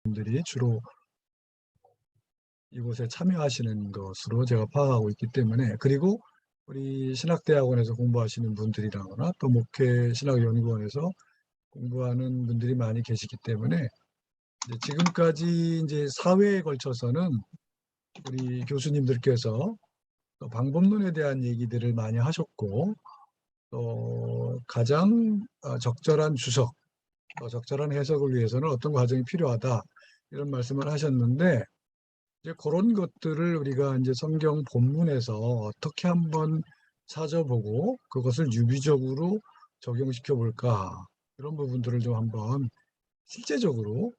분들이 주로 이곳에 참여하시는 것으로 제가 파악하고 있기 때문에, 그리고 우리 신학대학원에서 공부하시는 분들이라거나 또 목회신학연구원에서 공부하는 분들이 많이 계시기 때문에 이제 지금까지 이제 사회에 걸쳐서는 우리 교수님들께서 또 방법론에 대한 얘기들을 많이 하셨고, 또 가장 적절한 주석, 적절한 해석을 위해서는 어떤 과정이 필요하다, 이런 말씀을 하셨는데, 이제 그런 것들을 우리가 이제 성경 본문에서 어떻게 한번 찾아보고 그것을 유기적으로 적용시켜 볼까, 이런 부분들을 좀 한번 실제적으로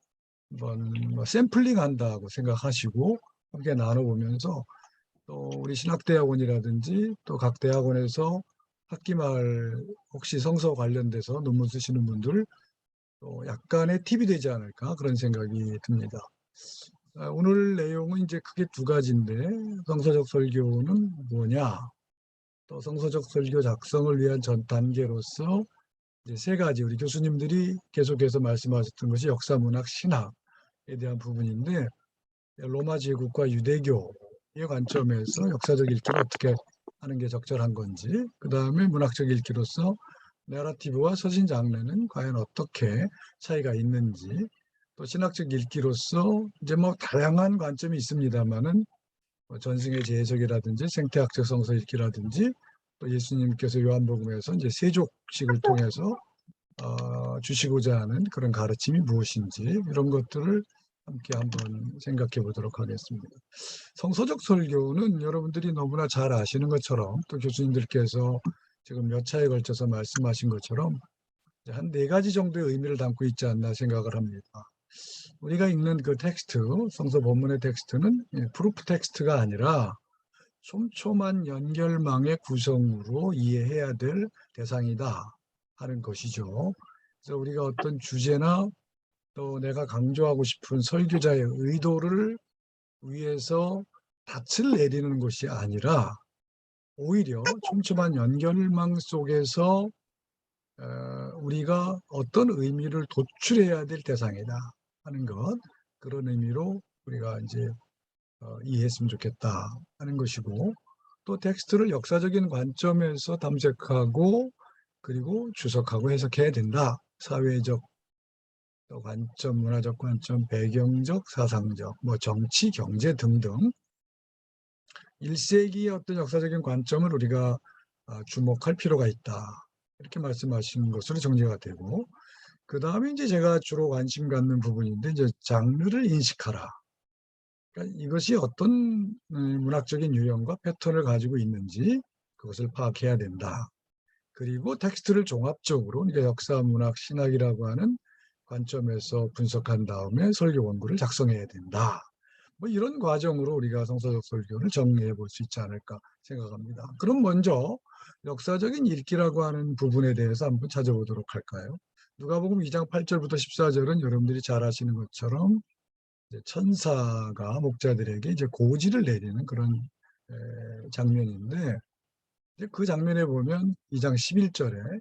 한번 샘플링 한다고 생각하시고 함께 나눠보면서, 또 우리 신학대학원이라든지 또 각 대학원에서 학기말 혹시 성서 관련돼서 논문 쓰시는 분들 또 약간의 팁이 되지 않을까, 그런 생각이 듭니다. 오늘 내용은 이제 크게 두 가지인데, 성서적 설교는 뭐냐, 또 성서적 설교 작성을 위한 전 단계로서 이제 세 가지, 우리 교수님들이 계속해서 말씀하셨던 것이 역사문학 신학에 대한 부분인데, 로마 제국과 유대교의 관점에서 역사적 읽기를 어떻게 하는 게 적절한 건지, 그 다음에 문학적 읽기로서 내러티브와 서신 장르는 과연 어떻게 차이가 있는지, 또 신학적 읽기로서 이제 뭐 다양한 관점이 있습니다만은 전승의 재해석이라든지 생태학적 성서 읽기라든지, 또 예수님께서 요한복음에서 이제 세족식을 통해서 주시고자 하는 그런 가르침이 무엇인지, 이런 것들을 함께 한번 생각해 보도록 하겠습니다. 성서적 설교는 여러분들이 너무나 잘 아시는 것처럼, 또 교수님들께서 지금 몇 차에 걸쳐서 말씀하신 것처럼 한 네 가지 정도의 의미를 담고 있지 않나 생각을 합니다. 우리가 읽는 그 텍스트, 성서 본문의 tek스트는 프루프 텍스트가 아니라 촘촘한 연결망의 구성으로 이해해야 될 대상이다 하는 것이죠. 그래서 우리가 어떤 주제나 또 내가 강조하고 싶은 설교자의 의도를 위해서 닻을 내리는 것이 아니라 오히려 촘촘한 연결망 속에서 우리가 어떤 의미를 도출해야 될 대상이다 하는 것, 그런 의미로 우리가 이제 이해했으면 좋겠다 하는 것이고, 또 텍스트를 역사적인 관점에서 탐색하고 그리고 주석하고 해석해야 된다. 사회적 관점, 문화적 관점, 배경적, 사상적, 뭐 정치, 경제 등등 1세기의 어떤 역사적인 관점을 우리가 주목할 필요가 있다, 이렇게 말씀하신 것으로 정리가 되고, 그 다음에 이제 제가 주로 관심 갖는 부분인데, 이제 장르를 인식하라. 그러니까 이것이 어떤 문학적인 유형과 패턴을 가지고 있는지 그것을 파악해야 된다. 그리고 텍스트를 종합적으로, 그러니까 역사, 문학, 신학이라고 하는 관점에서 분석한 다음에 설교 원고를 작성해야 된다. 뭐 이런 과정으로 우리가 성서적 설교를 정리해 볼 수 있지 않을까 생각합니다. 그럼 먼저 역사적인 읽기라고 하는 부분에 대해서 한번 찾아보도록 할까요? 누가복음 2장 8절부터 14절은 여러분들이 잘 아시는 것처럼 이제 천사가 목자들에게 이제 고지를 내리는 그런 장면인데, 이제 그 장면에 보면 2장 11절에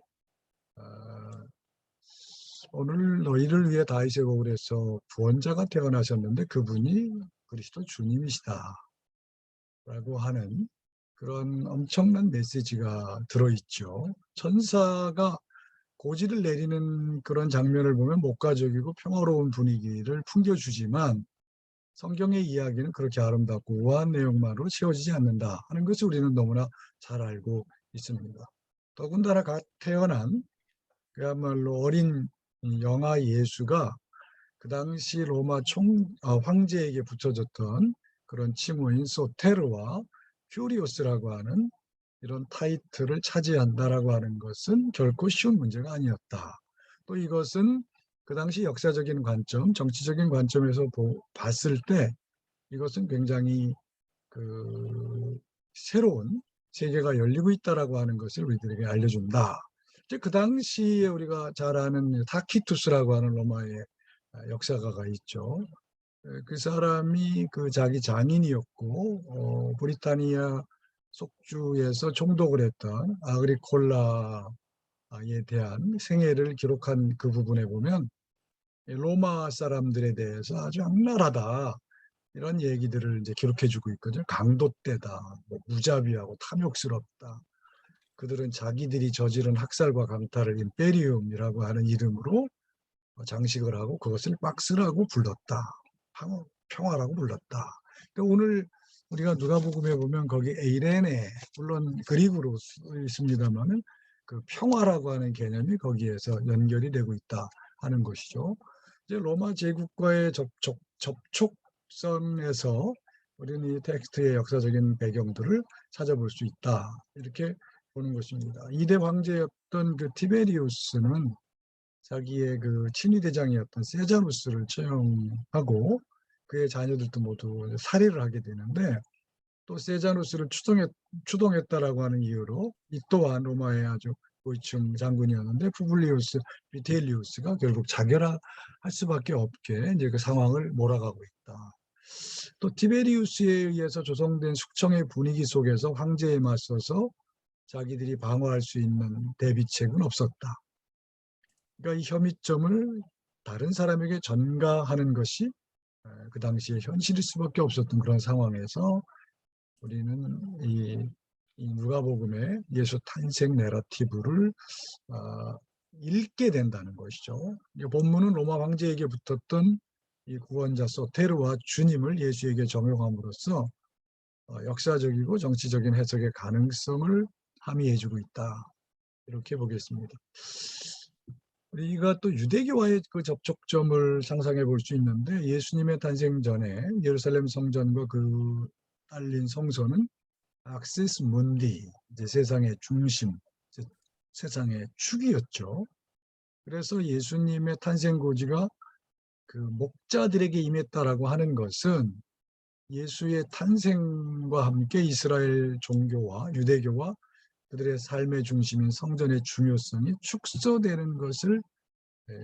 오늘 너희를 위해 다윗의 곡을 해서 구원자가 태어나셨는데 그분이 그리스도 주님이시다 라고 하는 그런 엄청난 메시지가 들어있죠. 천사가 고지를 내리는 그런 장면을 보면 목가적이고 평화로운 분위기를 풍겨주지만, 성경의 이야기는 그렇게 아름답고 우아한 내용만으로 채워지지 않는다 하는 것을 우리는 너무나 잘 알고 있습니다. 더군다나 갓 태어난 그야말로 어린 영아 예수가 그 당시 로마 황제에게 붙여졌던 그런 칭호인 소테르와 큐리오스라고 하는 이런 타이틀을 차지한다라고 하는 것은 결코 쉬운 문제가 아니었다. 또 이것은 그 당시 역사적인 관점, 정치적인 관점에서 봤을 때 이것은 굉장히 그 새로운 세계가 열리고 있다라고 하는 것을 우리들에게 알려준다. 이제 그 당시에 우리가 잘 아는 타키투스라고 하는 로마의 역사가가 있죠. 그 사람이 그 자기 장인이었고 브리타니아 속주에서 총독을 했던 아그리콜라에 대한 생애를 기록한 그 부분에 보면 로마 사람들에 대해서 아주 악랄하다. 이런 얘기들을 이제 기록해주고 있거든요. 강도떼다, 뭐 무자비하고 탐욕스럽다. 그들은 자기들이 저지른 학살과 강탈을 임페리움이라고 하는 이름으로 장식을 하고 그것을 박스라고 불렀다. 평화라고 불렀다. 그러니까 오늘 우리가 누가복음에 보면 거기 에이레네, 물론 그리그로 있습니다만은 그 평화라고 하는 개념이 거기에서 연결이 되고 있다 하는 것이죠. 이제 로마 제국과의 접촉선에서 우리는 이 텍스트의 역사적인 배경들을 찾아볼 수 있다. 이렇게 보는 것입니다. 2대 황제였던 그 티베리우스는 자기의 그 친위대장이었던 세자루스를 처형하고 그의 자녀들도 모두 살해를 하게 되는데, 또 세자루스를 추동했다라고 하는 이유로 이 또한 로마의 아주 고위층 장군이었는데 푸블리우스 비텔리우스가 결국 자결할 수밖에 없게 이제 그 상황을 몰아가고 있다. 또 티베리우스에 의해서 조성된 숙청의 분위기 속에서 황제에 맞서서 자기들이 방어할 수 있는 대비책은 없었다. 그러니까 이 혐의점을 다른 사람에게 전가하는 것이 그 당시에 현실일 수밖에 없었던 그런 상황에서 우리는 이 누가복음의 예수 탄생 내러티브를 읽게 된다는 것이죠. 본문은 로마 황제에게 붙었던 이 구원자 소테르와 주님을 예수에게 적용함으로써 역사적이고 정치적인 해석의 가능성을 함의해주고 있다. 이렇게 보겠습니다. 우리가 또 유대교와의 그 접촉점을 상상해 볼 수 있는데, 예수님의 탄생 전에 예루살렘 성전과 그 딸린 성소는 악세스 문디, 이제 세상의 중심, 세상의 축이었죠. 그래서 예수님의 탄생 고지가 그 목자들에게 임했다라고 하는 것은 예수의 탄생과 함께 이스라엘 종교와 유대교와 그들의 삶의 중심인 성전의 중요성이 축소되는 것을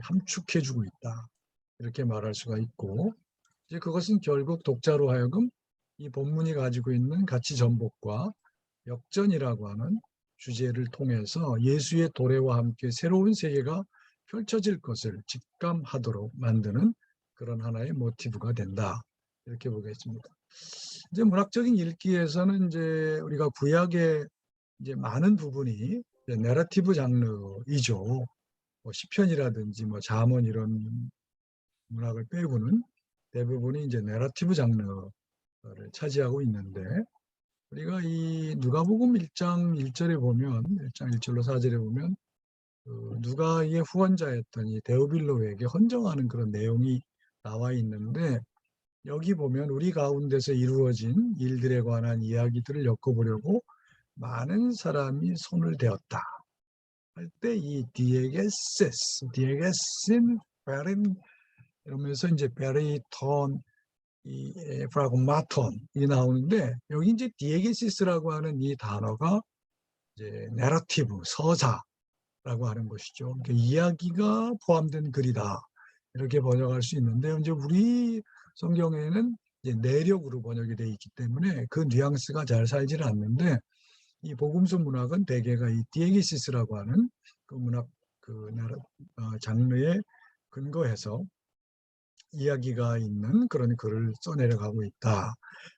함축해주고 있다. 이렇게 말할 수가 있고, 이제 그것은 결국 독자로 하여금 이 본문이 가지고 있는 가치 전복과 역전이라고 하는 주제를 통해서 예수의 도래와 함께 새로운 세계가 펼쳐질 것을 직감하도록 만드는 그런 하나의 모티브가 된다. 이렇게 보겠습니다. 이제 문학적인 읽기에서는 이제 우리가 구약의 이제 많은 부분이 이제 내러티브 장르이죠. 뭐 시편이라든지 뭐 잠언 이런 문학을 빼고는 대부분이 이제 내러티브 장르를 차지하고 있는데, 우리가 이 누가복음 1장 1절에 보면 1장 1절로 4절에 보면 그 누가의 후원자였던 이 데오빌로에게 헌정하는 그런 내용이 나와 있는데, 여기 보면 우리 가운데서 이루어진 일들에 관한 이야기들을 엮어보려고 많은 사람이 손을 대었다 할 때 이 디에게신 베린 이러면서 이제 베리톤 이 프라그마톤 이 나오는데, 여기 이제 디에게시스라고 하는 이 단어가 이제 내러티브 서사라고 하는 것이죠. 그러니까 이야기가 포함된 글이다 이렇게 번역할 수 있는데, 이제 우리 성경에는 이제 내력으로 번역이 되어 있기 때문에 그 뉘앙스가 잘 살지는 않는데, 이 복음서 문학은 대개가 이 디에게시스라고 하는 그 문학 장르에 근거해서 이야기가 있는 그런 글을 써내려가고 있다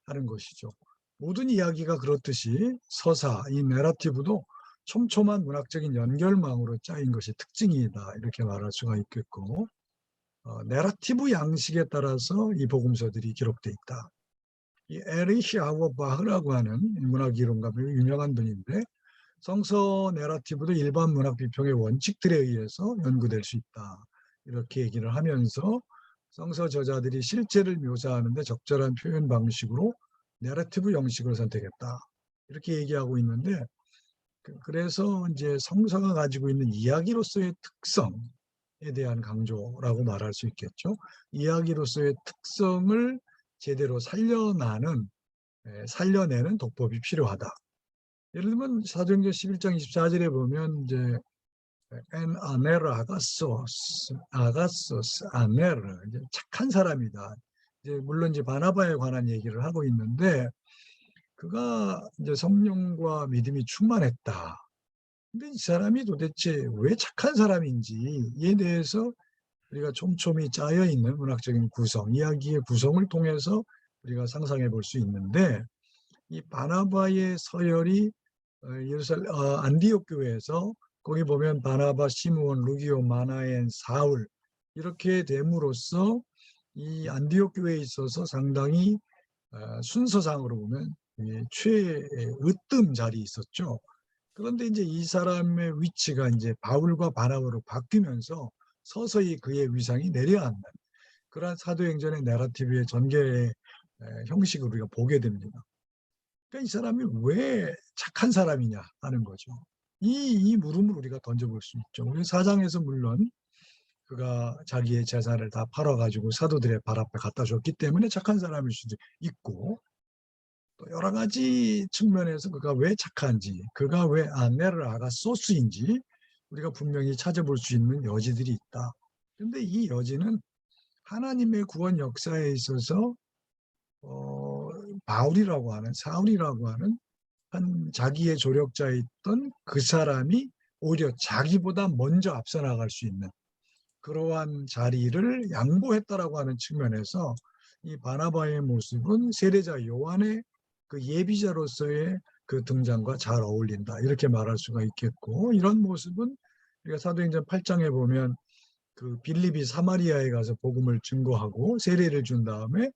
하는 것이죠. 모든 이야기가 그렇듯이 서사, 이 내러티브도 촘촘한 문학적인 연결망으로 짜인 것이 특징이다 이렇게 말할 수가 있겠고, 내러티브 양식에 따라서 이 복음서들이 기록돼 있다. 이 에리히 아우바흐라고 하는 문학 이론가 유명한 분인데, 성서 내러티브도 일반 문학 비평의 원칙들에 의해서 연구될 수 있다 이렇게 얘기를 하면서 성서 저자들이 실제를 묘사하는데 적절한 표현 방식으로 내러티브 형식을 선택했다 이렇게 얘기하고 있는데, 그래서 이제 성서가 가지고 있는 이야기로서의 특성에 대한 강조라고 말할 수 있겠죠. 이야기로서의 특성을 제대로 살려내는 독법이 필요하다. 예를 들면 사도행전 11장 24절에 보면 이제 엔 아네르 아가소스 아네르, 이제 착한 사람이다. 이제 물론 이제 바나바에 관한 얘기를 하고 있는데, 그가 이제 성령과 믿음이 충만했다. 근데 이 사람이 도대체 왜 착한 사람인지에 대해서 우리가 촘촘히 짜여 있는 문학적인 구성, 이야기의 구성을 통해서 우리가 상상해 볼 수 있는데, 이 바나바의 서열이 안디옥 교회에서 거기 보면 바나바, 시므온, 루기오, 마나엔, 사울 이렇게 됨으로써 이 안디옥 교회에 있어서 상당히 순서상으로 보면 최으뜸 자리에 있었죠. 그런데 이제 이 사람의 위치가 이제 바울과 바나바로 바뀌면서 서서히 그의 위상이 내려앉는 그러한 사도행전의 내러티브의 전개의 형식을 우리가 보게 됩니다. 그러니까 이 사람이 왜 착한 사람이냐 하는 거죠. 이 물음을 우리가 던져볼 수 있죠. 우리 4장에서 물론 그가 자기의 재산을 다 팔아가지고 사도들의 발 앞에 갖다 줬기 때문에 착한 사람일 수도 있고, 또 여러 가지 측면에서 그가 왜 착한지, 그가 왜 아네르 아가소스인지 우리가 분명히 찾아볼 수 있는 여지들이 있다. 그런데 이 여지는 하나님의 구원 역사에 있어서 바울이라고 하는, 사울이라고 하는 한 자기의 조력자에 있던 그 사람이 오히려 자기보다 먼저 앞서 나갈 수 있는 그러한 자리를 양보했다라고 하는 측면에서 이 바나바의 모습은 세례자 요한의 그 예비자로서의 그 등장과 잘 어울린다, 이렇게 말할 수가 있겠고, 이런 모습은 우리가 사도행전 8장에 보면 그 빌립이 사마리아에 가서 복음을 증거하고 세례를 준 다음에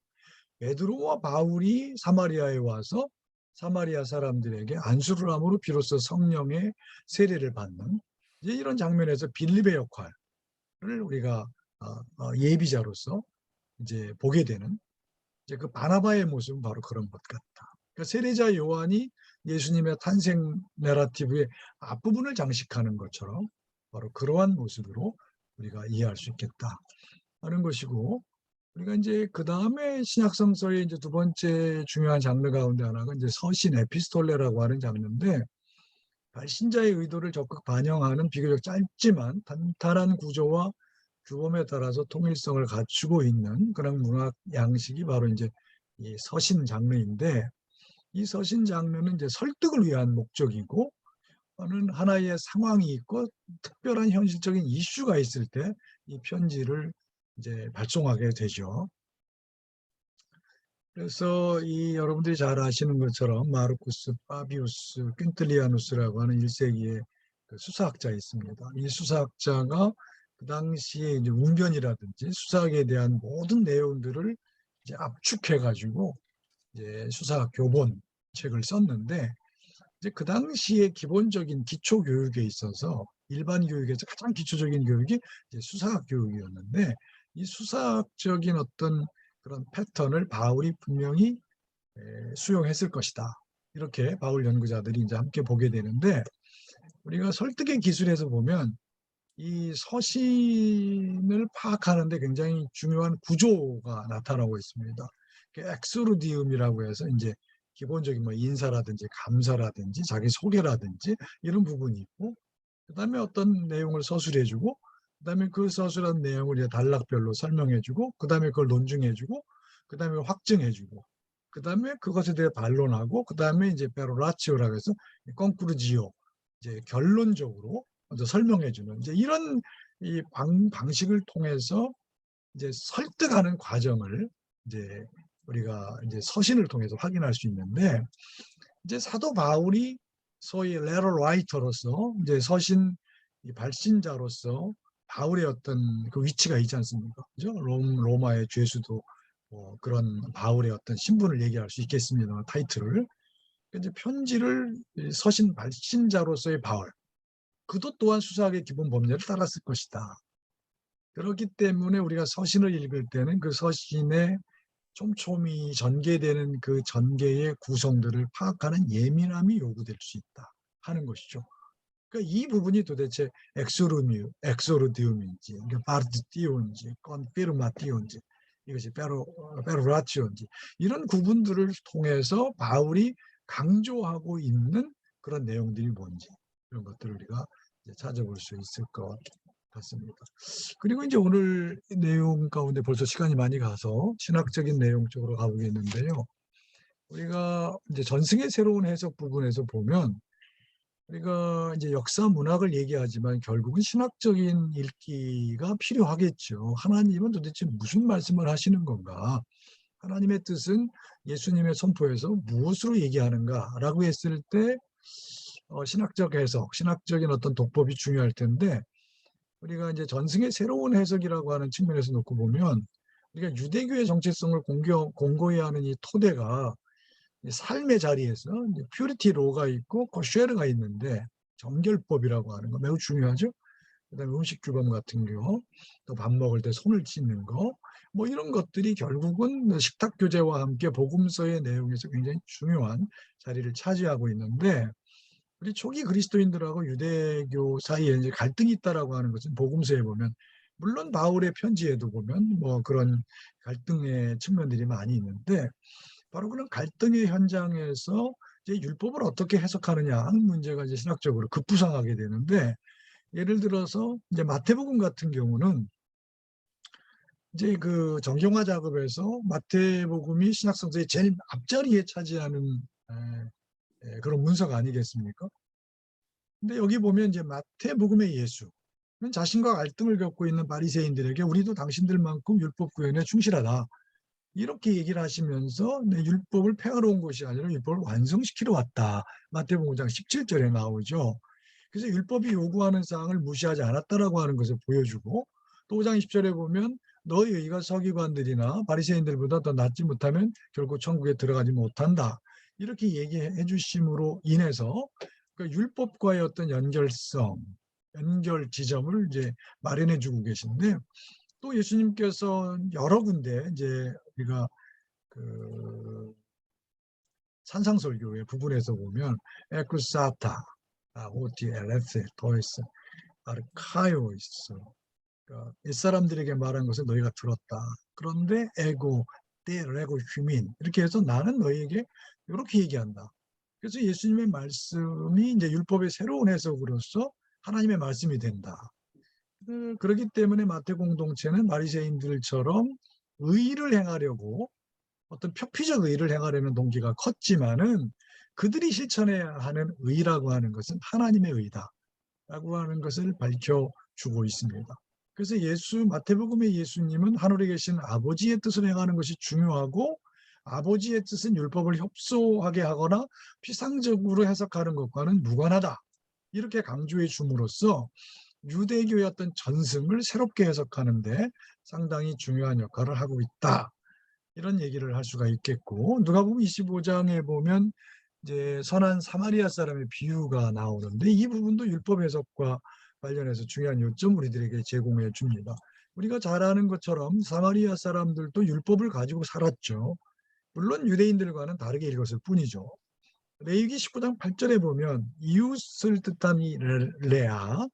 베드로와 바울이 사마리아에 와서 사마리아 사람들에게 안수를 함으로 비로소 성령의 세례를 받는 이제 이런 장면에서 빌립의 역할을 우리가 예비자로서 이제 보게 되는 이제 그 바나바의 모습은 바로 그런 것 같다. 그러니까 세례자 요한이 예수님의 탄생 내러티브의 앞부분을 장식하는 것처럼 바로 그러한 모습으로 우리가 이해할 수 있겠다 하는 것이고, 우리가 이제 그 다음에 신약성서의 이제 두 번째 중요한 장르 가운데 하나가 이제 서신 에피스톨레라고 하는 장르인데, 발신자의 의도를 적극 반영하는 비교적 짧지만 탄탄한 구조와 규범에 따라서 통일성을 갖추고 있는 그런 문학 양식이 바로 이제 이 서신 장르인데, 이 서신 장르는 이제 설득을 위한 목적이고, 하나의 상황이 있고 특별한 현실적인 이슈가 있을 때 이 편지를 이제 발송하게 되죠. 그래서 이 여러분들이 잘 아시는 것처럼 마르쿠스, 파비우스, 퀸틀리아누스라고 하는 1세기의 그 수사학자 있습니다. 이 수사학자가 그 당시에 이제 웅변이라든지 수사학에 대한 모든 내용들을 이제 압축해가지고 이제 수사학 교본 책을 썼는데, 이제 그 당시에 기본적인 기초 교육에 있어서 일반 교육에서 가장 기초적인 교육이 이제 수사학 교육이었는데, 이 수사학적인 어떤 그런 패턴을 바울이 분명히 수용했을 것이다, 이렇게 바울 연구자들이 이제 함께 보게 되는데, 우리가 설득의 기술에서 보면 이 서신을 파악하는데 굉장히 중요한 구조가 나타나고 있습니다. 엑소르디움이라고 해서 이제 기본적인 뭐 인사라든지 감사라든지 자기 소개라든지 이런 부분이 있고, 그다음에 어떤 내용을 서술해주고, 그다음에 그 서술한 내용을 이제 단락별로 설명해주고, 그다음에 그걸 논증해주고, 그다음에 확증해주고, 그다음에 그것에 대해 반론하고, 그다음에 이제 페로라치오라고 해서 კონ크루지오, 이제 결론적으로 먼저 설명해주는 이제 이런 이 방식을 통해서 이제 설득하는 과정을 이제 우리가 이제 서신을 통해서 확인할 수 있는데, 이제 사도 바울이 소위 레터 라이터로서 이제 서신 발신자로서 바울의 어떤 그 위치가 있지 않습니까? 그죠? 로마의 죄수도 그런 바울의 어떤 신분을 얘기할 수 있겠습니다. 타이틀을. 이제 편지를 서신 발신자로서의 바울, 그도 또한 수사학의 기본 법례를 따랐을 것이다. 그렇기 때문에 우리가 서신을 읽을 때는 그 서신에 촘촘히 전개되는 그 전개의 구성들을 파악하는 예민함이 요구될 수 있다 하는 것이죠. 그러니까 이 부분이 도대체 엑소르디움인지, 파르티오인지, 컨피르마티오인지, 이것이 페로라치오인지, 이런 구분들을 통해서 바울이 강조하고 있는 그런 내용들이 뭔지, 이런 것들을 우리가 이제 찾아볼 수 있을 것 같습니다. 그리고 이제 오늘 내용 가운데 벌써 시간이 많이 가서 신학적인 내용 쪽으로 가보겠는데요. 우리가 이제 전승의 새로운 해석 부분에서 보면 우리가 이제 역사 문학을 얘기하지만 결국은 신학적인 읽기가 필요하겠죠. 하나님은 도대체 무슨 말씀을 하시는 건가? 하나님의 뜻은 예수님의 선포에서 무엇으로 얘기하는가라고 했을 때 신학적 해석, 신학적인 어떤 독법이 중요할 텐데 우리가 이제 전승의 새로운 해석이라고 하는 측면에서 놓고 보면 우리가 유대교의 정체성을 공고히 하는 이 토대가 삶의 자리에서 퓨리티 로가 있고 코쉐르가 있는데 정결법이라고 하는 거 매우 중요하죠. 그다음에 음식 규범 같은 경우, 또 밥 먹을 때 손을 씻는 거, 뭐 이런 것들이 결국은 식탁 교제와 함께 복음서의 내용에서 굉장히 중요한 자리를 차지하고 있는데 우리 초기 그리스도인들하고 유대교 사이에 이제 갈등이 있다라고 하는 것은 복음서에 보면 물론 바울의 편지에도 보면 뭐 그런 갈등의 측면들이 많이 있는데 바로 그런 갈등의 현장에서 이제 율법을 어떻게 해석하느냐 하는 문제가 이제 신학적으로 급부상하게 되는데 예를 들어서 이제 마태복음 같은 경우는 이제 그 정경화 작업에서 마태복음이 신약 성서의 제일 앞자리에 차지하는 그런 문서가 아니겠습니까? 근데 여기 보면 이제 마태복음의 예수 자신과 갈등을 겪고 있는 바리새인들에게 우리도 당신들만큼 율법 구현에 충실하다. 이렇게 얘기를 하시면서 율법을 폐하러 온 것이 아니라 율법을 완성시키러 왔다. 마태복음 5장 17절에 나오죠. 그래서 율법이 요구하는 사항을 무시하지 않았다라고 하는 것을 보여주고 또 5장 20절에 보면 너희 의가 서기관들이나 바리새인들보다 더 낫지 못하면 결국 천국에 들어가지 못한다. 이렇게 얘기해 주심으로 인해서 그 율법과의 어떤 연결성, 연결 지점을 이제 마련해 주고 계신데 또 예수님께서 여러 군데 이제 우리가 그 산상설교의 부분에서 보면 에쿠사타, 오티 엘레세, 토이스, 아르카이오이스 그러니까 옛사람들에게 말한 것을 너희가 들었다. 그런데 에고, 떼레고 휴민 이렇게 해서 나는 너희에게 이렇게 얘기한다. 그래서 예수님의 말씀이 이제 율법의 새로운 해석으로서 하나님의 말씀이 된다. 그렇기 때문에 마태 공동체는 바리새인들처럼 의를 행하려고 어떤 표피적 의를 행하려는 동기가 컸지만은 그들이 실천해야 하는 의라고 하는 것은 하나님의 의다라고 하는 것을 밝혀주고 있습니다. 그래서 마태복음의 예수님은 하늘에 계신 아버지의 뜻을 행하는 것이 중요하고 아버지의 뜻은 율법을 협소하게 하거나 피상적으로 해석하는 것과는 무관하다. 이렇게 강조해 줌으로써 유대교의 어떤 전승을 새롭게 해석하는데 상당히 중요한 역할을 하고 있다. 이런 얘기를 할 수가 있겠고 누가복음 25장에 보면 이제 선한 사마리아 사람의 비유가 나오는데 이 부분도 율법 해석과 관련해서 중요한 요점 우리들에게 제공해 줍니다. 우리가 잘 아는 것처럼 사마리아 사람들도 율법을 가지고 살았죠. 물론 유대인들과는 다르게 읽었을 뿐이죠. 레위기 19장 8절에 보면 이웃을 뜻한 이 레아가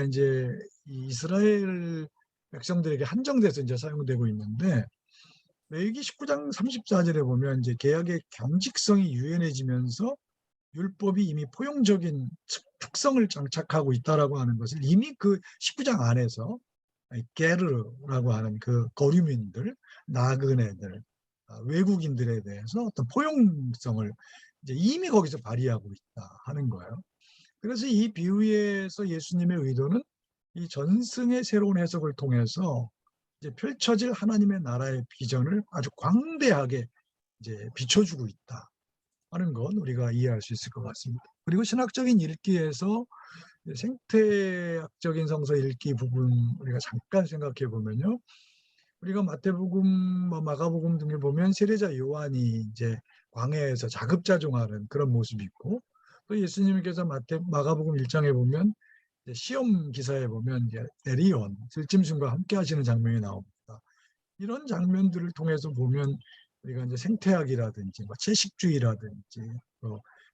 이제 이스라엘 백성들에게 한정돼서 이제 사용되고 있는데 레위기 19장 34절에 보면 이제 계약의 경직성이 유연해지면서 율법이 이미 포용적인 특성을 장착하고 있다라고 하는 것을 이미 그 19장 안에서 게르라고 하는 그 거류민들, 나그네들, 외국인들에 대해서 어떤 포용성을 이제 이미 거기서 발휘하고 있다 하는 거예요. 그래서 이 비유에서 예수님의 의도는 이 전승의 새로운 해석을 통해서 이제 펼쳐질 하나님의 나라의 비전을 아주 광대하게 이제 비춰주고 있다 하는 건 우리가 이해할 수 있을 것 같습니다. 그리고 신학적인 읽기에서 생태학적인 성서 읽기 부분 우리가 잠깐 생각해 보면요. 우리가 마태복음, 마가복음 등에 보면 세례자 요한이 이제 광야에서 자급자족하는 그런 모습이 있고 또 예수님께서 마가복음 1장에 보면 시험 기사에 보면 이제 에리온, 들짐승과 함께 하시는 장면이 나옵니다. 이런 장면들을 통해서 보면 우리가 이제 생태학이라든지 뭐 채식주의라든지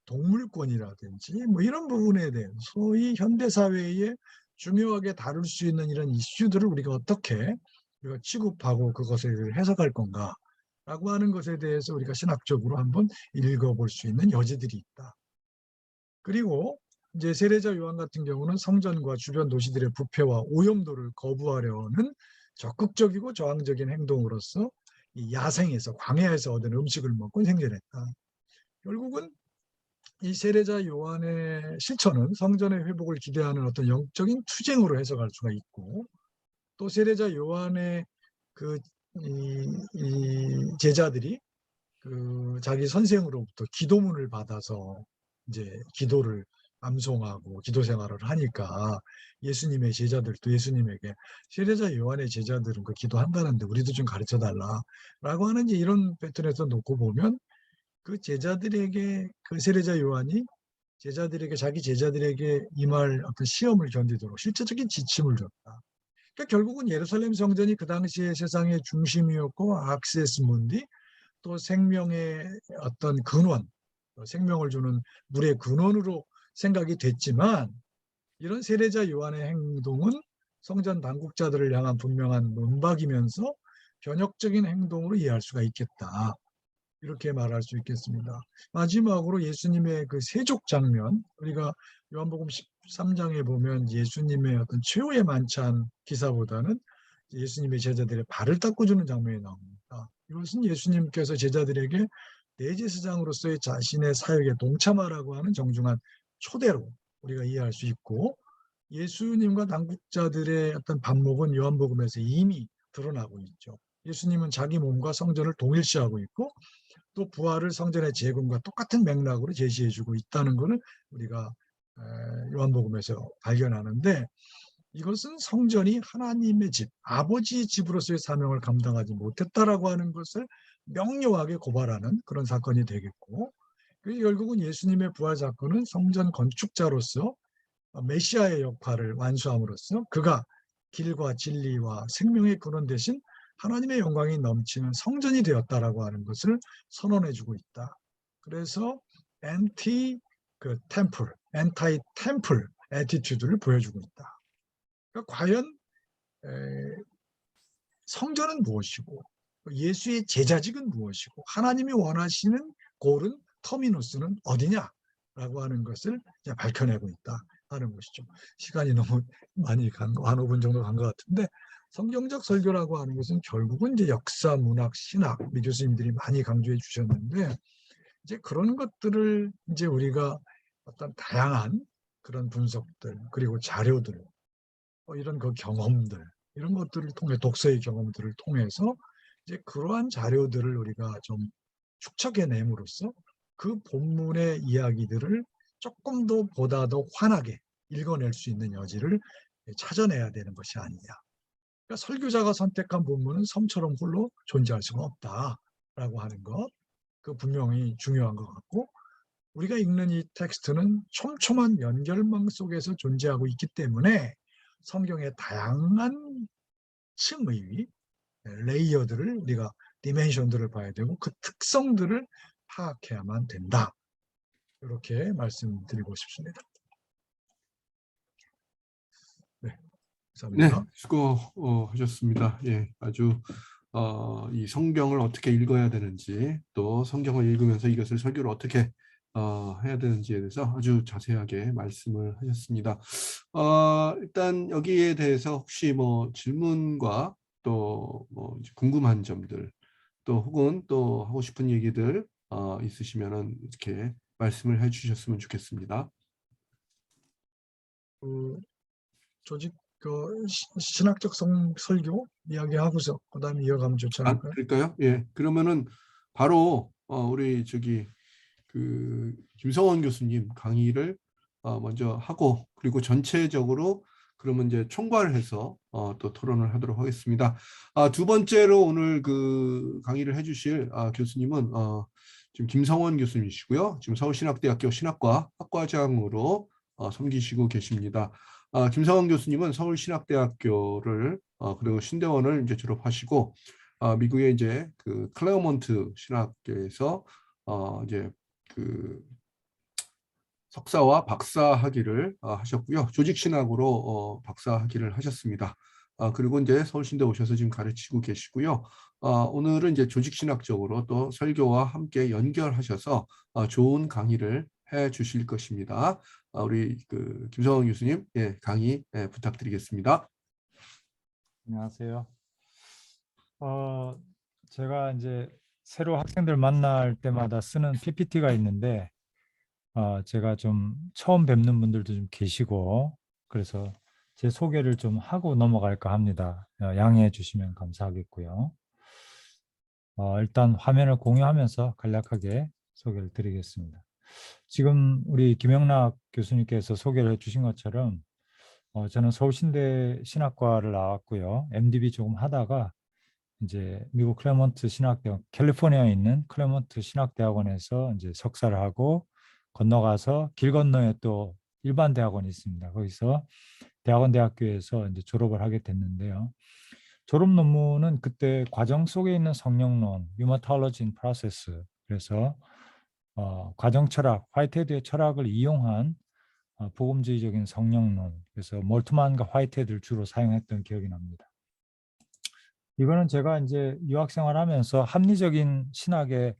동물권이라든지 뭐 이런 부분에 대해서 소위 현대 사회에 중요하게 다룰 수 있는 이런 이슈들을 우리가 어떻게 우리가 취급하고 그것을 해석할 건가라고 하는 것에 대해서 우리가 신학적으로 한번 읽어볼 수 있는 여지들이 있다. 그리고 이제 세례자 요한 같은 경우는 성전과 주변 도시들의 부패와 오염도를 거부하려는 적극적이고 저항적인 행동으로서 이 야생에서 광야에서 얻은 음식을 먹고 생존했다. 결국은 이 세례자 요한의 실천은 성전의 회복을 기대하는 어떤 영적인 투쟁으로 해석할 수가 있고, 또 세례자 요한의 그 이 제자들이 그 자기 선생으로부터 기도문을 받아서 이제 기도를 암송하고 기도 생활을 하니까 예수님의 제자들도 예수님에게 세례자 요한의 제자들은 그 기도한다는데 우리도 좀 가르쳐 달라라고 하는 이제 이런 패턴에서 놓고 보면 그 제자들에게 그 세례자 요한이 제자들에게 자기 제자들에게 임할 어떤 시험을 견디도록 실제적인 지침을 줬다. 그러니까 결국은 예루살렘 성전이 그 당시에 세상의 중심이었고 악세스 문디 또 생명의 어떤 근원, 생명을 주는 물의 근원으로 생각이 됐지만 이런 세례자 요한의 행동은 성전 당국자들을 향한 분명한 논박이면서 변혁적인 행동으로 이해할 수가 있겠다. 이렇게 말할 수 있겠습니다. 마지막으로 예수님의 그 세족 장면, 우리가 요한복음 13장에 보면 예수님의 어떤 최후의 만찬 기사보다는 예수님의 제자들의 발을 닦아주는 장면이 나옵니다. 이것은 예수님께서 제자들에게 대제사장으로서의 자신의 사역에 동참하라고 하는 정중한 초대로 우리가 이해할 수 있고, 예수님과 당국자들의 어떤 반목은 요한복음에서 이미 드러나고 있죠. 예수님은 자기 몸과 성전을 동일시하고 있고 또 부활을 성전의 재건과 똑같은 맥락으로 제시해주고 있다는 것을 우리가 요한복음에서 발견하는데, 이것은 성전이 하나님의 집, 아버지의 집으로서의 사명을 감당하지 못했다라고 하는 것을 명료하게 고발하는 그런 사건이 되겠고, 결국은 예수님의 부활 사건은 성전 건축자로서 메시아의 역할을 완수함으로써 그가 길과 진리와 생명의 근원 대신 하나님의 영광이 넘치는 성전이 되었다라고 하는 것을 선언해주고 있다. 그래서 엔타이 템플 애티튜드를 보여주고 있다. 그러니까 과연 성전은 무엇이고 예수의 제자직은 무엇이고 하나님이 원하시는 골은 터미누스는 어디냐라고 하는 것을 이제 밝혀내고 있다 하는 것이죠. 시간이 너무 많이 한 5분 정도 간 것 같은데, 성경적 설교라고 하는 것은 결국은 이제 역사, 문학, 신학, 우리 교수님들이 많이 강조해 주셨는데, 이제 그런 것들을 이제 우리가 어떤 다양한 그런 분석들 그리고 자료들, 이런 그 경험들, 이런 것들을 통해 독서의 경험들을 통해서 이제 그러한 자료들을 우리가 좀 축적해냄으로써 그 본문의 이야기들을 조금 더 보다 더 환하게 읽어낼 수 있는 여지를 찾아내야 되는 것이 아니냐. 그러니까 설교자가 선택한 본문은 섬처럼 홀로 존재할 수가 없다라고 하는 것, 그 분명히 중요한 것 같고, 우리가 읽는 이 텍스트는 촘촘한 연결망 속에서 존재하고 있기 때문에 성경의 다양한 층의 레이어들을 우리가 디멘션들을 봐야 되고 그 특성들을 파악해야만 된다. 이렇게 말씀드리고 싶습니다. 네, 네, 감사합니다. 수고하셨습니다. 예, 아주 이 성경을 어떻게 읽어야 되는지, 또 성경을 읽으면서 이것을 설교를 어떻게 해야 되는지에 대해서 아주 자세하게 말씀을 하셨습니다. 일단 여기에 대해서 혹시 뭐 질문과 또 뭐 궁금한 점들, 또 혹은 또 하고 싶은 얘기들 있으시면은 이렇게 말씀을 해주셨으면 좋겠습니다. 그 조직 그 신학적 설교 이야기하고서 그다음에 이어가면 좋지 않을까요? 그럴까요? 예, 그러면은 바로 우리 그 김성원 교수님 강의를 먼저 하고, 그리고 전체적으로 그러면 이제 총괄을 해서 또 토론을 하도록 하겠습니다. 두 번째로 오늘 그 강의를 해주실 교수님은 지금 김성원 교수님이시고요. 지금 서울신학대학교 신학과 학과장으로 섬기시고 계십니다. 김성원 교수님은 서울신학대학교를 그리고 신대원을 이제 졸업하시고 미국의 이제 그 클레어몬트 신학교에서 이제 그 석사와 박사 학위를 하셨고요. 조직신학으로 박사 학위를 하셨습니다. 그리고 이제 서울신대 오셔서 지금 가르치고 계시고요. 오늘은 이제 조직신학적으로 또 설교와 함께 연결하셔서 좋은 강의를 해 주실 것입니다. 우리 그 김성원 교수님, 예, 강의 부탁드리겠습니다. 안녕하세요. 제가 이제 새로 학생들 만날 때마다 쓰는 PPT가 있는데 제가 좀 처음 뵙는 분들도 좀 계시고 그래서 제 소개를 좀 하고 넘어갈까 합니다. 양해해 주시면 감사하겠고요. 일단 화면을 공유하면서 간략하게 소개를 드리겠습니다. 지금 우리 김영락 교수님께서 소개를 해주신 것처럼 저는 서울신대 신학과를 나왔고요. MDB 조금 하다가 이제 미국 클레먼트 신학대학, 캘리포니아에 있는 클레먼트 신학대학원에서 이제 석사를 하고 건너가서 길 건너에 또 일반 대학원이 있습니다. 거기서 대학원대학교에서 이제 졸업을 하게 됐는데요. 졸업 논문은 그때 과정 속에 있는 성령론, Pneumatology in Process, 그래서 과정 철학, 화이트헤드의 철학을 이용한 복음주의적인 성령론, 그래서 몰트만과 화이트헤드를 주로 사용했던 기억이 납니다. 이거는 제가 이제 유학 생활하면서 합리적인 신학에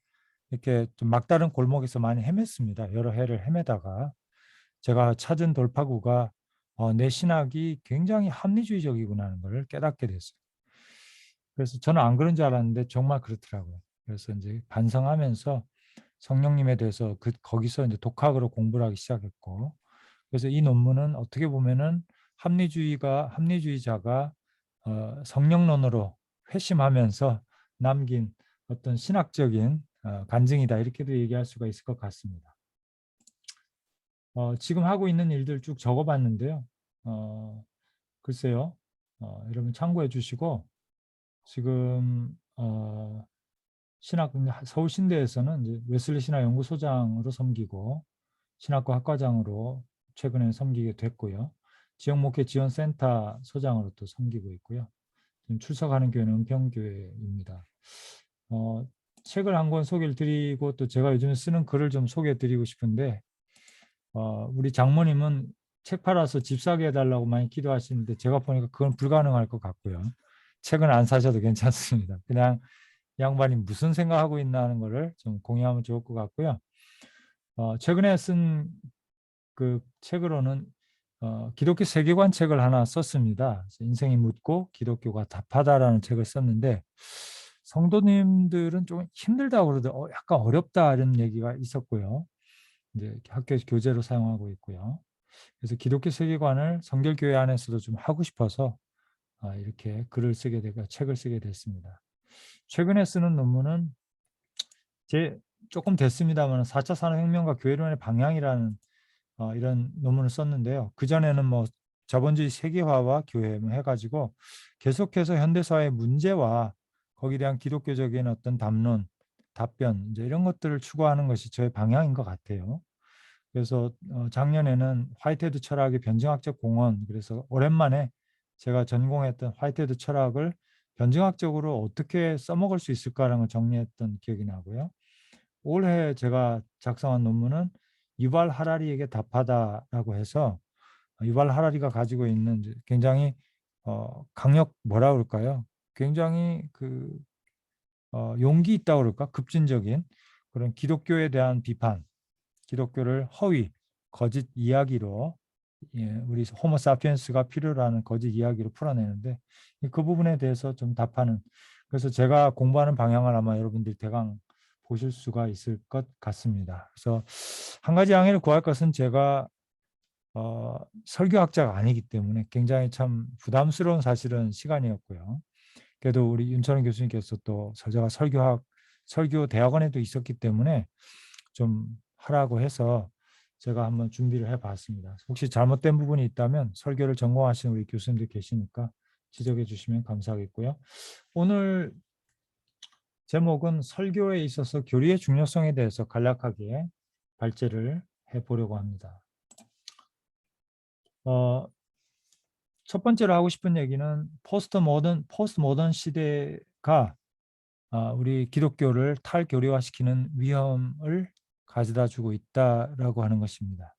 이렇게 좀 막다른 골목에서 많이 헤맸습니다. 여러 해를 헤매다가 제가 찾은 돌파구가 내 신학이 굉장히 합리주의적이구나 하는 걸 깨닫게 됐어요. 그래서 저는 안 그런 줄 알았는데 정말 그렇더라고요. 그래서 이제 반성하면서 성령님에 대해서 거기서 이제 독학으로 공부를 하기 시작했고, 그래서 이 논문은 어떻게 보면은 합리주의자가 성령론으로 회심하면서 남긴 어떤 신학적인 간증이다, 이렇게도 얘기할 수가 있을 것 같습니다. 지금 하고 있는 일들 쭉 적어봤는데요. 글쎄요, 여러분 참고해 주시고, 지금 서울신대에서는 이제 웨슬리 신학연구소장으로 섬기고 신학과 학과장으로 최근에 섬기게 됐고요. 지역목회 지원센터 소장으로 또 섬기고 있고요. 지금 출석하는 교회는 은평교회입니다. 책을 한 권 소개를 드리고 또 제가 요즘에 쓰는 글을 좀 소개해 드리고 싶은데, 우리 장모님은 책 팔아서 집 사게 해달라고 많이 기도하시는데 제가 보니까 그건 불가능할 것 같고요. 책은 안 사셔도 괜찮습니다. 그냥 양반이 무슨 생각하고 있나 하는 거를 좀 공유하면 좋을 것 같고요. 최근에 쓴 그 책으로는 기독교 세계관 책을 하나 썼습니다. 인생이 묻고 기독교가 답하다라는 책을 썼는데 성도님들은 좀 힘들다고 그러더라고요. 약간 어렵다 이런 얘기가 있었고요. 이제 학교 교재로 사용하고 있고요. 그래서 기독교 세계관을 성결교회 안에서도 좀 하고 싶어서 이렇게 글을 쓰게 되고 책을 쓰게 됐습니다. 최근에 쓰는 논문은 조금 됐습니다만 4차 산업혁명과 교회론의 방향이라는 이런 논문을 썼는데요. 그전에는 뭐 자본주의 세계화와 교회 해가지고 계속해서 현대사회의 문제와 거기에 대한 기독교적인 어떤 담론, 답변, 이제 이런 것들을 추구하는 것이 저의 방향인 것 같아요. 그래서 작년에는 화이트헤드 철학의 변증학적 공헌, 그래서 오랜만에 제가 전공했던 화이트헤드 철학을 변증학적으로 어떻게 써먹을 수 있을까라는 걸 정리했던 기억이 나고요. 올해 제가 작성한 논문은 유발 하라리에게 답하다라고 해서 유발 하라리가 가지고 있는 굉장히 강력 뭐라 그럴까요? 굉장히 용기 있다고 그럴까? 급진적인 그런 기독교에 대한 비판, 기독교를 허위, 거짓 이야기로 우리 호모사피엔스가 필요로 하는 거짓 이야기로 풀어내는데 그 부분에 대해서 좀 답하는, 그래서 제가 공부하는 방향을 아마 여러분들이 대강 보실 수가 있을 것 같습니다. 그래서 한 가지 양해를 구할 것은 제가 설교학자가 아니기 때문에 굉장히 참 부담스러운 사실은 시간이었고요. 그래도 우리 윤철원 교수님께서 또 제가 설교 대학원에도 있었기 때문에 좀 하라고 해서 제가 한번 준비를 해봤습니다. 혹시 잘못된 부분이 있다면 설교를 전공하시는 우리 교수님들 계시니까 지적해 주시면 감사하겠고요. 오늘 제목은 설교에 있어서 교리의 중요성에 대해서 간략하게 발제를 해보려고 합니다. 첫 번째로 하고 싶은 얘기는 포스트 모던 시대가 우리 기독교를 탈교리화시키는 위험을 가져다 주고 있다라고 하는 것입니다.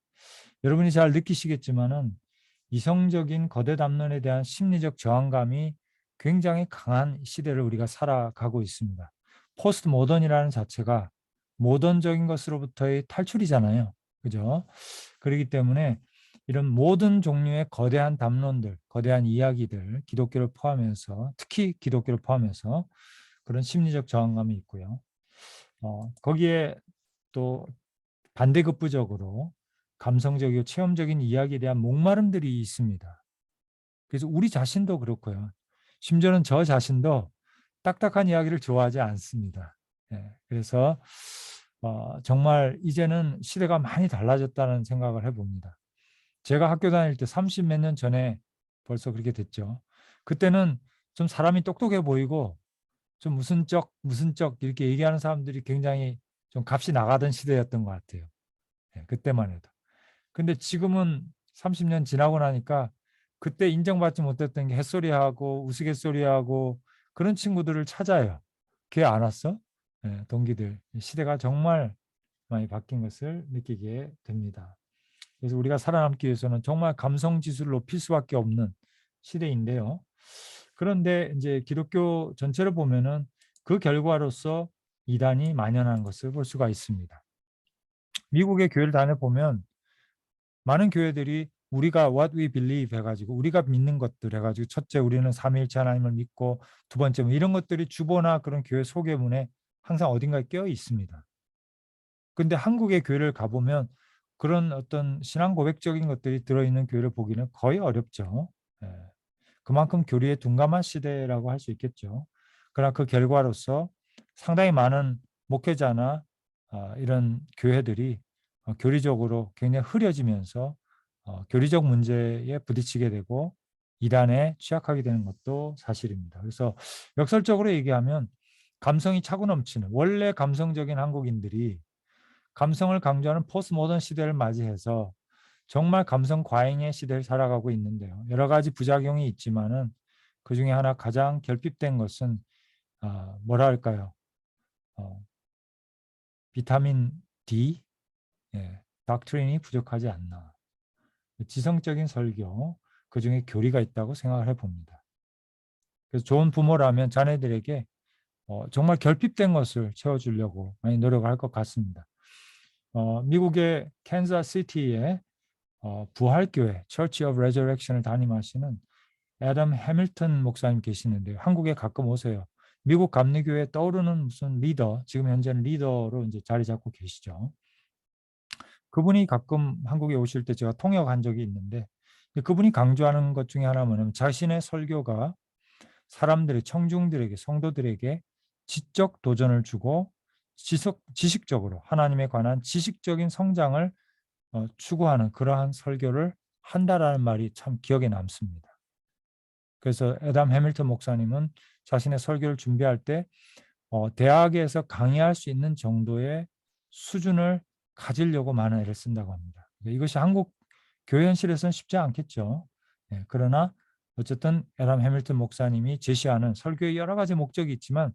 여러분이 잘 느끼시겠지만은 이성적인 거대 담론에 대한 심리적 저항감이 굉장히 강한 시대를 우리가 살아가고 있습니다. 포스트 모던이라는 자체가 모던적인 것으로부터의 탈출이잖아요. 그죠? 그렇기 때문에 이런 모든 종류의 거대한 담론들, 거대한 이야기들, 기독교를 포함해서, 특히 기독교를 포함해서 그런 심리적 저항감이 있고요. 거기에 또 반대급부적으로 감성적이고 체험적인 이야기에 대한 목마름들이 있습니다. 그래서 우리 자신도 그렇고요. 심지어는 저 자신도 딱딱한 이야기를 좋아하지 않습니다. 예, 그래서 정말 이제는 시대가 많이 달라졌다는 생각을 해봅니다. 제가 학교 다닐 때 30 몇 년 전에 벌써 그렇게 됐죠. 그때는 좀 사람이 똑똑해 보이고 좀 무슨 쩍 이렇게 얘기하는 사람들이 굉장히 좀 값이 나가던 시대였던 것 같아요. 예, 그때만 해도. 근데 지금은 30년 지나고 나니까 그때 인정받지 못했던 게 햇소리하고 우스갯소리하고 그런 친구들을 찾아요. 걔 안 왔어? 예, 동기들. 시대가 정말 많이 바뀐 것을 느끼게 됩니다. 그래서 우리가 살아남기 위해서는 정말 감성 지수를 높일 수밖에 없는 시대인데요. 그런데 이제 기독교 전체를 보면은 그 결과로서 이단이 만연한 것을 볼 수가 있습니다. 미국의 교회를 다녀보면 많은 교회들이 우리가 what we believe 해가지고 우리가 믿는 것들 해가지고 첫째 우리는 삼위일체 하나님을 믿고 두 번째 뭐 이런 것들이 주보나 그런 교회 소개문에 항상 어딘가에 껴 있습니다. 근데 한국의 교회를 가보면 그런 어떤 신앙 고백적인 것들이 들어있는 교회를 보기는 거의 어렵죠. 예. 그만큼 교리에 둔감한 시대라고 할 수 있겠죠. 그러나 그 결과로서 상당히 많은 목회자나 이런 교회들이 교리적으로 굉장히 흐려지면서 교리적 문제에 부딪히게 되고 이단에 취약하게 되는 것도 사실입니다. 그래서 역설적으로 얘기하면 감성이 차고 넘치는 원래 감성적인 한국인들이 감성을 강조하는 포스트 모던 시대를 맞이해서 정말 감성 과잉의 시대를 살아가고 있는데요. 여러 가지 부작용이 있지만은 그 중에 하나 가장 결핍된 것은 뭐라 할까요? 비타민 D, 닥트린이 부족하지 않나. 지성적인 설교, 그 중에 교리가 있다고 생각을 해봅니다. 그래서 좋은 부모라면 자녀들에게 정말 결핍된 것을 채워주려고 많이 노력을 할 것 같습니다. 미국의 캔자스시티에 부활교회 Church of Resurrection을 담임하시는 애덤 해밀턴 목사님 계시는데요. 한국에 가끔 오세요. 미국 감리교회 떠오르는 무슨 리더, 지금 현재는 리더로 이제 자리 잡고 계시죠. 그분이 가끔 한국에 오실 때 제가 통역한 적이 있는데 그분이 강조하는 것 중에 하나 뭐냐면 자신의 설교가 사람들의 청중들에게 성도들에게 지적 도전을 주고 지식적으로 하나님에 관한 지식적인 성장을 추구하는 그러한 설교를 한다라는 말이 참 기억에 남습니다. 그래서 애덤 해밀턴 목사님은 자신의 설교를 준비할 때 대학에서 강의할 수 있는 정도의 수준을 가지려고 많은 애를 쓴다고 합니다. 이것이 한국 교회 현실에서는 쉽지 않겠죠. 그러나 어쨌든 애덤 해밀턴 목사님이 제시하는 설교의 여러 가지 목적이 있지만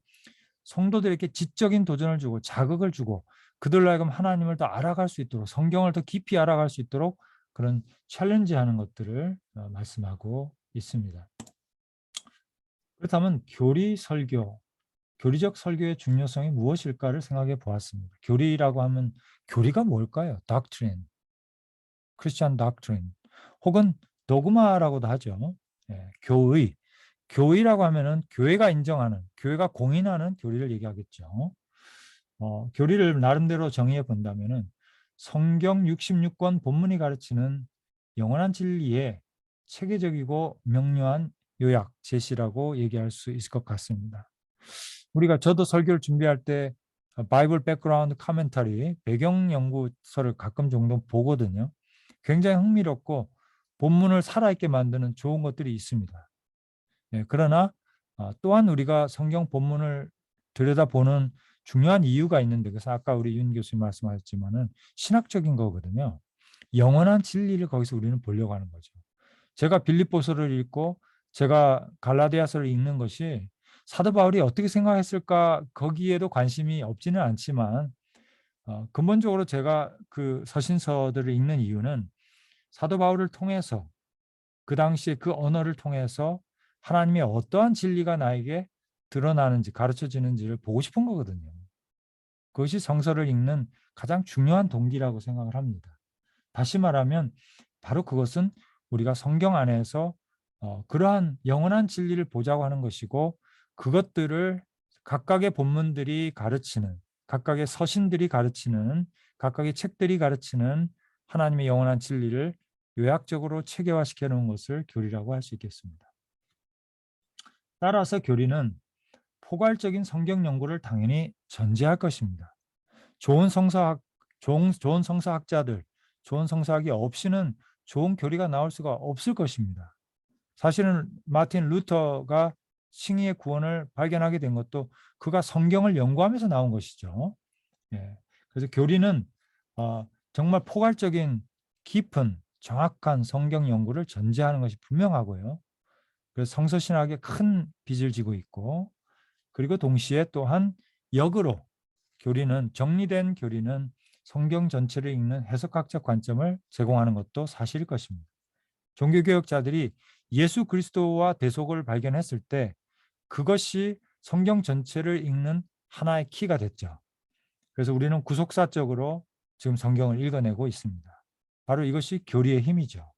성도들에게 지적인 도전을 주고 자극을 주고 그들로 하여금 하나님을 더 알아갈 수 있도록 성경을 더 깊이 알아갈 수 있도록 그런 챌린지하는 것들을 말씀하고 있습니다. 그렇다면 교리 설교, 교리적 설교의 중요성이 무엇일까를 생각해 보았습니다. 교리라고 하면 교리가 뭘까요? doctrine, Christian doctrine, 혹은 도그마라고도 하죠. 교의, 교의라고 하면은 교회가 인정하는, 교회가 공인하는 교리를 얘기하겠죠. 교리를 나름대로 정의해 본다면은 성경 66권 본문이 가르치는 영원한 진리의 체계적이고 명료한 요약, 제시라고 얘기할 수 있을 것 같습니다. 저도 설교를 준비할 때 바이블 백그라운드 카멘터리, 배경 연구서를 가끔 정도 보거든요. 굉장히 흥미롭고 본문을 살아있게 만드는 좋은 것들이 있습니다. 그러나 또한 우리가 성경 본문을 들여다보는 중요한 이유가 있는데 그래서 아까 우리 윤 교수님 말씀하셨지만은 신학적인 거거든요. 영원한 진리를 거기서 우리는 보려고 하는 거죠. 제가 빌립보서를 읽고 제가 갈라디아서를 읽는 것이 사도 바울이 어떻게 생각했을까 거기에도 관심이 없지는 않지만 근본적으로 제가 그 서신서들을 읽는 이유는 사도 바울을 통해서 그 당시에 그 언어를 통해서 하나님의 어떠한 진리가 나에게 드러나는지 가르쳐지는지를 보고 싶은 거거든요. 그것이 성서를 읽는 가장 중요한 동기라고 생각을 합니다. 다시 말하면 바로 그것은 우리가 성경 안에서 그러한 영원한 진리를 보자고 하는 것이고 그것들을 각각의 본문들이 가르치는 각각의 서신들이 가르치는, 각각의 책들이 가르치는 하나님의 영원한 진리를 요약적으로 체계화시켜 놓은 것을 교리라고 할 수 있겠습니다. 따라서 교리는 포괄적인 성경 연구를 당연히 전제할 것입니다. 좋은 성서학자들, 좋은 성서학이 없이는 좋은 교리가 나올 수가 없을 것입니다. 사실은 마틴 루터가 칭의의 구원을 발견하게 된 것도 그가 성경을 연구하면서 나온 것이죠. 예. 그래서 교리는 정말 포괄적인 깊은 정확한 성경 연구를 전제하는 것이 분명하고요. 그래서 성서신학에 큰 빚을 지고 있고, 그리고 동시에 또한 역으로 정리된 교리는 성경 전체를 읽는 해석학적 관점을 제공하는 것도 사실일 것입니다. 종교개혁자들이 예수 그리스도와 대속을 발견했을 때 그것이 성경 전체를 읽는 하나의 키가 됐죠. 그래서 우리는 구속사적으로 지금 성경을 읽어내고 있습니다. 바로 이것이 교리의 힘이죠.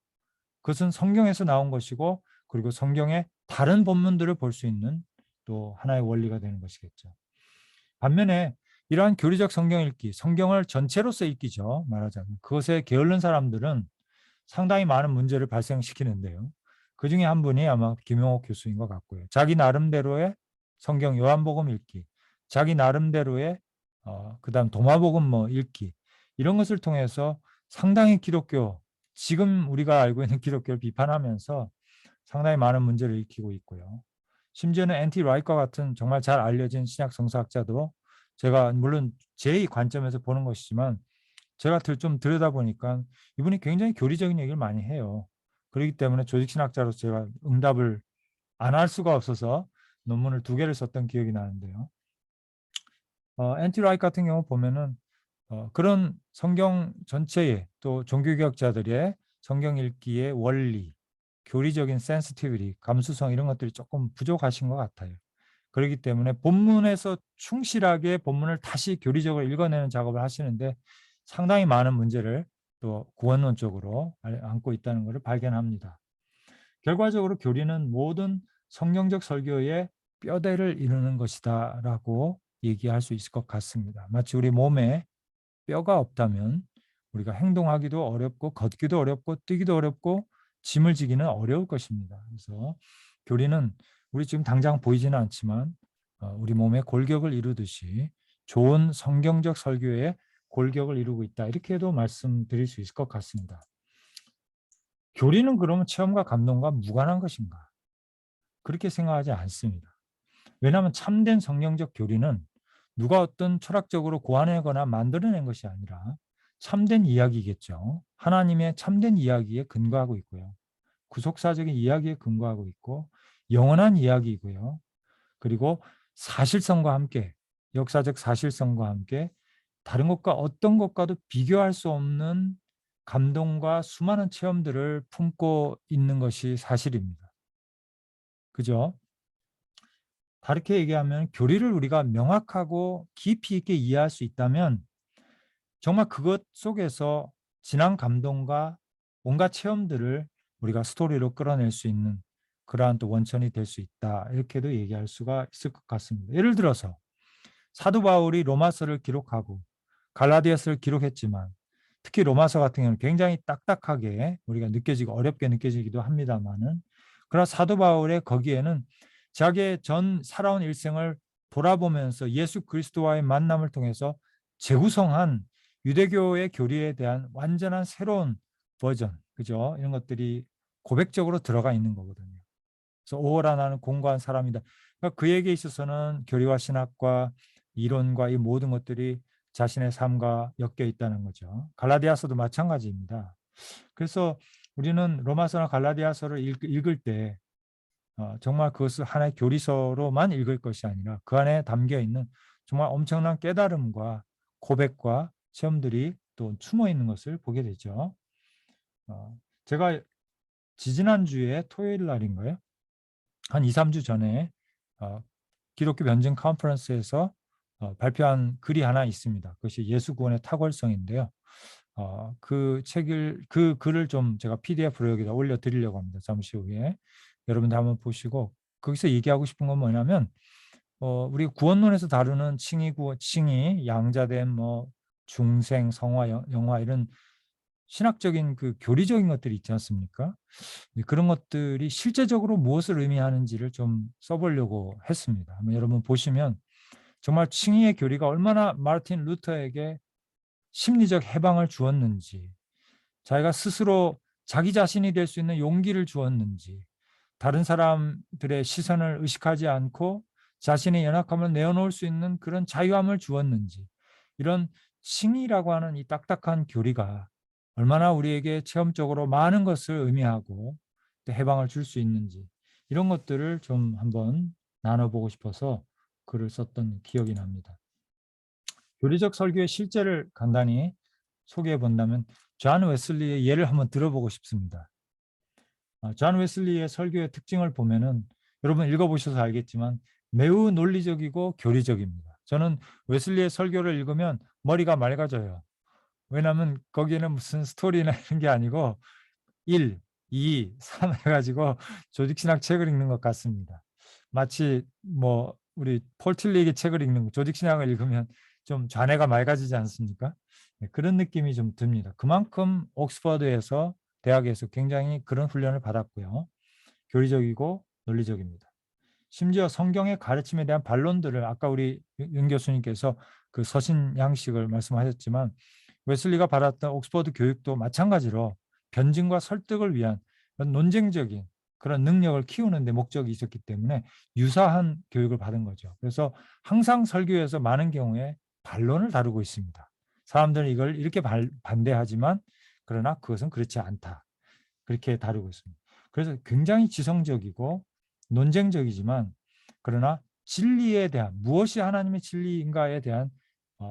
그것은 성경에서 나온 것이고, 그리고 성경의 다른 본문들을 볼 수 있는 또 하나의 원리가 되는 것이겠죠. 반면에 이러한 교리적 성경 읽기, 성경을 전체로서 읽기죠. 말하자면 그것에 게을른 사람들은 상당히 많은 문제를 발생시키는데요. 그 중에 한 분이 아마 김용옥 교수인 것 같고요. 자기 나름대로의 성경 요한복음 읽기, 자기 나름대로의 그다음 도마복음 읽기, 이런 것을 통해서 상당히 지금 우리가 알고 있는 기독교를 비판하면서 상당히 많은 문제를 일으키고 있고요. 심지어는 N.T. 라이트와 같은 정말 잘 알려진 신약 성서학자도, 제가 물론 제 관점에서 보는 것이지만 제가 좀 들여다보니까 이분이 굉장히 교리적인 얘기를 많이 해요. 그렇기 때문에 조직신학자로서 제가 응답을 안 할 수가 없어서 논문을 2개를 썼던 기억이 나는데요. N.T. 라이트 같은 경우 보면은 그런 성경 전체의, 또 종교개혁자들의 성경 읽기의 원리, 교리적인 센시티비티, 감수성, 이런 것들이 조금 부족하신 것 같아요. 그렇기 때문에 본문에서 충실하게 본문을 다시 교리적으로 읽어내는 작업을 하시는데 상당히 많은 문제를 또 구원론적으로 안고 있다는 것을 발견합니다. 결과적으로 교리는 모든 성경적 설교의 뼈대를 이루는 것이다 라고 얘기할 수 있을 것 같습니다. 마치 우리 몸에 뼈가 없다면 우리가 행동하기도 어렵고, 걷기도 어렵고, 뛰기도 어렵고, 짐을 지기는 어려울 것입니다. 그래서 교리는 우리 지금 당장 보이지는 않지만 우리 몸에 골격을 이루듯이 좋은 성경적 설교에 골격을 이루고 있다, 이렇게도 말씀드릴 수 있을 것 같습니다. 교리는 그러면 체험과 감동과 무관한 것인가? 그렇게 생각하지 않습니다. 왜냐하면 참된 성경적 교리는 누가 어떤 철학적으로 고안하거나 만들어낸 것이 아니라 참된 이야기겠죠. 하나님의 참된 이야기에 근거하고 있고요. 구속사적인 이야기에 근거하고 있고, 영원한 이야기이고요. 그리고 사실성과 함께, 역사적 사실성과 함께 다른 것과 어떤 것과도 비교할 수 없는 감동과 수많은 체험들을 품고 있는 것이 사실입니다. 그죠? 다르게 얘기하면 교리를 우리가 명확하고 깊이 있게 이해할 수 있다면 정말 그것 속에서 진한 감동과 온갖 체험들을 우리가 스토리로 끌어낼 수 있는 그러한 또 원천이 될 수 있다, 이렇게도 얘기할 수가 있을 것 같습니다. 예를 들어서 사도 바울이 로마서를 기록하고 갈라디아서를 기록했지만, 특히 로마서 같은 경우는 굉장히 딱딱하게 우리가 어렵게 느껴지기도 합니다만은, 그러나 사도 바울의 거기에는 자기의 전 살아온 일생을 돌아보면서 예수 그리스도와의 만남을 통해서 재구성한 유대교의 교리에 대한 완전한 새로운 버전, 그죠? 이런 것들이 고백적으로 들어가 있는 거거든요. 그래서 오호라 나는 공고한 사람이다. 그러니까 그에게 있어서는 교리와 신학과 이론과 이 모든 것들이 자신의 삶과 엮여 있다는 거죠. 갈라디아서도 마찬가지입니다. 그래서 우리는 로마서나 갈라디아서를 읽을 때 정말 그것을 하나의 교리서로만 읽을 것이 아니라 그 안에 담겨 있는 정말 엄청난 깨달음과 고백과 체험들이 또 숨어 있는 것을 보게 되죠. 제가 지지난주에 토요일 날인가요? 한 2, 3주 전에 기독교 변증 컨퍼런스에서 발표한 글이 하나 있습니다. 그것이 예수 구원의 탁월성인데요. 그 글을 좀 제가 PDF로 여기다 올려드리려고 합니다. 잠시 후에 여러분들 한번 보시고, 거기서 얘기하고 싶은 건 뭐냐면 우리 구원론에서 다루는 칭의, 양자됨, 뭐 중생, 성화, 영화 이런 신학적인 그 교리적인 것들이 있지 않습니까? 그런 것들이 실제적으로 무엇을 의미하는지를 좀 써보려고 했습니다. 여러분 보시면 정말 칭의의 교리가 얼마나 마르틴 루터에게 심리적 해방을 주었는지, 자기가 스스로 자기 자신이 될 수 있는 용기를 주었는지, 다른 사람들의 시선을 의식하지 않고 자신의 연약함을 내어놓을 수 있는 그런 자유함을 주었는지, 이런 칭의라고 하는 이 딱딱한 교리가 얼마나 우리에게 체험적으로 많은 것을 의미하고 또 해방을 줄 수 있는지, 이런 것들을 좀 한번 나눠보고 싶어서 글을 썼던 기억이 납니다. 교리적 설교의 실제를 간단히 소개해 본다면 존 웨슬리의 예를 한번 들어보고 싶습니다. 존 웨슬리의 설교의 특징을 보면은 여러분 읽어보셔서 알겠지만 매우 논리적이고 교리적입니다. 저는 웨슬리의 설교를 읽으면 머리가 맑아져요. 왜냐하면 거기에는 무슨 스토리나 이런 게 아니고 1, 2, 3 해가지고 조직신학 책을 읽는 것 같습니다. 마치 뭐 우리 폴 틸리의 책을 읽는 조직신학을 읽으면 좀 좌뇌가 맑아지지 않습니까? 네, 그런 느낌이 좀 듭니다. 그만큼 옥스퍼드에서 대학에서 굉장히 그런 훈련을 받았고요. 교리적이고 논리적입니다. 심지어 성경의 가르침에 대한 반론들을 아까 우리 윤 교수님께서 그 서신 양식을 말씀하셨지만 웨슬리가 받았던 옥스퍼드 교육도 마찬가지로 변증과 설득을 위한 논쟁적인 그런 능력을 키우는 데 목적이 있었기 때문에 유사한 교육을 받은 거죠. 그래서 항상 설교에서 많은 경우에 반론을 다루고 있습니다. 사람들은 이걸 이렇게 반대하지만 그러나 그것은 그렇지 않다. 그렇게 다루고 있습니다. 그래서 굉장히 지성적이고 논쟁적이지만 그러나 진리에 대한 무엇이 하나님의 진리인가에 대한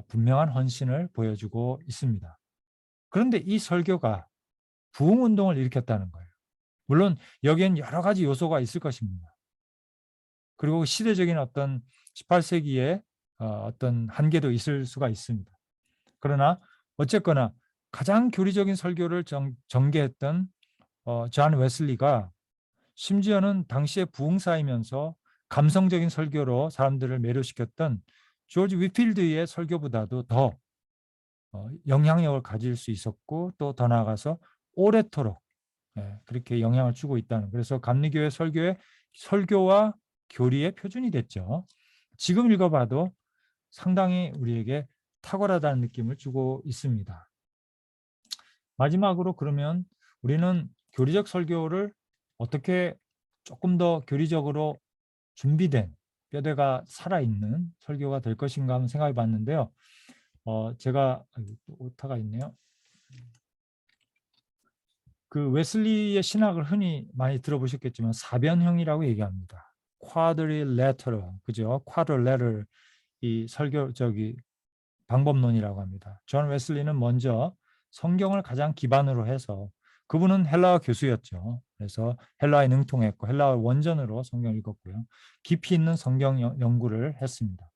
분명한 헌신을 보여주고 있습니다. 그런데 이 설교가 부흥운동을 일으켰다는 거예요. 물론 여기엔 여러 가지 요소가 있을 것입니다. 그리고 시대적인 어떤 18세기의 어떤 한계도 있을 수가 있습니다. 그러나 어쨌거나 가장 교리적인 설교를 전개했던 존 웨슬리가 심지어는 당시의 부흥사이면서 감성적인 설교로 사람들을 매료시켰던 조지 위필드의 설교보다도 더 영향력을 가질 수 있었고 또 더 나아가서 오래도록 그렇게 영향을 주고 있다는, 그래서 감리교회 설교와 교리의 표준이 됐죠. 지금 읽어봐도 상당히 우리에게 탁월하다는 느낌을 주고 있습니다. 마지막으로 그러면 우리는 교리적 설교를 어떻게 조금 더 교리적으로 준비된 뼈대가 살아있는 설교가 될 것인가 한번 생각해 봤는데요. 제가 오타가 있네요. 그 웨슬리의 신학을 흔히 많이 들어보셨겠지만 사변형이라고 얘기합니다. quadrilateral, 그죠? quadrilateral 이 설교적이 방법론이라고 합니다. 존 웨슬리는 먼저 성경을 가장 기반으로 해서, 그분은 헬라어 교수였죠. 그래서 헬라어에 능통했고 헬라어 원전으로 성경을 읽었고요. 깊이 있는 성경 연구를 했습니다.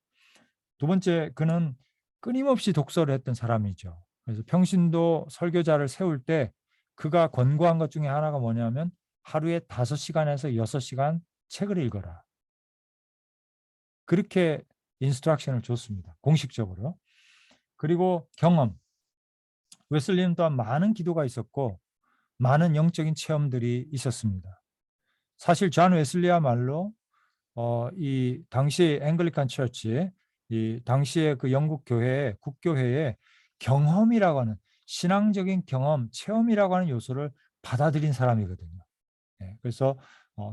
두 번째, 그는 끊임없이 독서를 했던 사람이죠. 그래서 평신도 설교자를 세울 때 그가 권고한 것 중에 하나가 뭐냐면 하루에 5시간에서 6시간 책을 읽어라. 그렇게 인스트럭션을 줬습니다. 공식적으로. 그리고 경험. 웨슬리는 또한 많은 기도가 있었고 많은 영적인 체험들이 있었습니다. 사실 존 웨슬리야말로 이 당시 앵글리칸 처치, 이 당시의 그 영국 교회, 국교회의 경험이라고 하는 신앙적인 경험, 체험이라고 하는 요소를 받아들인 사람이거든요. 그래서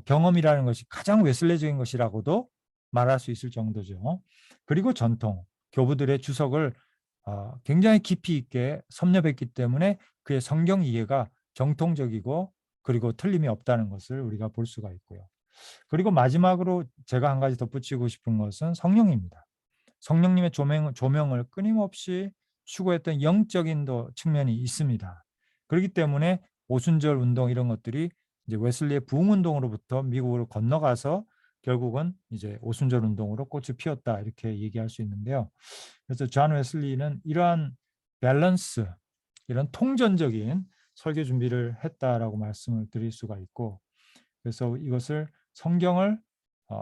경험이라는 것이 가장 웨슬레적인 것이라고도 말할 수 있을 정도죠. 그리고 전통, 교부들의 주석을 굉장히 깊이 있게 섭렵했기 때문에 그의 성경 이해가 정통적이고 그리고 틀림이 없다는 것을 우리가 볼 수가 있고요. 그리고 마지막으로 제가 한 가지 덧붙이고 싶은 것은 성령입니다. 성령님의 조명을 끊임없이 추구했던 영적인 측면이 있습니다. 그렇기 때문에 오순절 운동 이런 것들이 이제 웨슬리의 부흥 운동으로부터 미국으로 건너가서 결국은 이제 오순절 운동으로 꽃이 피었다, 이렇게 얘기할 수 있는데요. 그래서 존 웨슬리는 이러한 밸런스, 이런 통전적인 설교 준비를 했다라고 말씀을 드릴 수가 있고, 그래서 이것을 성경을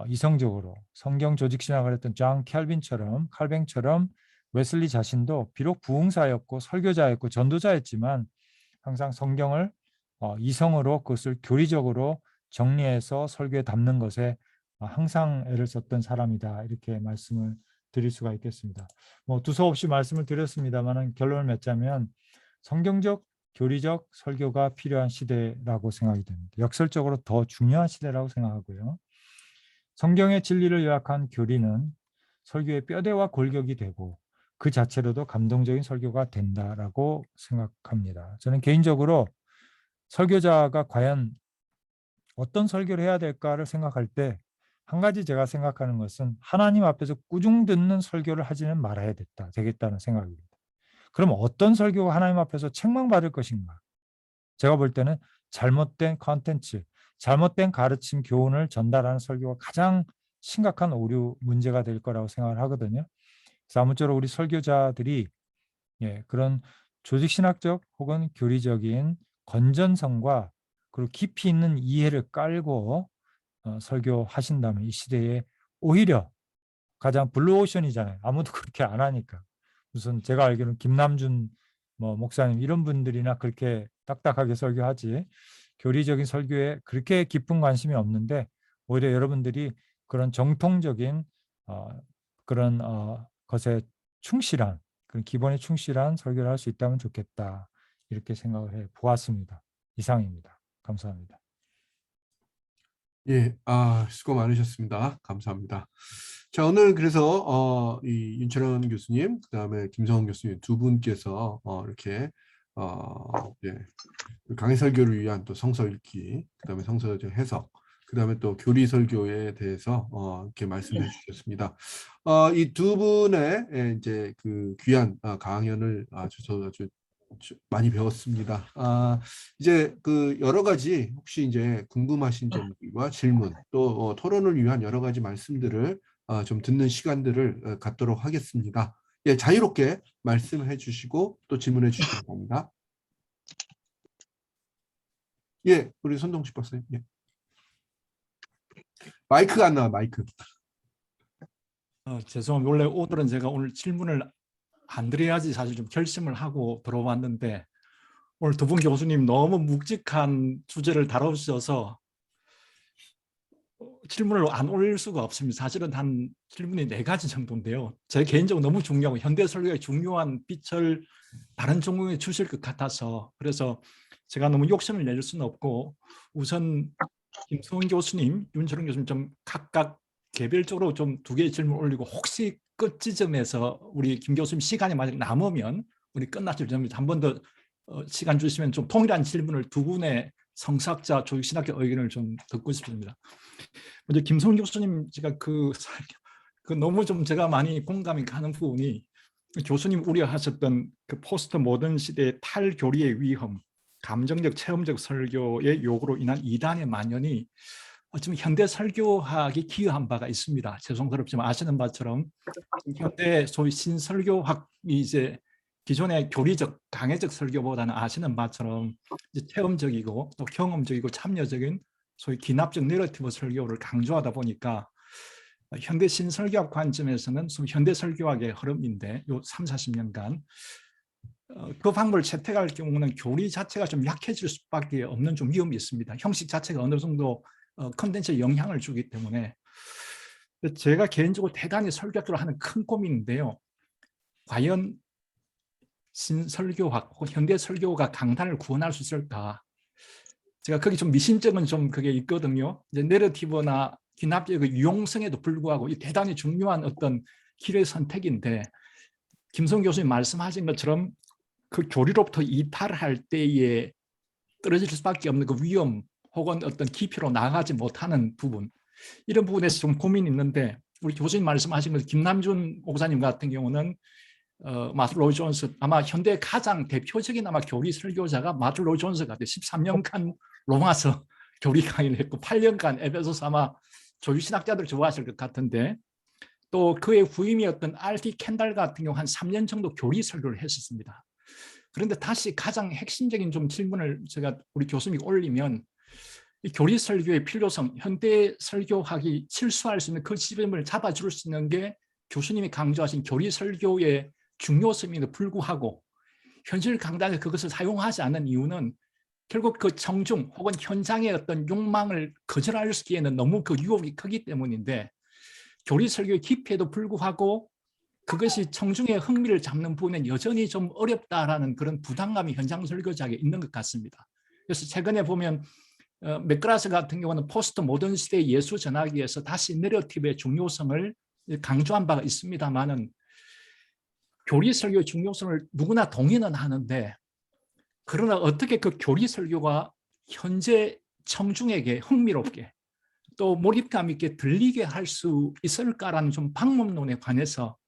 이성적으로 성경 조직 신학을 했던 존 칼뱅처럼 웨슬리 자신도 비록 부흥사였고 설교자였고 전도자였지만 항상 성경을 이성으로 그것을 교리적으로 정리해서 설교에 담는 것에 항상 애를 썼던 사람이다. 이렇게 말씀을 드릴 수가 있겠습니다. 뭐 두서없이 말씀을 드렸습니다만 결론을 맺자면 성경적 교리적 설교가 필요한 시대라고 생각이 됩니다. 역설적으로 더 중요한 시대라고 생각하고요. 성경의 진리를 요약한 교리는 설교의 뼈대와 골격이 되고 그 자체로도 감동적인 설교가 된다라고 생각합니다. 저는 개인적으로 설교자가 과연 어떤 설교를 해야 될까를 생각할 때 한 가지 제가 생각하는 것은 하나님 앞에서 꾸중 듣는 설교를 하지는 말아야 되겠다는 생각입니다. 그럼 어떤 설교가 하나님 앞에서 책망받을 것인가? 제가 볼 때는 잘못된 컨텐츠, 잘못된 가르침, 교훈을 전달하는 설교가 가장 심각한 오류 문제가 될 거라고 생각을 하거든요. 그래서 아무쪼록 우리 설교자들이 그런 조직신학적 혹은 교리적인 건전성과 그리고 깊이 있는 이해를 깔고 설교하신다면 이 시대에 오히려 가장 블루오션이잖아요. 아무도 그렇게 안 하니까. 무슨 제가 알기로는 김남준 목사님 이런 분들이나 그렇게 딱딱하게 설교하지 교리적인 설교에 그렇게 깊은 관심이 없는데 오히려 여러분들이 그런 정통적인 그런 것에 충실한 그런 기본에 충실한 설교를 할 수 있다면 좋겠다. 이렇게 생각을 해 보았습니다. 이상입니다. 감사합니다. 예, 수고 많으셨습니다. 감사합니다. 자, 오늘 그래서 이 윤철원 교수님, 그다음에 김성원 교수님 두 분께서 이렇게 예, 강의 설교를 위한 또 성서 읽기, 그다음에 성서 해석, 그다음에 또 교리 설교에 대해서 이렇게 말씀해 주셨습니다. 이 두 분의 이제 그 귀한 강연을 아주 많이 배웠습니다. 이제 그 여러 가지 혹시 이제 궁금하신 점과 질문 또 토론을 위한 여러 가지 말씀들을 좀 듣는 시간들을 갖도록 하겠습니다. 예, 자유롭게 말씀해 주시고 또 질문해 주시기 바랍니다. 예, 우리 손동식 박사님. 예. 마이크가 안 나와, 마이크. 죄송합니다. 원래 오늘은 제가 오늘 질문을 안 드려야지 사실 좀 결심을 하고 들어왔는데 오늘 두 분 교수님 너무 묵직한 주제를 다루셔서 질문을 안 올릴 수가 없습니다. 사실은 한 질문이 4가지 정도인데요. 제 개인적으로 너무 중요하고 현대 설교의 중요한 빛을 다른 전공에 주실 것 같아서 그래서 제가 너무 욕심을 낼 수는 없고 우선 김성원 교수님, 윤철원 교수님 좀 각각 개별적으로 좀 2개의 질문 올리고 혹시 끝 지점에서 우리 김 교수님 시간이 만약 남으면 우리 끝났을 때 한 번 더 시간 주시면 좀 동일한 질문을 2분의 성사학자 조직신학교 의견을 좀 듣고 싶습니다. 먼저 김성원 교수님 제가 그 너무 좀 제가 많이 공감이 가는 부분이 교수님 우려하셨던 그 포스트 모던 시대의 탈교리의 위험, 감정적 체험적 설교의 요구로 인한 이단의 만연이 어쩌면 현대 설교학이 기여한 바가 있습니다. 죄송스럽지만 아시는 바처럼 현대 소위 신설교학이 이제 기존의 교리적 강해적 설교보다는 아시는 바처럼 이제 체험적이고 또 경험적이고 참여적인 소위 기납적 내러티브 설교를 강조하다 보니까 현대 신설교학 관점에서는 현대 설교학의 흐름인데 요 30-40년간 그 방법을 채택할 경우는 교리 자체가 좀 약해질 수밖에 없는 좀 위험이 있습니다. 형식 자체가 어느 정도 컨텐츠에 영향을 주기 때문에 제가 개인적으로 대단히 설교학으로 하는 큰 고민인데요. 과연 신설교학 혹은 현대 설교가 강단을 구원할 수 있을까? 제가 거기 좀 미심쩍은 좀 그게 있거든요. 이제 내러티브나 기납적의 유용성에도 불구하고 이 대단히 중요한 어떤 길의 선택인데 김성 교수님 말씀하신 것처럼 그 교리로부터 이탈할 때에 떨어질 수밖에 없는 그 위험 혹은 어떤 깊이로 나가지 못하는 부분 이런 부분에서 좀 고민이 있는데 우리 교수님 말씀하신 것 김남준 목사님 같은 경우는 마틴 로이 존스 아마 현대 가장 대표적인 아마 교리 설교자가 마틴 로이 존스 같아요. 13년간 로마서 교리 강의를 했고 8년간 에베소서 아마 조직신학자들 좋아하실 것 같은데 또 그의 후임이었던 알티 캔달 같은 경우 한 3년 정도 교리 설교를 했었습니다. 그런데 다시 가장 핵심적인 좀 질문을 제가 우리 교수님이 올리면 이 교리 설교의 필요성, 현대 설교학이 실수할 수 있는 그 지점을 잡아줄 수 있는 게 교수님이 강조하신 교리 설교의 중요성에도 불구하고 현실 강단에 그것을 사용하지 않는 이유는 결국 그 청중 혹은 현장의 어떤 욕망을 거절하기에는 너무 그 유혹이 크기 때문인데, 교리 설교의 깊이에도 불구하고 그것이 청중의 흥미를 잡는 부분은 여전히 좀 어렵다라는 그런 부담감이 현장 설교자에게 있는 것 같습니다. 그래서 최근에 보면 맥그라스 같은 경우는 포스트 모던 시대의 예수 전하기 위해서 다시 내러티브의 중요성을 강조한 바가 있습니다만은, 교리 설교의 중요성을 누구나 동의는 하는데, 그러나 어떻게 그 교리 설교가 현재 청중에게 흥미롭게 또 몰입감 있게 들리게 할 수 있을까라는 좀 방법론에 관해서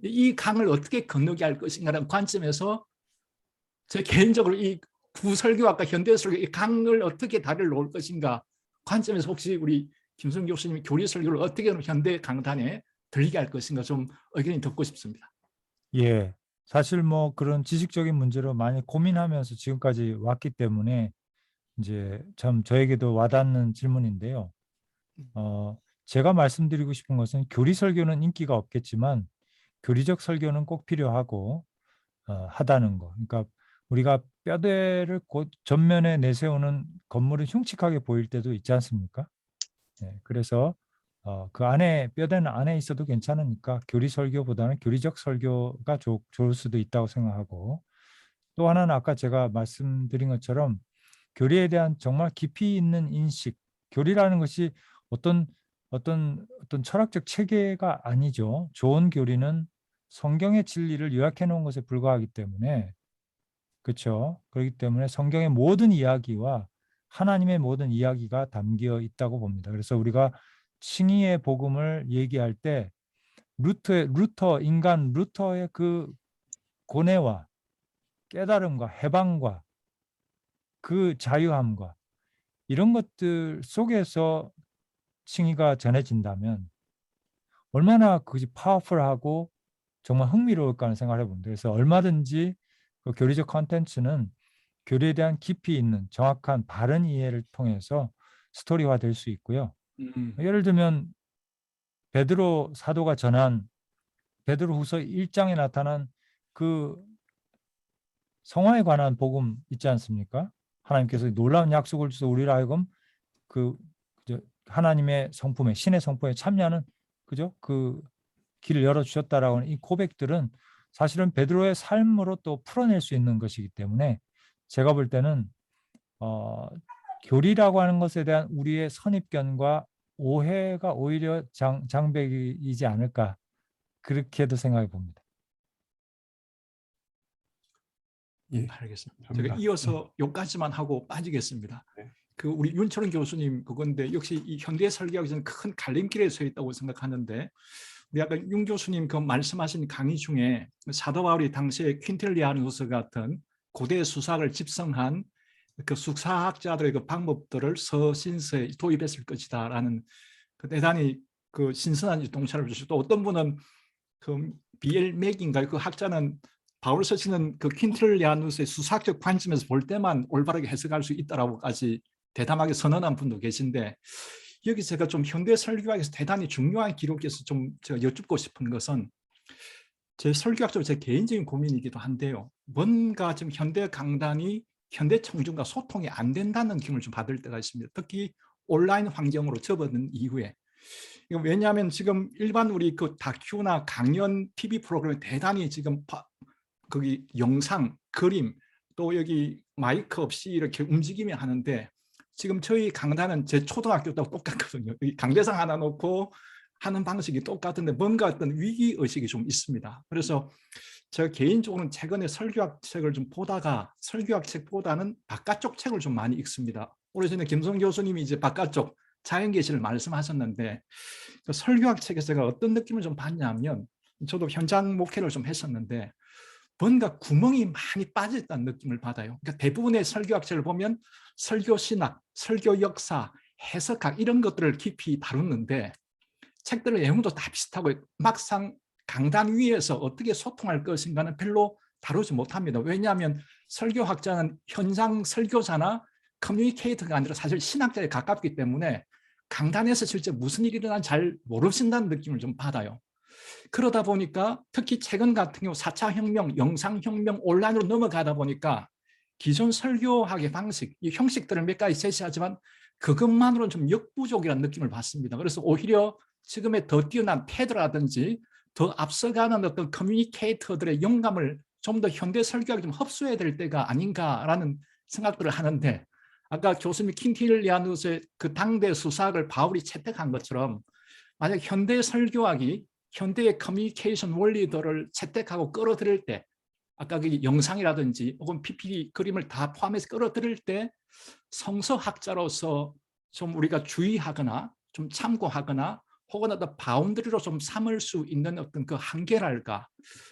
이 강을 어떻게 건너게 할 것인가라는 관점에서 제 개인적으로 이 구설교학과 현대설교 이 강을 어떻게 다리를 놓을 것인가 관점에서 혹시 우리 김성 교수님이 교리 설교를 어떻게 현대 강단에 들리게 할 것인가 좀 의견이 듣고 싶습니다. 예, 사실 뭐 그런 지식적인 문제로 많이 고민하면서 지금까지 왔기 때문에 이제 참 저에게도 와닿는 질문인데요. 제가 말씀드리고 싶은 것은 교리 설교는 인기가 없겠지만 교리적 설교는 꼭 필요하고 하다는 거. 그러니까 우리가 뼈대를 곧 전면에 내세우는 건물은 흉측하게 보일 때도 있지 않습니까? 네, 그래서 그 안에 뼈대는 안에 있어도 괜찮으니까 교리 설교보다는 교리적 설교가 좋을 수도 있다고 생각하고, 또 하나는 아까 제가 말씀드린 것처럼 교리에 대한 정말 깊이 있는 인식, 교리라는 것이 어떤 철학적 체계가 아니죠. 좋은 교리는 성경의 진리를 요약해 놓은 것에 불과하기 때문에, 그렇죠. 그렇기 때문에 성경의 모든 이야기와 하나님의 모든 이야기가 담겨 있다고 봅니다. 그래서 우리가 칭의의 복음을 얘기할 때 인간 루터의 그 고뇌와 깨달음과 해방과 그 자유함과 이런 것들 속에서 칭의가 전해진다면 얼마나 그것이 파워풀하고 정말 흥미로울까 하는 생각을 해봅니다. 그래서 얼마든지 그 교리적 컨텐츠는 교리에 대한 깊이 있는 정확한 바른 이해를 통해서 스토리화 될 수 있고요. 예를 들면 베드로 사도가 전한 베드로후서 1장에 나타난 그 성화에 관한 복음 있지 않습니까? 하나님께서 놀라운 약속을 주셔서 우리를 하여금 그 하나님의 성품에, 신의 성품에 참여하는, 그죠? 그 길을 열어주셨다라고 하는 이 고백들은 사실은 베드로의 삶으로 또 풀어낼 수 있는 것이기 때문에 제가 볼 때는 교리라고 하는 것에 대한 우리의 선입견과 오해가 오히려 장벽이지 않을까, 그렇게도 생각해 봅니다. 예, 알겠습니다. 합니다. 제가 이어서 여기까지만 하고 빠지겠습니다. 네. 그 우리 윤철원 교수님 그건데 역시 이 현대 설교학에서는 큰 갈림길에 서 있다고 생각하는데, 우리 아까 윤 교수님 그 말씀하신 강의 중에 사도 바울이 당시에 퀸틸리아누스 같은 고대 수사학을 집성한 그 수사학자들의 그 방법들을 서신서에 도입했을 것이다라는 그 대단히 그 신선한 동차를 주시고, 또 어떤 분은 그 비엘 맥인가 그 학자는 바울 서신은 그 퀸틸리아누스의 수사학적 관점에서 볼 때만 올바르게 해석할 수 있다라고까지 대담하게 선언한 분도 계신데, 여기 제가 좀 현대 설교학에서 대단히 중요한 기록에서 좀 제가 여쭙고 싶은 것은 제 설교학적으로 제 개인적인 고민이기도 한데요. 뭔가 지금 현대 강단이 현대 청중과 소통이 안 된다는 느낌을 좀 받을 때가 있습니다. 특히 온라인 환경으로 접어든 이후에. 왜냐하면 지금 일반 우리 그 다큐나 강연 TV 프로그램이 대단히 지금 거기 영상, 그림, 또 여기 마이크 없이 이렇게 움직이며 하는데, 지금 저희 강단은 제 초등학교 때하고 똑같거든요. 강대상 하나 놓고 하는 방식이 똑같은데 뭔가 어떤 위기의식이 좀 있습니다. 그래서 제가 개인적으로는 최근에 설교학 책을 좀 보다가 설교학 책보다는 바깥쪽 책을 좀 많이 읽습니다. 오래전에 김성 교수님이 이제 바깥쪽 자연계시를 말씀하셨는데, 그 설교학 책에서 제가 어떤 느낌을 좀 받냐면, 저도 현장 목회를 좀 했었는데 뭔가 구멍이 많이 빠졌다는 느낌을 받아요. 그러니까 대부분의 설교학책을 보면 설교 신학, 설교 역사, 해석학 이런 것들을 깊이 다루는데 책들의 내용도 다 비슷하고 막상 강단 위에서 어떻게 소통할 것인가는 별로 다루지 못합니다. 왜냐하면 설교학자는 현장 설교자나 커뮤니케이터가 아니라 사실 신학자에 가깝기 때문에 강단에서 실제 무슨 일이 일어나는지 잘 모르신다는 느낌을 좀 받아요. 그러다 보니까 특히 최근 같은 경우 4차 혁명, 영상혁명, 온라인으로 넘어가다 보니까 기존 설교학의 방식, 이 형식들을 몇 가지 제시하지만 그것만으로는 좀 역부족이라는 느낌을 받습니다. 그래서 오히려 지금의 더 뛰어난 패드라든지 더 앞서가는 어떤 커뮤니케이터들의 영감을 좀 더 현대 설교학에 좀 흡수해야 될 때가 아닌가라는 생각들을 하는데, 아까 교수님 퀸틸리아누스의 그 당대 수사학을 바울이 채택한 것처럼 만약 현대 설교학이 현대의 커뮤니케이션 원리들을 채택하고 끌어들일 때, 아까 그 영상이라든지 혹은 PPT 그림을 다 포함해서 끌어들일 때 성서학자로서 좀 우리가 주의하거나 좀 참고하거나 혹은 어떤 바운드리로 좀 삼을 수 있는 어떤 그 한계랄까,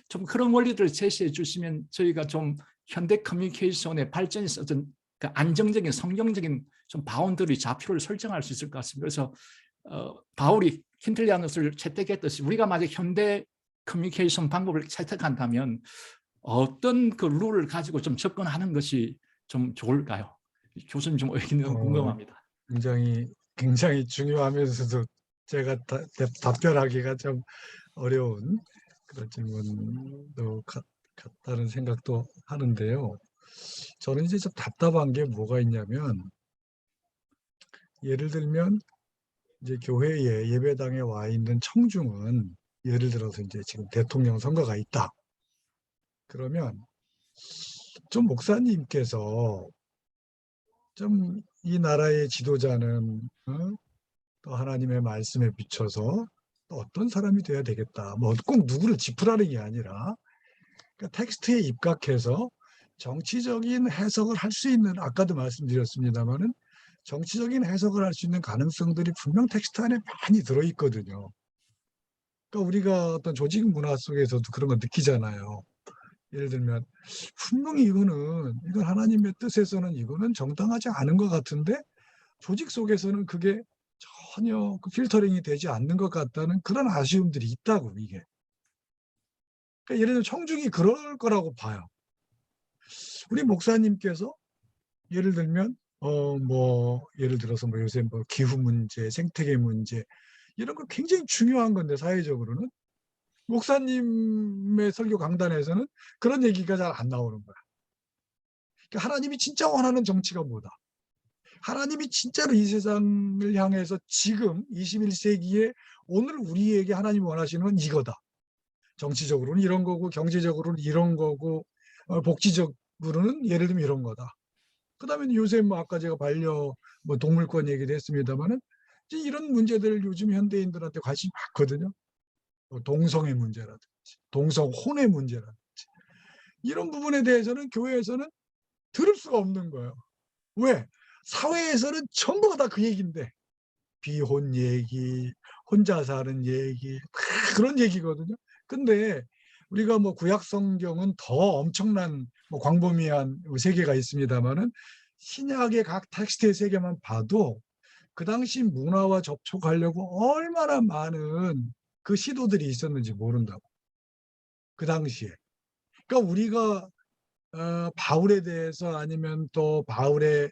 좀 그런 원리들을 제시해 주시면 저희가 좀 현대 커뮤니케이션의 발전에서 어떤 그 안정적인 성경적인 좀 바운드리 좌표를 설정할 수 있을 것 같습니다. 그래서 바울이 킨틀리아누스를 채택했듯이 우리가 만약 현대 커뮤니케이션 방법을 채택한다면 어떤 그 룰을 가지고 좀 접근하는 것이 좀 좋을까요? 교수님 좀 의견이 궁금합니다. 굉장히 중요하면서도 제가 답변하기가 좀 어려운 그런 질문도 같다는 생각도 하는데요. 저는 이제 좀 답답한 게 뭐가 있냐면, 예를 들면 이제 교회에 예배당에 와 있는 청중은 예를 들어서 이제 지금 대통령 선거가 있다. 그러면 좀 목사님께서 좀 이 나라의 지도자는 또 하나님의 말씀에 비춰서 또 어떤 사람이 돼야 되겠다. 뭐 꼭 누구를 짚으라는 게 아니라 그러니까 텍스트에 입각해서 정치적인 해석을 할 수 있는, 아까도 말씀드렸습니다마는 정치적인 해석을 할 수 있는 가능성들이 분명 텍스트 안에 많이 들어있거든요. 그러니까 우리가 어떤 조직 문화 속에서도 그런 거 느끼잖아요. 예를 들면 분명히 이건 하나님의 뜻에서는 이거는 정당하지 않은 것 같은데 조직 속에서는 그게 전혀 그 필터링이 되지 않는 것 같다는 그런 아쉬움들이 있다고, 이게. 그러니까 예를 들면 청중이 그럴 거라고 봐요. 우리 목사님께서 예를 들면 예를 들어서 요새 기후 문제, 생태계 문제 이런 거 굉장히 중요한 건데 사회적으로는 목사님의 설교 강단에서는 그런 얘기가 잘 안 나오는 거야. 그러니까 하나님이 진짜 원하는 정치가 뭐다. 하나님이 진짜로 이 세상을 향해서 지금 21세기에 오늘 우리에게 하나님이 원하시는 건 이거다. 정치적으로는 이런 거고, 경제적으로는 이런 거고, 복지적으로는 예를 들면 이런 거다. 그다음에 요새 아까 제가 동물권 얘기도 했습니다마는 이런 문제들 요즘 현대인들한테 관심이 많거든요. 동성애 문제라든지, 동성혼의 문제라든지 이런 부분에 대해서는 교회에서는 들을 수가 없는 거예요. 왜? 사회에서는 전부가 다 그 얘기인데, 비혼 얘기, 혼자 사는 얘기, 그런 얘기거든요. 근데 우리가 구약 성경은 더 엄청난 광범위한 세계가 있습니다만은 신약의 각 텍스트의 세계만 봐도 그 당시 문화와 접촉하려고 얼마나 많은 그 시도들이 있었는지 모른다고. 그 당시에. 그러니까 우리가 바울에 대해서 아니면 또 바울의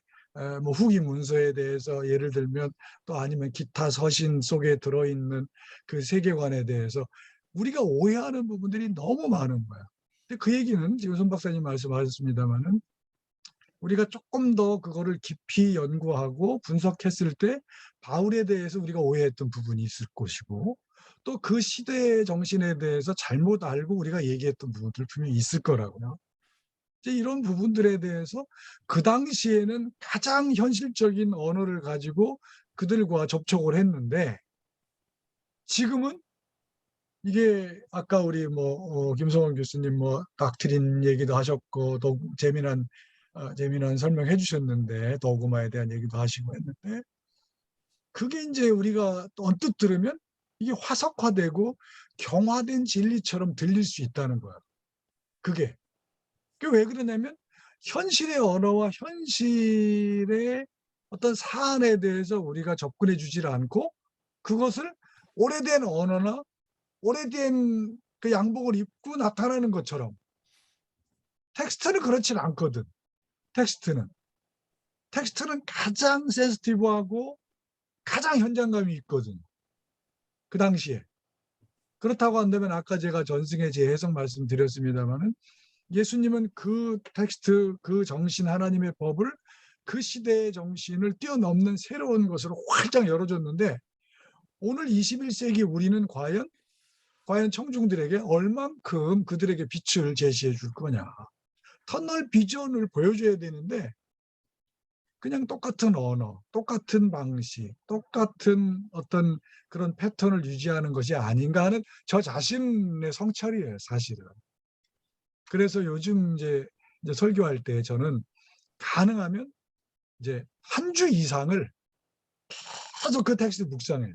후기 문서에 대해서 예를 들면 또 아니면 기타 서신 속에 들어있는 그 세계관에 대해서 우리가 오해하는 부분들이 너무 많은 거야. 근데 그 얘기는 지금 손 박사님 말씀하셨습니다마는 우리가 조금 더 그거를 깊이 연구하고 분석했을 때 바울에 대해서 우리가 오해했던 부분이 있을 것이고 또 그 시대의 정신에 대해서 잘못 알고 우리가 얘기했던 부분들 분명히 있을 거라고요. 이제 이런 부분들에 대해서 그 당시에는 가장 현실적인 언어를 가지고 그들과 접촉을 했는데 지금은 이게 아까 우리 김성원 교수님 닥트린 얘기도 하셨고 또 재미난 설명해 주셨는데 도그마에 대한 얘기도 하시고 했는데 그게 이제 우리가 또 언뜻 들으면 이게 화석화되고 경화된 진리처럼 들릴 수 있다는 거야. 그게 왜 그러냐면 현실의 언어와 현실의 어떤 사안에 대해서 우리가 접근해 주질 않고 그것을 오래된 언어나 오래된 그 양복을 입고 나타나는 것처럼 텍스트는 그렇진 않거든. 텍스트는. 텍스트는 가장 센시티브하고 가장 현장감이 있거든. 그 당시에. 그렇다고 한다면 아까 제가 전승의 재해석 말씀드렸습니다마는 예수님은 그 텍스트, 그 정신, 하나님의 법을 그 시대의 정신을 뛰어넘는 새로운 것으로 활짝 열어줬는데 오늘 21세기 우리는 과연 청중들에게 얼만큼 그들에게 빛을 제시해 줄 거냐. 터널 비전을 보여줘야 되는데 그냥 똑같은 언어, 똑같은 방식, 똑같은 어떤 그런 패턴을 유지하는 것이 아닌가 하는 저 자신의 성찰이에요, 사실은. 그래서 요즘 이제 설교할 때 저는 가능하면 이제 한 주 이상을 계속 그 텍스트 묵상해요.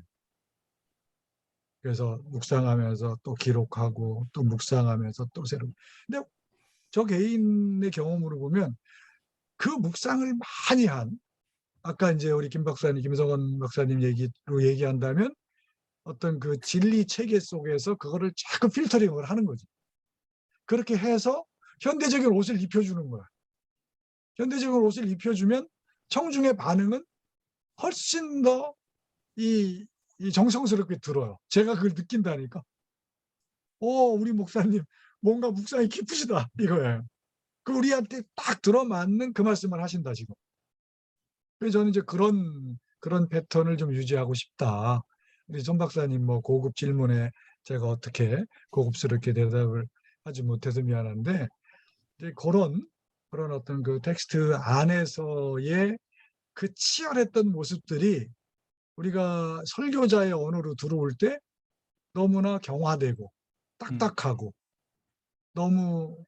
그래서 묵상하면서 또 기록하고 또 묵상하면서 또 새로. 근데 저 개인의 경험으로 보면 그 묵상을 많이 한 아까 이제 우리 김 박사님, 김성원 박사님 얘기로 얘기한다면 어떤 그 진리 체계 속에서 그거를 자꾸 필터링을 하는 거지. 그렇게 해서 현대적인 옷을 입혀주는 거야. 현대적인 옷을 입혀주면 청중의 반응은 훨씬 더 이 정성스럽게 들어요. 제가 그걸 느낀다니까. 우리 목사님 뭔가 묵상이 깊으시다 이거예요. 그 우리한테 딱 들어맞는 그 말씀을 하신다 지금. 그래서 저는 이제 그런 패턴을 좀 유지하고 싶다. 우리 손 박사님 뭐 고급 질문에 제가 어떻게 고급스럽게 대답을 하지 못해서 미안한데 이제 그런 어떤 그 텍스트 안에서의 그 치열했던 모습들이 우리가 설교자의 언어로 들어올 때 너무나 경화되고 딱딱하고 너무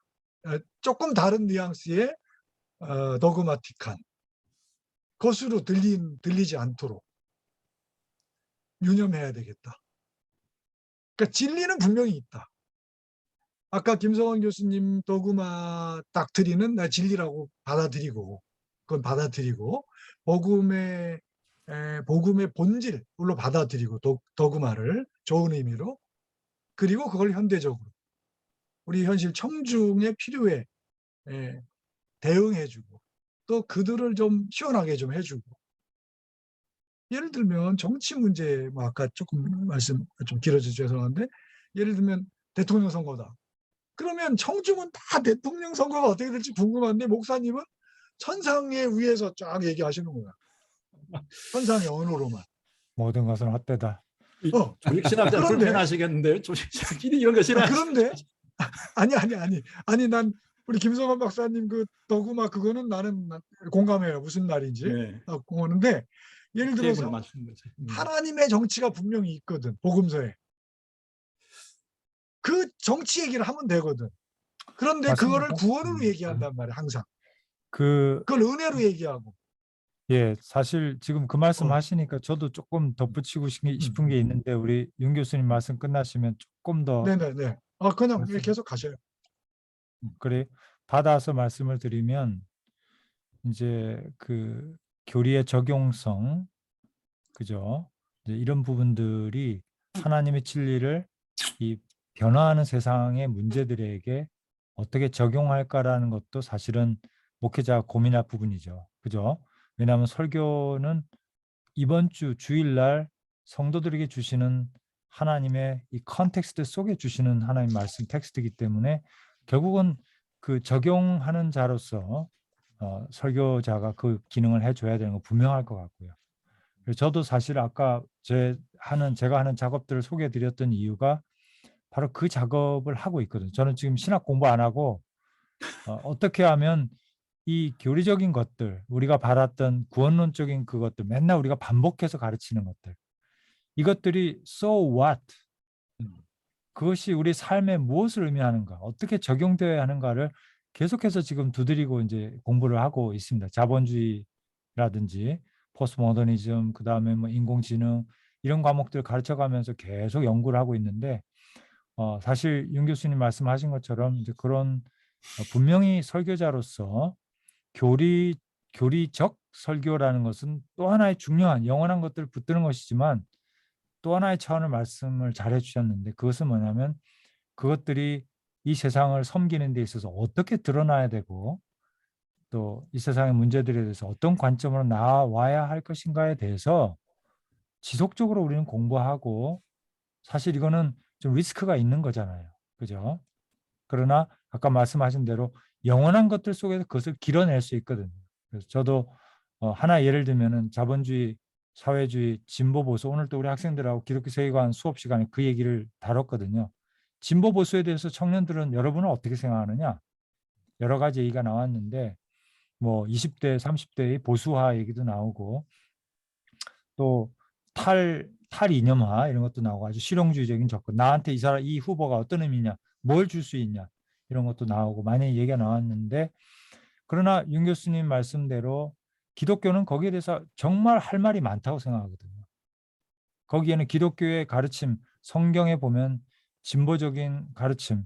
조금 다른 뉘앙스의 도그마틱한 것으로 들리지 않도록 유념해야 되겠다. 그러니까 진리는 분명히 있다. 아까 김성원 교수님 도그마 닥트리는 나 진리라고 받아들이고 그건 받아들이고 복음의 본질로 받아들이고 도그마를 좋은 의미로 그리고 그걸 현대적으로 우리 현실 청중의 필요에 대응해주고 또 그들을 좀 시원하게 좀 해주고 예를 들면 정치 문제 뭐 아까 조금 말씀 좀 길어져서 죄송한데 예를 들면 대통령 선거다. 그러면 청중은 다 대통령 선거가 어떻게 될지 궁금한데 목사님은 천상의 위에서 쫙 얘기하시는 거야. 천상의 언어로만. 모든 것은 헛되다. 조직신학자 그런데 불편하시겠는데요. 조직신학끼리 이런 거 싫어하시죠. 그런데 아니 난 우리 김성환 박사님 그 도구마 그거는 나는 공감해요. 무슨 말인지 네. 공하는데 예를 테이블 들어서 맞추는 거지. 하나님의 정치가 분명히 있거든. 복음서에. 그 정치 얘기를 하면 되거든. 그런데 그거를 맞습니다. 구원으로 얘기한단 말이야. 항상. 그 그걸 은혜로 얘기하고. 예, 사실 지금 그 말씀 어. 하시니까 저도 조금 덧붙이고 싶은 게 있는데 우리 윤 교수님 말씀 끝나시면 조금 더 네네네. 그냥 말씀- 계속 가셔요. 그래 받아서 말씀을 드리면 이제 그 교리의 적용성 그죠? 이제 이런 부분들이 하나님의 진리를 이 변화하는 세상의 문제들에게 어떻게 적용할까라는 것도 사실은 목회자가 고민할 부분이죠. 그죠? 왜냐하면 설교는 이번 주 주일날 성도들에게 주시는 하나님의 이 컨텍스트 속에 주시는 하나님 말씀 텍스트이기 때문에 결국은 그 적용하는 자로서 설교자가 그 기능을 해줘야 되는 거 분명할 것 같고요. 그래서 저도 사실 아까 제가 하는 작업들을 소개해드렸던 이유가 바로 그 작업을 하고 있거든요. 저는 지금 신학 공부 안 하고 어떻게 하면 이 교리적인 것들, 우리가 바랐던 구원론적인 그것들, 맨날 우리가 반복해서 가르치는 것들, 이것들이 so what? 그것이 우리 삶에 무엇을 의미하는가, 어떻게 적용되어야 하는가를 계속해서 지금 두드리고 이제 공부를 하고 있습니다. 자본주의라든지 포스트모더니즘, 그 다음에 뭐 인공지능 이런 과목들 가르쳐가면서 계속 연구를 하고 있는데 사실 윤 교수님 말씀하신 것처럼 이제 그런 분명히 설교자로서 교리적 설교라는 것은 또 하나의 중요한 영원한 것들을 붙드는 것이지만 또 하나의 차원의 말씀을 잘 해주셨는데 그것은 뭐냐면 그것들이 이 세상을 섬기는 데 있어서 어떻게 드러나야 되고 또 이 세상의 문제들에 대해서 어떤 관점으로 나와야 할 것인가에 대해서 지속적으로 우리는 공부하고, 사실 이거는 좀 리스크가 있는 거잖아요. 그죠? 그러나 아까 말씀하신 대로 영원한 것들 속에서 그것을 길어낼 수 있거든요. 그래서 저도 하나 예를 들면은 자본주의, 사회주의, 진보 보수, 오늘 또 우리 학생들하고 기독교 세계관 수업 시간에 그 얘기를 다뤘거든요. 진보 보수에 대해서 청년들은 여러분은 어떻게 생각하느냐? 여러 가지 얘기가 나왔는데 뭐 20대, 30대의 보수화 얘기도 나오고 또 탈이념화 이런 것도 나오고 아주 실용주의적인 접근. 나한테 이 사람, 이 후보가 어떤 의미냐, 뭘 줄 수 있냐 이런 것도 나오고 많이 얘기가 나왔는데, 그러나 윤 교수님 말씀대로 기독교는 거기에 대해서 정말 할 말이 많다고 생각하거든요. 거기에는 기독교의 가르침, 성경에 보면 진보적인 가르침,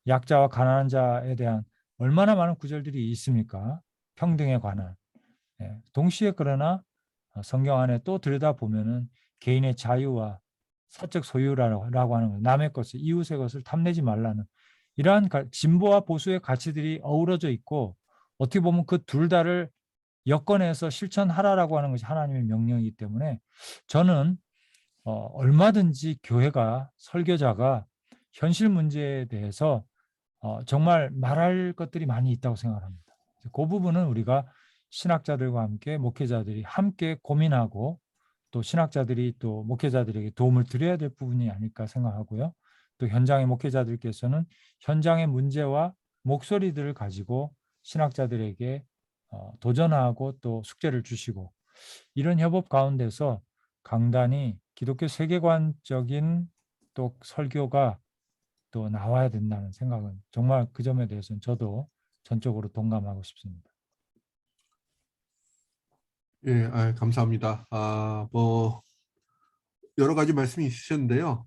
약자와 가난한 자에 대한 얼마나 많은 구절들이 있습니까? 평등에 관한. 예. 동시에 그러나 성경 안에 또 들여다보면은 개인의 자유와 사적 소유라고 하는 것, 남의 것을, 이웃의 것을 탐내지 말라는 이러한 진보와 보수의 가치들이 어우러져 있고, 어떻게 보면 그 둘 다를 엮어내서 실천하라라고 하는 것이 하나님의 명령이기 때문에 저는 얼마든지 교회가, 설교자가 현실 문제에 대해서 정말 말할 것들이 많이 있다고 생각합니다. 그 부분은 우리가 신학자들과 함께, 목회자들이 함께 고민하고 또 신학자들이 또 목회자들에게 도움을 드려야 될 부분이 아닐까 생각하고요. 또 현장의 목회자들께서는 현장의 문제와 목소리들을 가지고 신학자들에게 도전하고 또 숙제를 주시고, 이런 협업 가운데서 강단이 기독교 세계관적인 또 설교가 또 나와야 된다는 생각은, 정말 그 점에 대해서는 저도 전적으로 동감하고 싶습니다. 예, 감사합니다. 뭐 여러 가지 말씀이 있으셨는데요.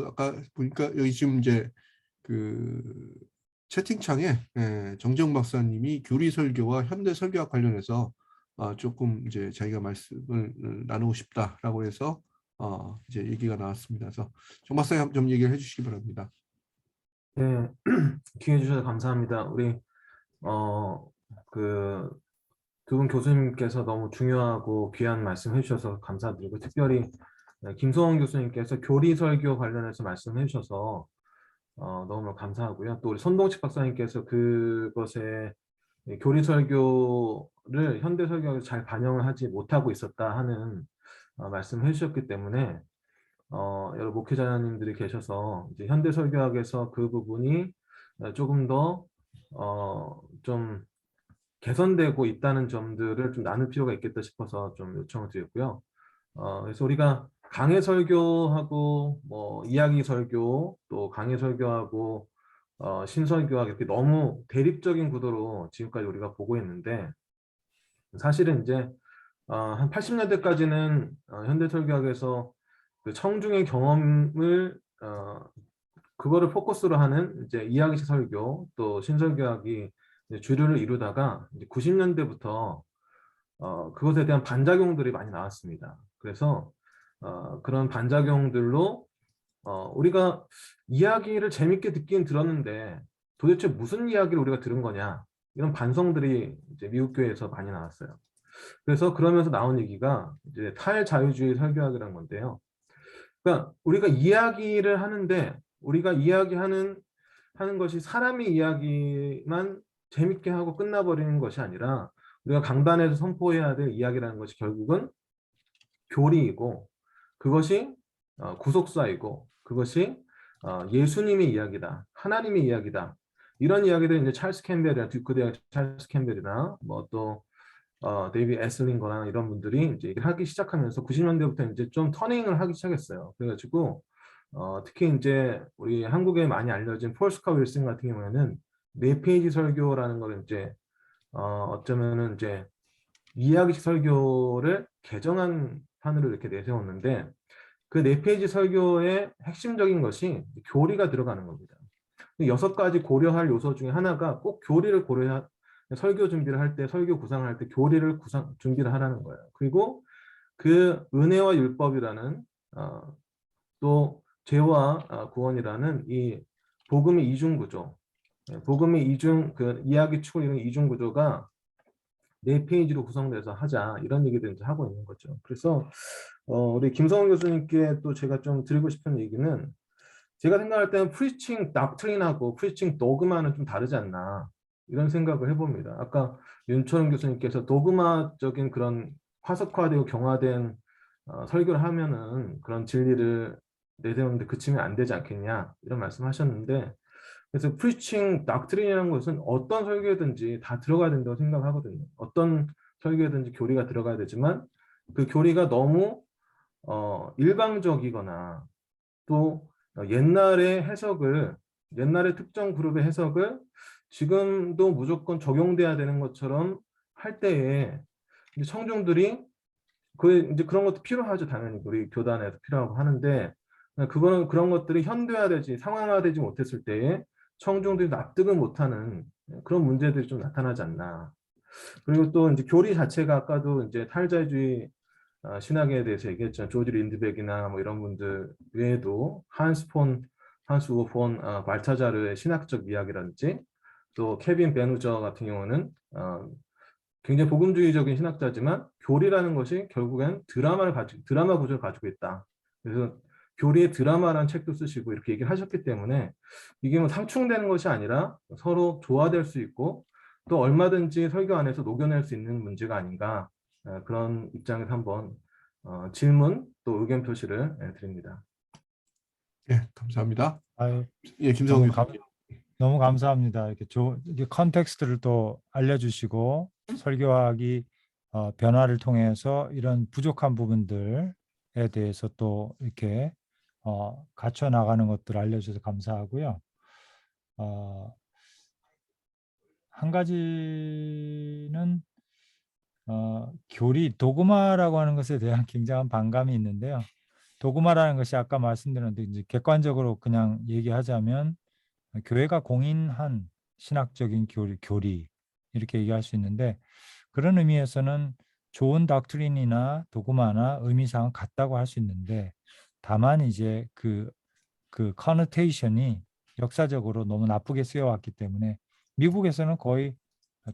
아까 보니까 여기 지금 이제 그 채팅창에 정정 박사님이 교리 설교와 현대 설교와 관련해서 조금 이제 자기가 말씀을 나누고 싶다라고 해서 이제 얘기가 나왔습니다. 그래서 정 박사님 좀 얘기를 해주시기 바랍니다. 네, 기회 주셔서 감사합니다. 우리 두 분 교수님께서 너무 중요하고 귀한 말씀 해주셔서 감사드리고, 특별히 김소원 교수님께서 교리 설교 관련해서 말씀해 주셔서 너무 감사하고요. 또 우리 손동식 박사님께서 그것에 교리 설교를 현대 설교에 잘 반영을 하지 못하고 있었다 하는 말씀을 해주셨기 때문에 여러 목회자님들이 계셔서 이제 현대 설교학에서 그 부분이 조금 더 좀 개선되고 있다는 점들을 좀 나눌 필요가 있겠다 싶어서 좀 요청을 드렸고요. 그래서 우리가 강해 설교하고 뭐 이야기 설교, 또 강해 설교하고 신설교학, 이렇게 너무 대립적인 구도로 지금까지 우리가 보고 있는데, 사실은 이제 한 80년대까지는 현대 설교학에서 그 청중의 경험을 그거를 포커스로 하는 이제 이야기식 설교, 또 신설교학이 주류를 이루다가 이제 90년대부터 그것에 대한 반작용들이 많이 나왔습니다. 그래서 그런 반작용들로 우리가 이야기를 재밌게 듣긴 들었는데 도대체 무슨 이야기를 우리가 들은 거냐, 이런 반성들이 이제 미국 교회에서 많이 나왔어요. 그래서 그러면서 나온 얘기가 이제 탈자유주의 설교학이라는 건데요. 그러니까 우리가 이야기를 하는데, 우리가 이야기하는 것이 사람의 이야기만 재밌게 하고 끝나버리는 것이 아니라, 우리가 강단에서 선포해야 될 이야기라는 것이 결국은 교리이고, 그것이 구속사이고, 그것이 예수님의 이야기다, 하나님의 이야기다, 이런 이야기들 이제 찰스 캠벨이나 듀크 대학 찰스 캠벨이나 뭐 또 데이비 에슬링거나 이런 분들이 이제 하기 시작하면서 90년대부터 이제 좀 터닝을 하기 시작했어요. 그래가지고 특히 이제 우리 한국에 많이 알려진 폴 스카 윌슨 같은 경우에는 4페이지 설교라는 걸 이제 어쩌면은 이제 이야기식 설교를 개정한 판으로 이렇게 내세웠는데, 그 4페이지 설교의 핵심적인 것이 교리가 들어가는 겁니다. 6가지 고려할 요소 중에 하나가 꼭 교리를 설교 준비를 할 때, 설교 구상을 할 때 교리를 준비를 하라는 거예요. 그리고 그 은혜와 율법이라는 또 죄와 구원이라는 이 복음의 이중구조, 복음의 그 이야기 축을 이루는 이중 구조가 4페이지로 구성돼서 하자 이런 얘기들 이제 하고 있는 거죠. 그래서 우리 김성원 교수님께 또 제가 좀 드리고 싶은 얘기는 제가 생각할 때는 프리칭 닥트린하고 프리칭 도그마는 좀 다르지 않나 이런 생각을 해봅니다. 아까 윤철원 교수님께서 도그마적인 그런 화석화되고 경화된 설교를 하면은 그런 진리를 내세우는데 그치면 안 되지 않겠냐 이런 말씀하셨는데 그래서 프리칭 닥트린이라는 것은 어떤 설교든지 다 들어가야 된다고 생각하거든요. 어떤 설교든지 교리가 들어가야 되지만 그 교리가 너무 일방적이거나 또 옛날의 특정 그룹의 해석을 지금도 무조건 적용돼야 되는 것처럼 할 때에 이제 청중들이 이제 그런 것도 필요하죠. 당연히 우리 교단에서 필요하고 하는데 그거는 그런 것들이 현대화되지 상황화되지 못했을 때에 청중들이 납득을 못하는 그런 문제들이 좀 나타나지 않나. 그리고 또 이제 교리 자체가 아까도 이제 탈자유주의 신학에 대해서 얘기했잖아요. 조지 린드백이나 뭐 이런 분들 외에도 한스 우거 폰 발타자르의 신학적 이야기라든지 또 케빈 베누저 같은 경우는 굉장히 복음주의적인 신학자지만 교리라는 것이 결국엔 드라마 구조를 가지고 있다. 그래서 교리의 드라마라는 책도 쓰시고 이렇게 얘기를 하셨기 때문에 이게 뭐 상충되는 것이 아니라 서로 조화될 수 있고 또 얼마든지 설교 안에서 녹여낼 수 있는 문제가 아닌가 그런 입장에서 한번 질문 또 의견 표시를 드립니다. 예, 감사합니다. 아유, 예, 김성원 교수님. 너무 감사합니다. 이렇게 컨텍스트를 또 알려주시고 설교하기 변화를 통해서 이런 부족한 부분들에 대해서 또 이렇게 갖춰 나가는 것들 알려주셔서 감사하고요. 한 가지는 교리 도그마라고 하는 것에 대한 굉장한 반감이 있는데요. 도그마라는 것이 아까 말씀드렸는데 이제 객관적으로 그냥 얘기하자면 교회가 공인한 신학적인 교리 이렇게 얘기할 수 있는데 그런 의미에서는 좋은 닥트린이나 도그마나 의미상은 같다고 할 수 있는데 다만 이제 그 커너테이션이 역사적으로 너무 나쁘게 쓰여왔기 때문에 미국에서는 거의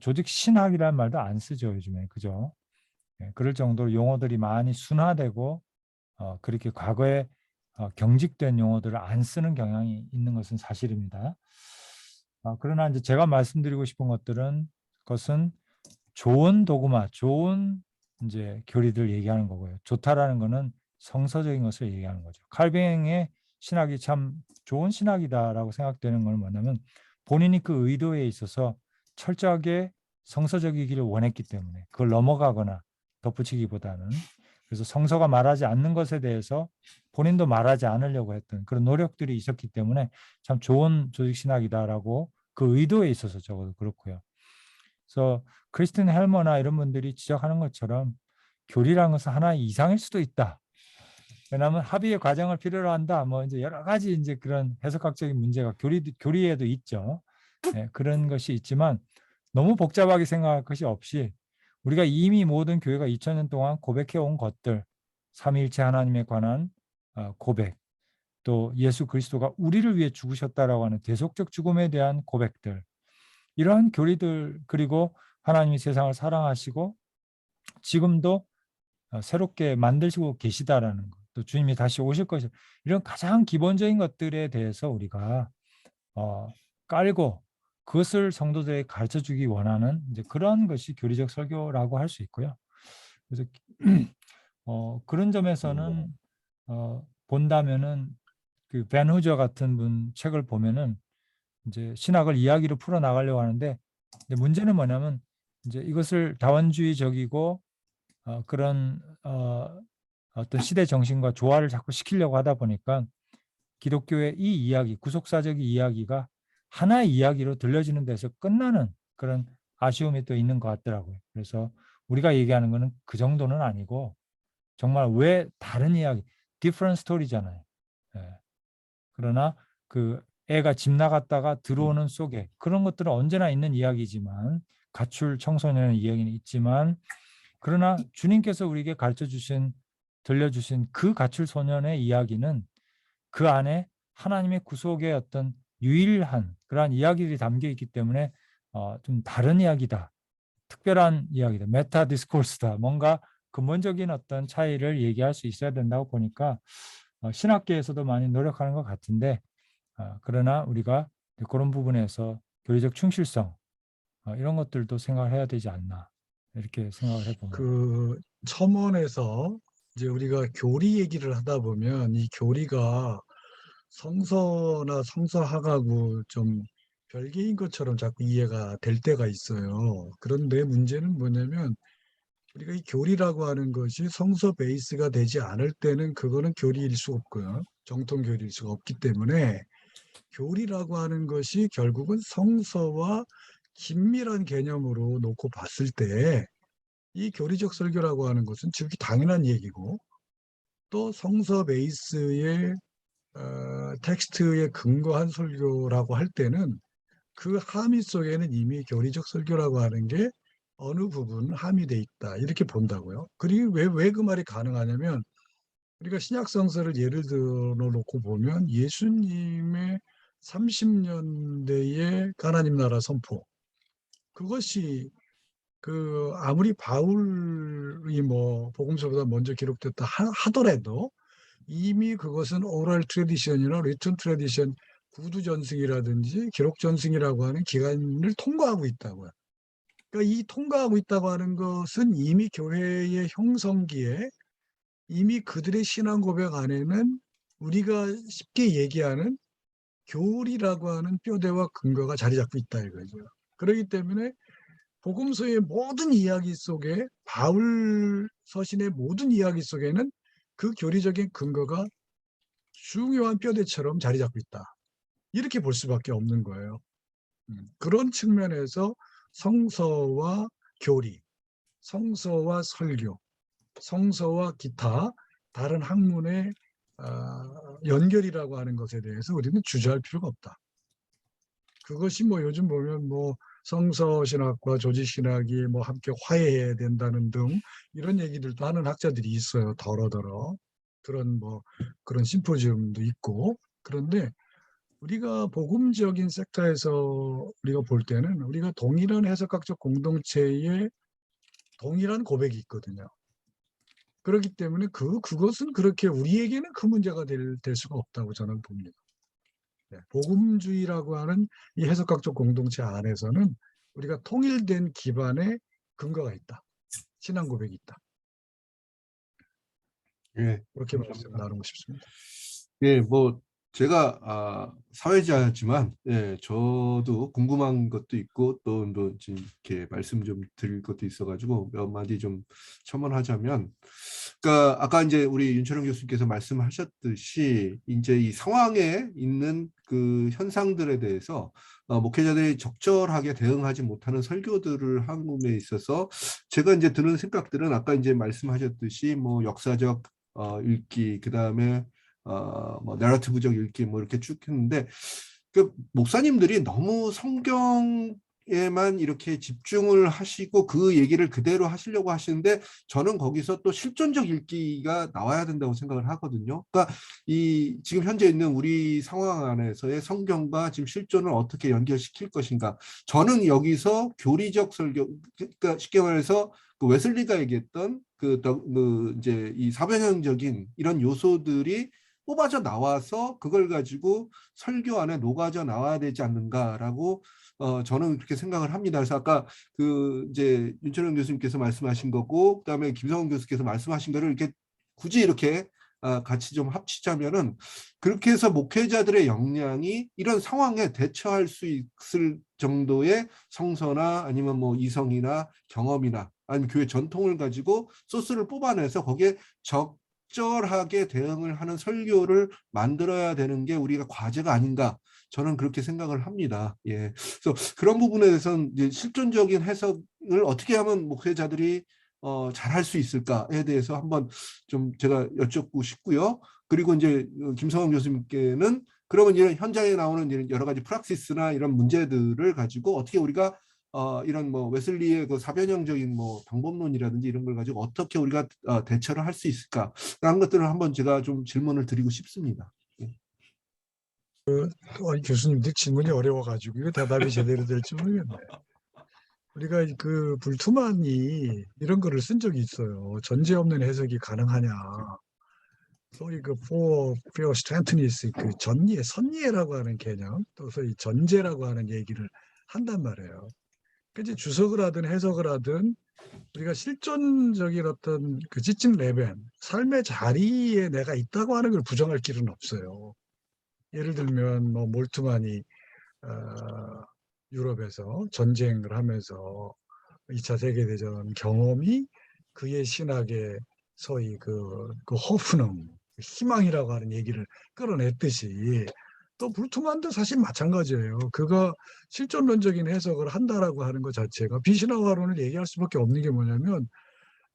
조직 신학이라는 말도 안 쓰죠 요즘에 그죠? 그럴 정도로 용어들이 많이 순화되고 그렇게 과거에 경직된 용어들을 안 쓰는 경향이 있는 것은 사실입니다. 그러나 이제 제가 말씀드리고 싶은 것은 좋은 도그마, 좋은 이제 교리들 얘기하는 거고요. 좋다라는 것은 성서적인 것을 얘기하는 거죠. 칼뱅의 신학이 참 좋은 신학이다라고 생각되는 건 뭐냐면 본인이 그 의도에 있어서 철저하게 성서적이기를 원했기 때문에 그걸 넘어가거나 덧붙이기보다는 그래서 성서가 말하지 않는 것에 대해서 본인도 말하지 않으려고 했던 그런 노력들이 있었기 때문에 참 좋은 조직 신학이다라고 그 의도에 있어서 적어도 그렇고요. 그래서 크리스틴 헬머나 이런 분들이 지적하는 것처럼 교리라는 것은 하나의 이상일 수도 있다. 왜냐하면 합의의 과정을 필요로 한다. 뭐 이제 여러 가지 이제 그런 해석학적인 문제가 교리에도 있죠. 그런 것이 있지만 너무 복잡하게 생각할 것이 없이 우리가 이미 모든 교회가 2000년 동안 고백해온 것들, 삼위일체 하나님에 관한 고백, 또 예수 그리스도가 우리를 위해 죽으셨다라고 하는 대속적 죽음에 대한 고백들, 이러한 교리들 그리고 하나님이 세상을 사랑하시고 지금도 새롭게 만드시고 계시다라는 것, 또 주님이 다시 오실 것이 이런 가장 기본적인 것들에 대해서 우리가 깔고 그것을 성도들에게 가르쳐주기 원하는 이제 그런 것이 교리적 설교라고 할 수 있고요. 그래서 그런 점에서는 본다면은 그 벤 후저 같은 분 책을 보면은 이제 신학을 이야기로 풀어 나가려고 하는데 문제는 뭐냐면 이제 이것을 다원주의적이고 그런 어떤 시대 정신과 조화를 자꾸 시키려고 하다 보니까 기독교의 이 이야기, 구속사적 이야기가 하나의 이야기로 들려지는 데서 끝나는 그런 아쉬움이 또 있는 것 같더라고요. 그래서 우리가 얘기하는 거는 그 정도는 아니고 정말 왜 다른 이야기, different story잖아요. 그러나 그 애가 집 나갔다가 들어오는 속에 그런 것들은 언제나 있는 이야기지만 가출 청소년의 이야기는 있지만 그러나 주님께서 우리에게 가르쳐주신 들려주신 그 가출 소년의 이야기는 그 안에 하나님의 구속의 어떤 유일한 그러한 이야기들이 담겨 있기 때문에 좀 다른 이야기다. 특별한 이야기다. 메타 디스코스다. 뭔가 근본적인 어떤 차이를 얘기할 수 있어야 된다고 보니까 신학계에서도 많이 노력하는 것 같은데 그러나 우리가 그런 부분에서 교리적 충실성 이런 것들도 생각을 해야 되지 않나 이렇게 생각을 해봅니다. 그 첨언에서 이제 우리가 교리 얘기를 하다 보면 이 교리가 성서나 성서학하고 좀 별개인 것처럼 자꾸 이해가 될 때가 있어요. 그런데 문제는 뭐냐면 우리가 이 교리라고 하는 것이 성서 베이스가 되지 않을 때는 그거는 교리일 수 없고요. 정통 교리일 수가 없기 때문에 교리라고 하는 것이 결국은 성서와 긴밀한 개념으로 놓고 봤을 때 이 교리적 설교라고 하는 것은 즉이 당연한 얘기고 또 성서 베이스의 텍스트에 근거한 설교라고 할 때는 그 함의 속에는 이미 교리적 설교라고 하는 게 어느 부분 함의돼 있다 이렇게 본다고요. 그리고 왜 그 말이 가능하냐면 우리가 신약 성서를 예를 들어 놓고 보면 예수님의 30년대의 하나님 나라 선포 그것이 그 아무리 바울이 뭐 복음서보다 먼저 기록됐다 하더라도 이미 그것은 오럴 트래디션이나 리튼 트래디션 구두 전승이라든지 기록 전승이라고 하는 기간을 통과하고 있다고요. 그러니까 이 통과하고 있다고 하는 것은 이미 교회의 형성기에 이미 그들의 신앙 고백 안에는 우리가 쉽게 얘기하는 교리라고 하는 뼈대와 근거가 자리 잡고 있다 이거죠. 그렇기 때문에 복음서의 모든 이야기 속에 바울 서신의 모든 이야기 속에는 그 교리적인 근거가 중요한 뼈대처럼 자리 잡고 있다. 이렇게 볼 수밖에 없는 거예요. 그런 측면에서 성서와 교리, 성서와 설교, 성서와 기타 다른 학문의 연결이라고 하는 것에 대해서 우리는 주저할 필요가 없다. 그것이 뭐 요즘 보면 뭐 성서신학과 조직신학이 뭐 함께 화해해야 된다는 등 이런 얘기들도 하는 학자들이 있어요. 더러더러. 그런 심포지움도 있고. 그런데 우리가 복음적인 섹터에서 우리가 볼 때는 우리가 동일한 해석학적 공동체에 동일한 고백이 있거든요. 그렇기 때문에 그것은 그렇게 우리에게는 그 문제가 될 수가 없다고 저는 봅니다. 복음주의라고 하는 이 해석학적 공동체 안에서는 우리가 통일된 기반의 근거가 있다. 신앙 고백이 있다. 예, 그렇게 말씀 감사합니다. 나누고 싶습니다. 예, 뭐 제가 사회자지만 저도 궁금한 것도 있고 또 이렇게 말씀 좀 드릴 것도 있어가지고 몇 마디 좀 첨언하자면, 그러니까 아까 이제 우리 윤철영 교수님께서 말씀하셨듯이 이제 이 상황에 있는 그 현상들에 대해서 목회자들이 적절하게 대응하지 못하는 설교들을 함에 있어서 제가 이제 드는 생각들은 아까 이제 말씀하셨듯이 뭐 역사적 읽기, 그 다음에 뭐 내러티브적 읽기 뭐 이렇게 쭉 했는데 그 목사님들이 너무 성경에만 이렇게 집중을 하시고 그 얘기를 그대로 하시려고 하시는데 저는 거기서 또 실존적 읽기가 나와야 된다고 생각을 하거든요. 그러니까 이 지금 현재 있는 우리 상황 안에서의 성경과 지금 실존을 어떻게 연결시킬 것인가. 저는 여기서 교리적 설교, 그러니까 쉽게 말해서 그 웨슬리가 얘기했던 이제 이 사변형적인 이런 요소들이 뽑아져 나와서 그걸 가지고 설교 안에 녹아져 나와야 되지 않는가라고 저는 그렇게 생각을 합니다. 그래서 아까 그 이제 윤철영 교수님께서 말씀하신 거고 그다음에 김성훈 교수께서 말씀하신 거를 이렇게 굳이 이렇게 같이 좀 합치자면은 그렇게 해서 목회자들의 역량이 이런 상황에 대처할 수 있을 정도의 성서나 아니면 뭐 이성이나 경험이나 아니면 교회 전통을 가지고 소스를 뽑아내서 거기에 적절하게 대응을 하는 설교를 만들어야 되는 게 우리가 과제가 아닌가, 저는 그렇게 생각을 합니다. 예. 그래서 그런 부분에 대해서는 이제 실존적인 해석을 어떻게 하면 목회자들이 잘할 수 있을까에 대해서 한번 좀 제가 여쭙고 싶고요. 그리고 이제 김성원 교수님께는 그러면 이런 현장에 나오는 여러 가지 프락시스나 이런 문제들을 가지고 어떻게 우리가 이런 뭐 웨슬리의 그 사변형적인 뭐 방법론이라든지 이런 걸 가지고 어떻게 우리가 대처를 할 수 있을까라는 것들을 한번 제가 좀 질문을 드리고 싶습니다. 예. 교수님들 질문이 어려워가지고 이거 대답이 제대로 될지 모르겠네. 우리가 그 불투만이 이런 거를 쓴 적이 있어요. 전제 없는 해석이 가능하냐. 소위 그 for strengthness, 그 전예, 선예라고 하는 개념, 또 소위 전제라고 하는 얘기를 한단 말이에요. 그치, 주석을 하든 해석을 하든 우리가 실존적인 어떤 그 지적 레벨, 삶의 자리에 내가 있다고 하는 걸 부정할 길은 없어요. 예를 들면 뭐 몰트만이 유럽에서 전쟁을 하면서 2차 세계대전 경험이 그의 신학의 소위 그 호프넘, 희망이라고 하는 얘기를 끌어냈듯이 또 불투만도 사실 마찬가지예요. 그가 실존론적인 해석을 한다라고 하는 것 자체가 비신화화론을 얘기할 수밖에 없는 게 뭐냐면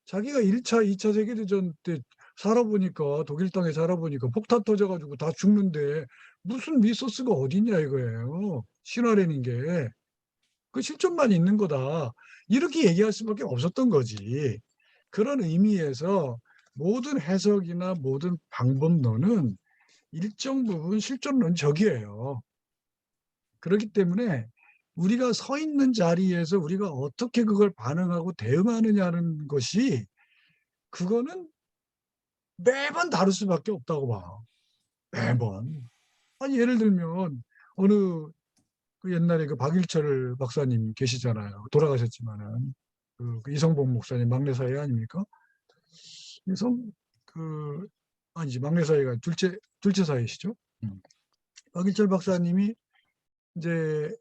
자기가 1차, 2차 세계대전 때 살아보니까 독일 땅에 살아보니까 폭탄 터져가지고 다 죽는데 무슨 미소스가 어딨냐 이거예요. 신화라는 게. 그 실존만 있는 거다. 이렇게 얘기할 수밖에 없었던 거지. 그런 의미에서 모든 해석이나 모든 방법론은 일정 부분 실존론적이에요. 그렇기 때문에 우리가 서 있는 자리에서 우리가 어떻게 그걸 반응하고 대응하느냐는 것이 그거는 매번 다를 수밖에 없다고 봐. 매번. 아니 예를 들면 어느 그 옛날에 그 박일철 박사님 계시잖아요. 돌아가셨지만은 그 이성복 목사님 막내 사이 아닙니까? 이성 그 아니지 막내 사이가 둘째 사이시죠. 박일철 박사님이 이제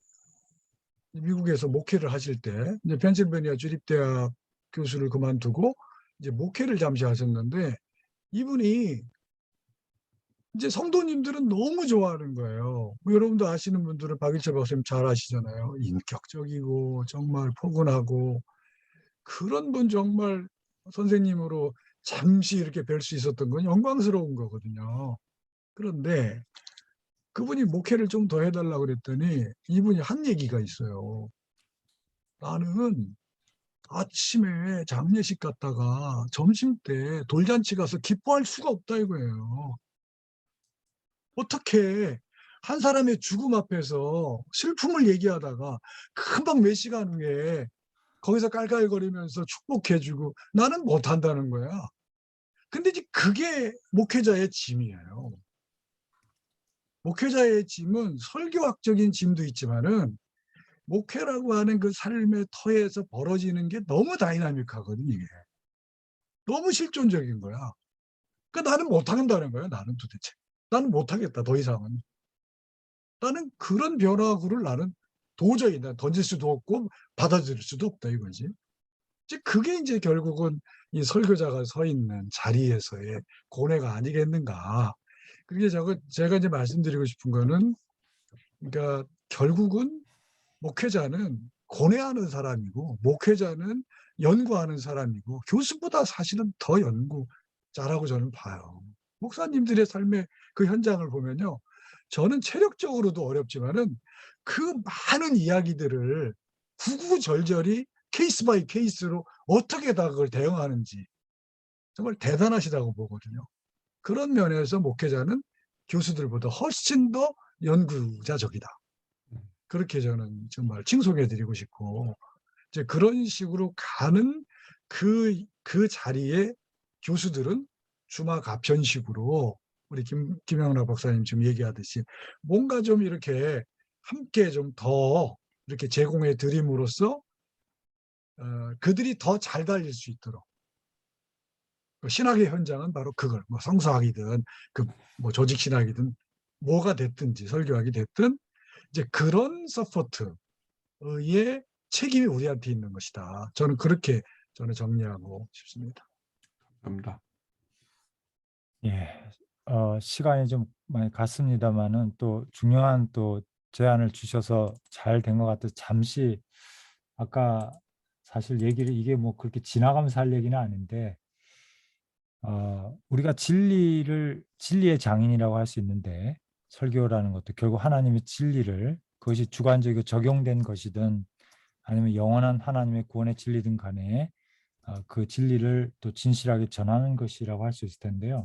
미국에서 목회를 하실 때 이제 펜실베니아 주립대학 교수를 그만두고 이제 목회를 잠시 하셨는데 이분이 이제 성도님들은 너무 좋아하는 거예요. 뭐 여러분도 아시는 분들은 박일철 박사님 잘 아시잖아요. 인격적이고 정말 포근하고 그런 분 정말 선생님으로 잠시 이렇게 뵐 수 있었던 건 영광스러운 거거든요. 그런데 그분이 목회를 좀 더 해달라고 그랬더니 이분이 한 얘기가 있어요. 나는 아침에 장례식 갔다가 점심 때 돌잔치 가서 기뻐할 수가 없다 이거예요. 어떻게 한 사람의 죽음 앞에서 슬픔을 얘기하다가 금방 몇 시간 후에 거기서 깔깔거리면서 축복해주고 나는 못한다는 거야. 근데 이제 그게 목회자의 짐이에요. 목회자의 짐은 설교학적인 짐도 있지만은 목회라고 하는 그 삶의 터에서 벌어지는 게 너무 다이나믹하거든 이게. 너무 실존적인 거야. 그러니까 나는 못한다는 거야 나는 도대체. 나는 못하겠다 더 이상은. 나는 그런 변화구를 나는 도저히 던질 수도 없고 받아들일 수도 없다 이거지. 이제 그게 이제 결국은 이 설교자가 서 있는 자리에서의 고뇌가 아니겠는가. 그게 제가 이제 말씀드리고 싶은 거는 그러니까 결국은 목회자는 고뇌하는 사람이고 목회자는 연구하는 사람이고 교수보다 사실은 더 연구자라고 저는 봐요. 목사님들의 삶의 그 현장을 보면요. 저는 체력적으로도 어렵지만은 그 많은 이야기들을 구구절절히 케이스 바이 케이스로 어떻게 다 그걸 대응하는지 정말 대단하시다고 보거든요. 그런 면에서 목회자는 교수들보다 훨씬 더 연구자적이다. 그렇게 저는 정말 칭송해드리고 싶고 이제 그런 식으로 가는 그 자리에 교수들은 주마가편식으로 우리 김영락 박사님 지금 얘기하듯이 뭔가 좀 이렇게 함께 좀 더 이렇게 제공해 드림으로써 그들이 더 잘 달릴 수 있도록 신학의 현장은 바로 그걸 뭐 성서학이든 그 뭐 조직 신학이든 뭐가 됐든지 설교학이 됐든 이제 그런 서포트의 책임이 우리한테 있는 것이다. 저는 그렇게 정리하고 싶습니다. 감사합니다. 예, 시간이 좀 많이 갔습니다만은 또 중요한 또 제안을 주셔서 잘 된 것 같아서 잠시 아까 사실 얘기를 이게 뭐 그렇게 지나가면서 할 얘기는 아닌데 우리가 진리의 장인이라고 할 수 있는데 설교라는 것도 결국 하나님의 진리를 그것이 주관적이고 적용된 것이든 아니면 영원한 하나님의 구원의 진리든 간에 그 진리를 또 진실하게 전하는 것이라고 할 수 있을 텐데요.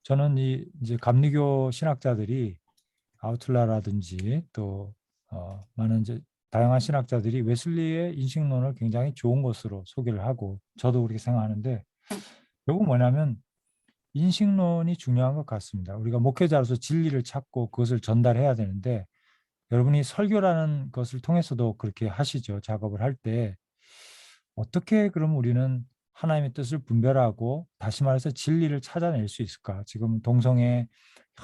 저는 이제 감리교 신학자들이 아우틀라라든지 또 많은 이제 다양한 신학자들이 웨슬리의 인식론을 굉장히 좋은 것으로 소개를 하고 저도 그렇게 생각하는데 결국 뭐냐면 인식론이 중요한 것 같습니다. 우리가 목회자로서 진리를 찾고 그것을 전달해야 되는데 여러분이 설교라는 것을 통해서도 그렇게 하시죠. 작업을 할 때 어떻게 그럼 우리는 하나님의 뜻을 분별하고 다시 말해서 진리를 찾아낼 수 있을까? 지금 동성애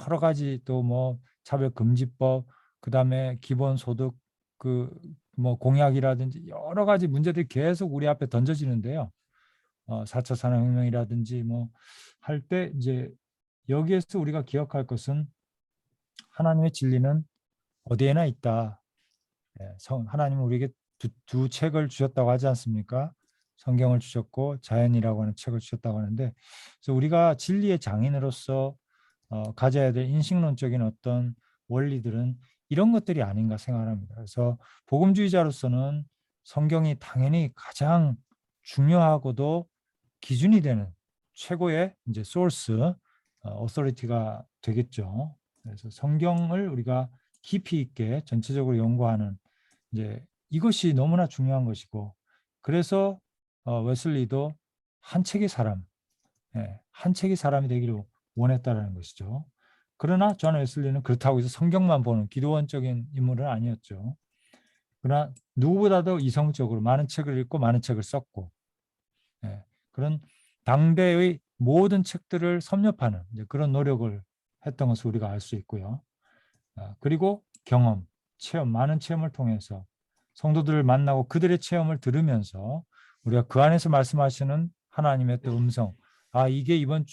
여러 가지 또 뭐 차별금지법, 그다음에 기본소득 그 뭐 공약이라든지 여러 가지 문제들이 계속 우리 앞에 던져지는데요. 4차 산업혁명이라든지 뭐 할 때 이제 여기에서 우리가 기억할 것은 하나님의 진리는 어디에나 있다. 하나님은 우리에게 두 책을 주셨다고 하지 않습니까? 성경을 주셨고 자연이라고 하는 책을 주셨다고 하는데 그래서 우리가 진리의 장인으로서 가져야 될 인식론적인 어떤 원리들은 이런 것들이 아닌가 생각합니다. 그래서 복음주의자로서는 성경이 당연히 가장 중요하고도 기준이 되는 최고의 이제 소스, 어서리티가 되겠죠. 그래서 성경을 우리가 깊이 있게 전체적으로 연구하는 이제 이것이 너무나 중요한 것이고 그래서 웨슬리도 한 책의 사람, 한 책의 사람이 되기를 원했다라는 것이죠. 그러나 존 웨슬리는 그렇다고 해서 성경만 보는 기도원적인 인물은 아니었죠. 그러나 누구보다도 이성적으로 많은 책을 읽고 많은 책을 썼고 그런 당대의 모든 책들을 섭렵하는 그런 노력을 했던 것을 우리가 알 수 있고요. 그리고 경험, 체험, 많은 체험을 통해서 성도들을 만나고 그들의 체험을 들으면서 우리가 그 안에서 말씀하시는 하나님의 또 음성, 이게 이번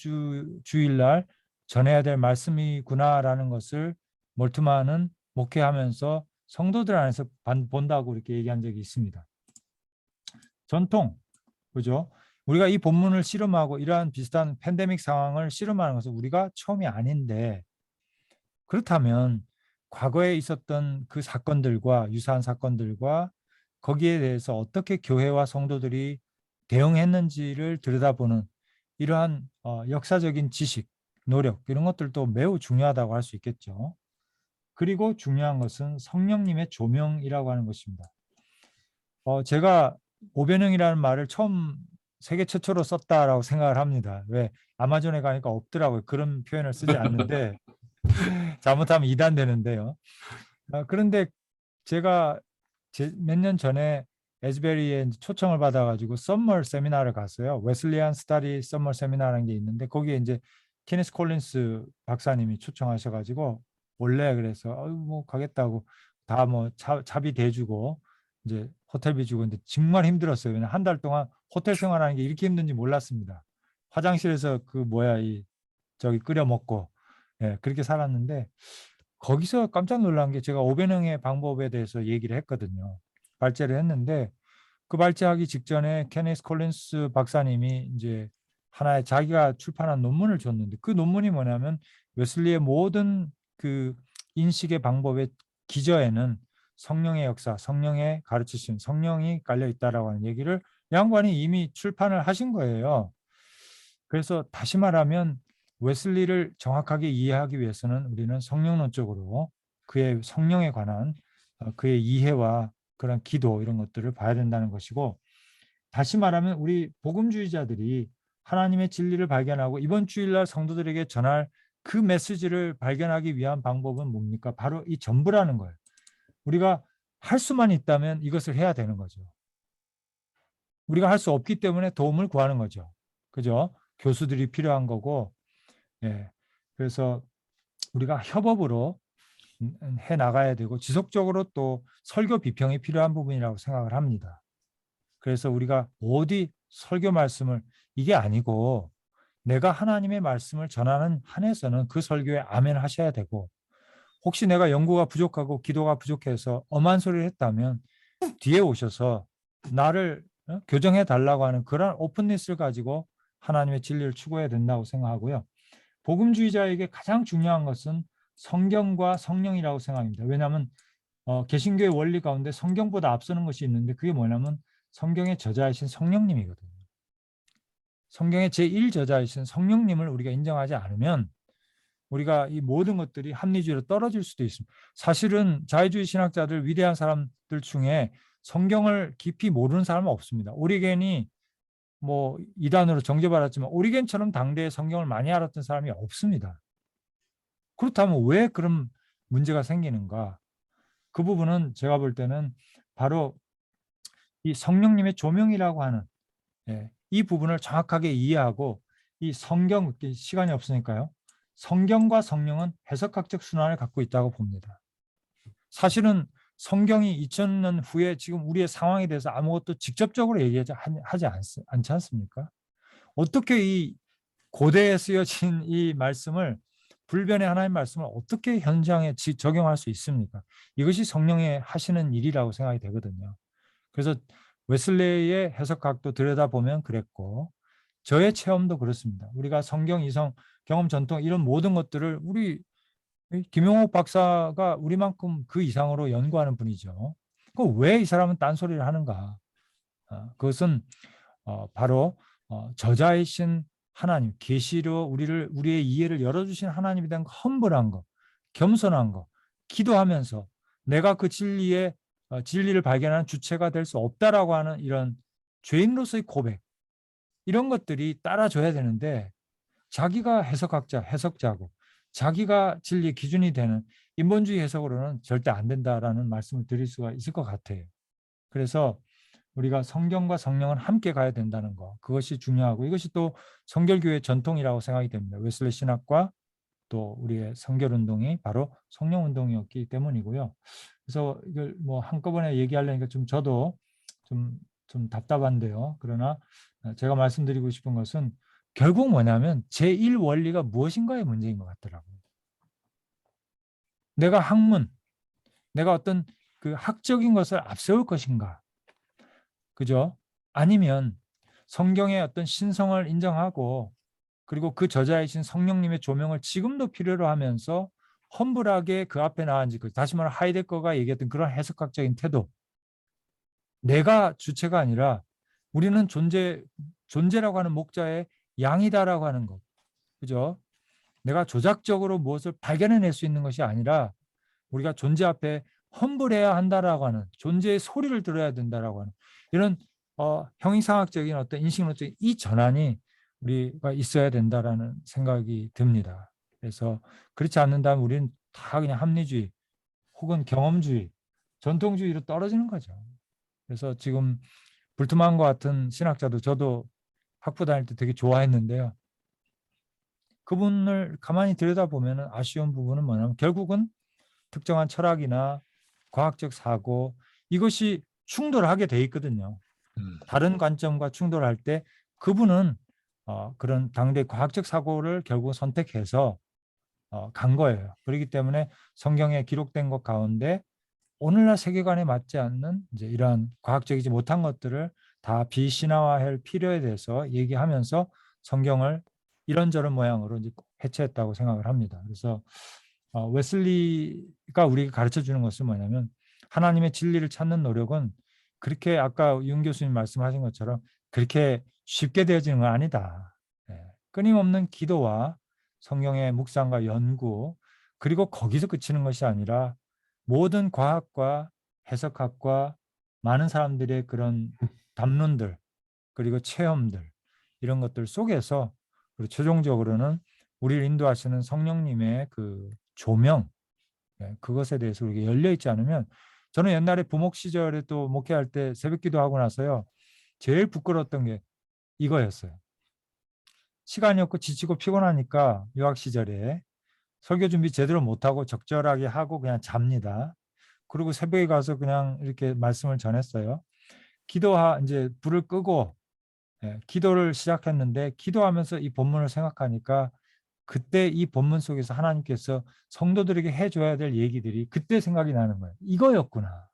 주일날 전해야 될 말씀이구나라는 것을 몰트만은 목회하면서 성도들 안에서 본다고 이렇게 얘기한 적이 있습니다. 전통, 그죠? 우리가 이 본문을 씨름하고 이러한 비슷한 팬데믹 상황을 씨름하는 것은 우리가 처음이 아닌데 그렇다면 과거에 있었던 그 사건들과 유사한 사건들과 거기에 대해서 어떻게 교회와 성도들이 대응했는지를 들여다보는 이러한 역사적인 지식, 노력 이런 것들도 매우 중요하다고 할 수 있겠죠. 그리고 중요한 것은 성령님의 조명이라고 하는 것입니다. 제가 오변형이라는 말을 처음 세계 최초로 썼다라고 생각을 합니다. 왜 아마존에 가니까 없더라고요. 그런 표현을 쓰지 않는데 잘못하면 이단되는데요. 그런데 제가 몇 년 전에 에즈베리에 초청을 받아가지고 썸머 세미나를 갔어요. 웨슬리안 스타디 썸머 세미나라는 게 있는데 거기에 이제 케니스 콜린스 박사님이 초청하셔가지고 원래 그래서 뭐 가겠다고 다 뭐 차비 대주고 이제 호텔비 주고 근데 정말 힘들었어요. 왜냐면 한 달 동안 호텔 생활하는 게 이렇게 힘든지 몰랐습니다. 화장실에서 그 뭐야 저기 끓여 먹고 그렇게 살았는데 거기서 깜짝 놀란 게 제가 오변형의 방법에 대해서 얘기를 했거든요. 발제를 했는데 그 발제하기 직전에 케니스 콜린스 박사님이 이제 하나의 자기가 출판한 논문을 줬는데 그 논문이 뭐냐면 웨슬리의 모든 그 인식의 방법의 기저에는 성령의 역사, 성령의 가르치심, 성령이 깔려 있다라고 하는 얘기를 양반이 이미 출판을 하신 거예요. 그래서 다시 말하면 웨슬리를 정확하게 이해하기 위해서는 우리는 성령론적으로 그의 성령에 관한 그의 이해와 그런 기도 이런 것들을 봐야 된다는 것이고 다시 말하면 우리 복음주의자들이 하나님의 진리를 발견하고 이번 주일날 성도들에게 전할 그 메시지를 발견하기 위한 방법은 뭡니까? 바로 이 전부라는 거예요. 우리가 할 수만 있다면 이것을 해야 되는 거죠. 우리가 할 수 없기 때문에 도움을 구하는 거죠. 그죠? 교수들이 필요한 거고 그래서 우리가 협업으로 해 나가야 되고 지속적으로 또 설교 비평이 필요한 부분이라고 생각을 합니다. 그래서 우리가 어디 설교 말씀을 이게 아니고 내가 하나님의 말씀을 전하는 한에서는 그 설교에 아멘 하셔야 되고 혹시 내가 연구가 부족하고 기도가 부족해서 엄한 소리를 했다면 뒤에 오셔서 나를 교정해 달라고 하는 그런 오픈니스를 가지고 하나님의 진리를 추구해야 된다고 생각하고요. 복음주의자에게 가장 중요한 것은 성경과 성령이라고 생각합니다. 왜냐하면 개신교의 원리 가운데 성경보다 앞서는 것이 있는데 그게 뭐냐면 성경의 저자이신 성령님이거든요. 성경의 제1저자이신 성령님을 우리가 인정하지 않으면 우리가 이 모든 것들이 합리주의로 떨어질 수도 있습니다. 사실은 자유주의 신학자들, 위대한 사람들 중에 성경을 깊이 모르는 사람은 없습니다. 오리겐이 뭐 이단으로 정죄받았지만 오리겐처럼 당대에 성경을 많이 알았던 사람이 없습니다. 그렇다면 왜 그런 문제가 생기는가? 그 부분은 제가 볼 때는 바로 이 성령님의 조명이라고 하는 이 부분을 정확하게 이해하고 이 성경, 시간이 없으니까요. 성경과 성령은 해석학적 순환을 갖고 있다고 봅니다. 사실은 성경이 2000년 후에 지금 우리의 상황에 대해서 아무것도 직접적으로 얘기하지 않지 않습니까? 어떻게 이 고대에 쓰여진 이 말씀을, 불변의 하나님 말씀을 어떻게 현장에 적용할 수 있습니까? 이것이 성령의 하시는 일이라고 생각이 되거든요. 그래서 웨슬레이의 해석학도 들여다보면 그랬고, 저의 체험도 그렇습니다. 우리가 성경, 이성, 경험, 전통 이런 모든 것들을 우리 김용옥 박사가 우리만큼 그 이상으로 연구하는 분이죠. 왜 이 사람은 딴소리를 하는가? 그것은 바로 저자이신 하나님, 계시로 우리의 이해를 열어주신 하나님에 대한 험블한 거, 겸손한 거, 기도하면서 내가 그 진리를 발견하는 주체가 될 수 없다라고 하는 이런 죄인으로서의 고백, 이런 것들이 따라줘야 되는데, 자기가 해석자고 자기가 진리의 기준이 되는 인본주의 해석으로는 절대 안 된다라는 말씀을 드릴 수가 있을 것 같아요. 그래서 우리가 성경과 성령은 함께 가야 된다는 거, 그것이 중요하고, 이것이 또 성결교회의 전통이라고 생각이 됩니다. 웨슬리 신학과 또 우리의 성결운동이 바로 성령운동이었기 때문이고요. 그래서 이걸 뭐 한꺼번에 얘기하려니까 저도 좀 답답한데요. 그러나 제가 말씀드리고 싶은 것은 결국 뭐냐면 제1원리가 무엇인가의 문제인 것 같더라고요. 내가 학문, 내가 어떤 그 학적인 것을 앞세울 것인가? 그죠? 아니면 성경의 어떤 신성을 인정하고, 그리고 그 저자이신 성령님의 조명을 지금도 필요로 하면서 험블하게 그 앞에 나앉은 것, 다시 말해 하이데거가 얘기했던 그런 해석학적인 태도, 내가 주체가 아니라 우리는 존재라고 하는 목자의 양이다라고 하는 것, 그죠? 내가 조작적으로 무엇을 발견해낼 수 있는 것이 아니라 우리가 존재 앞에 험블해야 한다라고 하는, 존재의 소리를 들어야 된다라고 하는 이런 형이상학적인 어떤 인식론적인 이 전환이 우리가 있어야 된다라는 생각이 듭니다. 그래서 그렇지 않는다면 우리는 다 그냥 합리주의 혹은 경험주의, 전통주의로 떨어지는 거죠. 그래서 지금 불트만과 같은 신학자도 저도 학부 다닐 때 되게 좋아했는데요. 그분을 가만히 들여다보면 아쉬운 부분은 뭐냐면 결국은 특정한 철학이나 과학적 사고, 이것이 충돌하게 돼 있거든요. 다른 관점과 충돌할 때 그분은 그런 당대 과학적 사고를 결국 선택해서 간 거예요. 그렇기 때문에 성경에 기록된 것 가운데 오늘날 세계관에 맞지 않는 이제 이러한 과학적이지 못한 것들을 다 비신화화할 필요에 대해서 얘기하면서 성경을 이런저런 모양으로 이제 해체했다고 생각을 합니다. 그래서 웨슬리가 우리에게 가르쳐 주는 것은 뭐냐면, 하나님의 진리를 찾는 노력은 그렇게 아까 윤 교수님 말씀하신 것처럼 그렇게 쉽게 되어지는 건 아니다. 끊임없는 기도와 성경의 묵상과 연구, 그리고 거기서 그치는 것이 아니라 모든 과학과 해석학과 많은 사람들의 그런 담론들, 그리고 체험들, 이런 것들 속에서 그리고 최종적으로는 우리를 인도하시는 성령님의 그 조명, 그것에 대해서 우리가 열려 있지 않으면, 저는 옛날에 부목 시절에 또 목회할 때 새벽 기도하고 나서요, 제일 부끄러웠던 게 이거였어요. 시간이 없고 지치고 피곤하니까 유학 시절에 설교 준비 제대로 못하고 적절하게 하고 그냥 잡니다. 그리고 새벽에 가서 그냥 이렇게 말씀을 전했어요. 이제 불을 끄고 기도를 시작했는데, 기도하면서 이 본문을 생각하니까 그때 이 본문 속에서 하나님께서 성도들에게 해줘야 될 얘기들이 그때 생각이 나는 거예요. 이거였구나.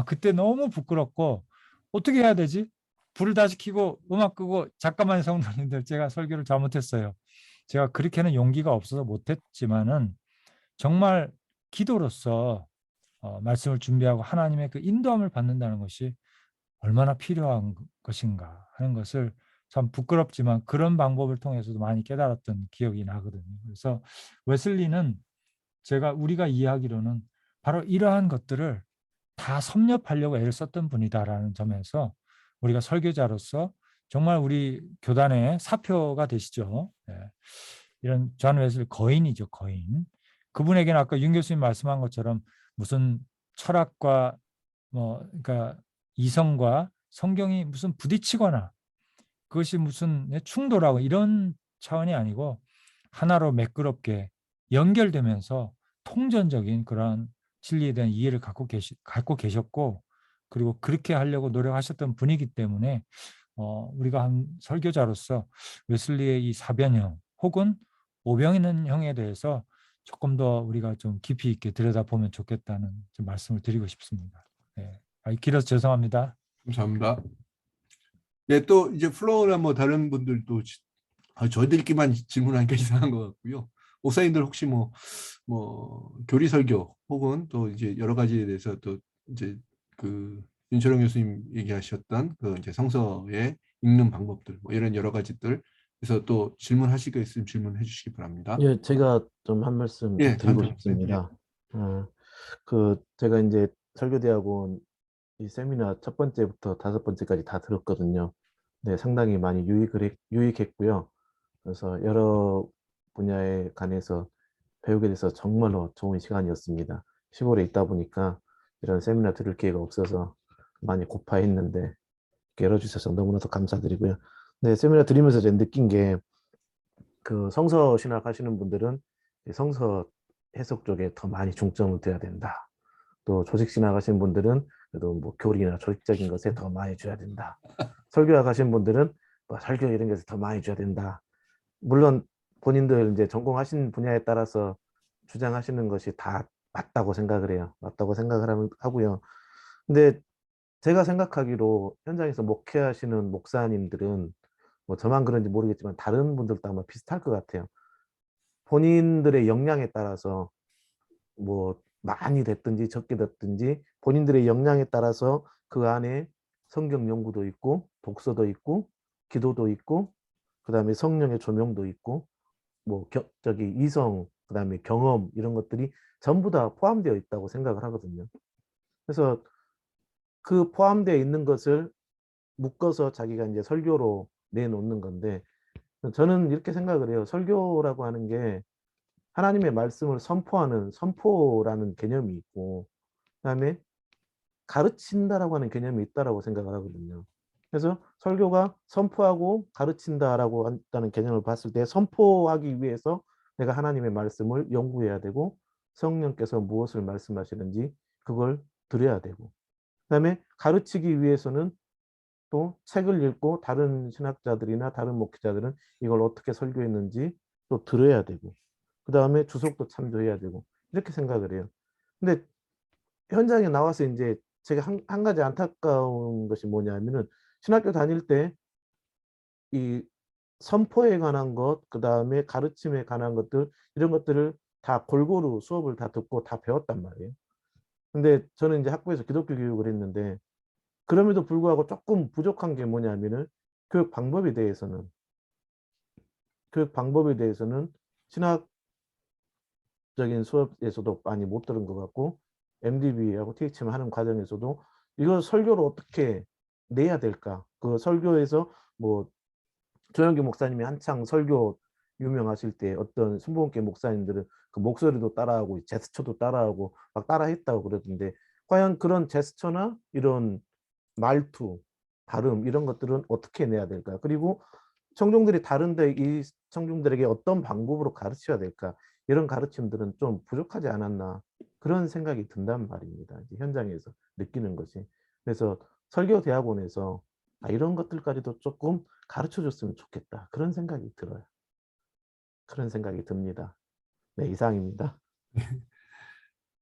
그때 너무 부끄럽고 어떻게 해야 되지? 불을 다시 켜고 음악 끄고, 잠깐만요 성도님들, 제가 설교를 잘못했어요. 제가 그렇게는 용기가 없어서 못했지만은 정말 기도로서 말씀을 준비하고 하나님의 그 인도함을 받는다는 것이 얼마나 필요한 것인가 하는 것을 참 부끄럽지만 그런 방법을 통해서도 많이 깨달았던 기억이 나거든요. 그래서 웨슬리는 우리가 이해하기로는 바로 이러한 것들을 다 섭렵하려고 애를 썼던 분이다라는 점에서 우리가 설교자로서 정말 우리 교단의 사표가 되시죠. 예. 이런 존 웨슬리 거인이죠, 거인. 그분에게는 아까 윤 교수님 말씀한 것처럼 무슨 철학과 그러니까 이성과 성경이 무슨 부딪히거나 그것이 무슨 충돌하고 이런 차원이 아니고 하나로 매끄럽게 연결되면서 통전적인 그런 진리에 대한 이해를 갖고 계셨고 그리고 그렇게 하려고 노력하셨던 분이기 때문에 우리가 한 설교자로서 웨슬리의 이 사변형 혹은 오병이는형에 대해서 조금 더 우리가 좀 깊이 있게 들여다보면 좋겠다는 좀 말씀을 드리고 싶습니다. 네. 길어서 죄송합니다. 감사합니다. 네, 또 이제 플로어나 뭐 다른 분들도 저희들끼만 질문하니까 이상한 것 같고요. 목사님들 혹시 뭐 교리 설교 혹은 또 이제 여러 가지에 대해서 또 이제 그 윤철영 교수님 얘기하셨던 그 이제 성서의 읽는 방법들 뭐 이런 여러 가지들 그래서 또 질문하실 거 있으면 질문해 주시기 바랍니다. 예, 제가 좀 한 말씀 예, 드리고 간단하게. 싶습니다. 제가 이제 설교대학원 이 세미나 첫 번째부터 다섯 번째까지 다 들었거든요. 네, 상당히 많이 유익했고요. 그래서 여러 분야에 관해서 배우게 돼서 정말로 좋은 시간이었습니다. 시골에 있다 보니까 이런 세미나 들을 기회가 없어서 많이 고파했는데 열어주셔서 너무나도 감사드리고요. 네, 세미나 들으면서 제가 느낀 게 그 성서 신학 하시는 분들은 성서 해석 쪽에 더 많이 중점을 둬야 된다. 또 조직 신학 하시는 분들은 그래도 뭐 교리나 조직적인 것에 더 많이 줘야 된다. 설교학 하시는 분들은 뭐 설교 이런 것에 더 많이 줘야 된다. 물론 본인들 이제 전공하신 분야에 따라서 주장하시는 것이 다 맞다고 생각을 해요. 맞다고 생각을 하고요. 근데 제가 생각하기로 현장에서 목회하시는 목사님들은 뭐 저만 그런지 모르겠지만 다른 분들도 아마 비슷할 것 같아요. 본인들의 역량에 따라서 뭐 많이 됐든지 적게 됐든지 본인들의 역량에 따라서 그 안에 성경 연구도 있고 독서도 있고 기도도 있고 그다음에 성령의 조명도 있고 뭐 이성 그다음에 경험 이런 것들이 전부 다 포함되어 있다고 생각을 하거든요. 그래서 그 포함되어 있는 것을 묶어서 자기가 이제 설교로 내놓는 건데 저는 이렇게 생각을 해요. 설교라고 하는 게 하나님의 말씀을 선포하는 선포라는 개념이 있고 그다음에 가르친다라고 하는 개념이 있다라고 생각을 하거든요. 그래서 설교가 선포하고 가르친다라고 한다는 개념을 봤을 때 선포하기 위해서 내가 하나님의 말씀을 연구해야 되고 성령께서 무엇을 말씀하시는지 그걸 들어야 되고 그다음에 가르치기 위해서는 또 책을 읽고 다른 신학자들이나 다른 목회자들은 이걸 어떻게 설교했는지 또 들어야 되고 그다음에 주석도 참조해야 되고 이렇게 생각을 해요. 근데 현장에 나와서 이제 제가 한 가지 안타까운 것이 뭐냐면은 신학교 다닐 때 이 선포에 관한 것, 그다음에 가르침에 관한 것들 이런 것들을 다 골고루 수업을 다 듣고 다 배웠단 말이에요. 근데 저는 이제 학부에서 기독교 교육을 했는데 그럼에도 불구하고 조금 부족한 게 뭐냐면은 교육 방법에 대해서는 신학적인 수업에서도 많이 못 들은 것 같고 MDB하고 THM 하는 과정에서도 이걸 설교를 어떻게 내야 될까? 그 설교에서 뭐 조영기 목사님이 한창 설교 유명하실 때 어떤 순복음교회 목사님들은 그 목소리도 따라하고 제스처도 따라하고 막 따라했다고 그러던데 과연 그런 제스처나 이런 말투, 발음 이런 것들은 어떻게 내야 될까? 그리고 청중들이 다른데 이 청중들에게 어떤 방법으로 가르쳐야 될까? 이런 가르침들은 좀 부족하지 않았나 그런 생각이 든단 말입니다. 현장에서 느끼는 것이. 그래서 설교대학원에서 이런 것들까지도 조금 가르쳐 줬으면 좋겠다. 그런 생각이 들어요. 그런 생각이 듭니다. 네, 이상입니다.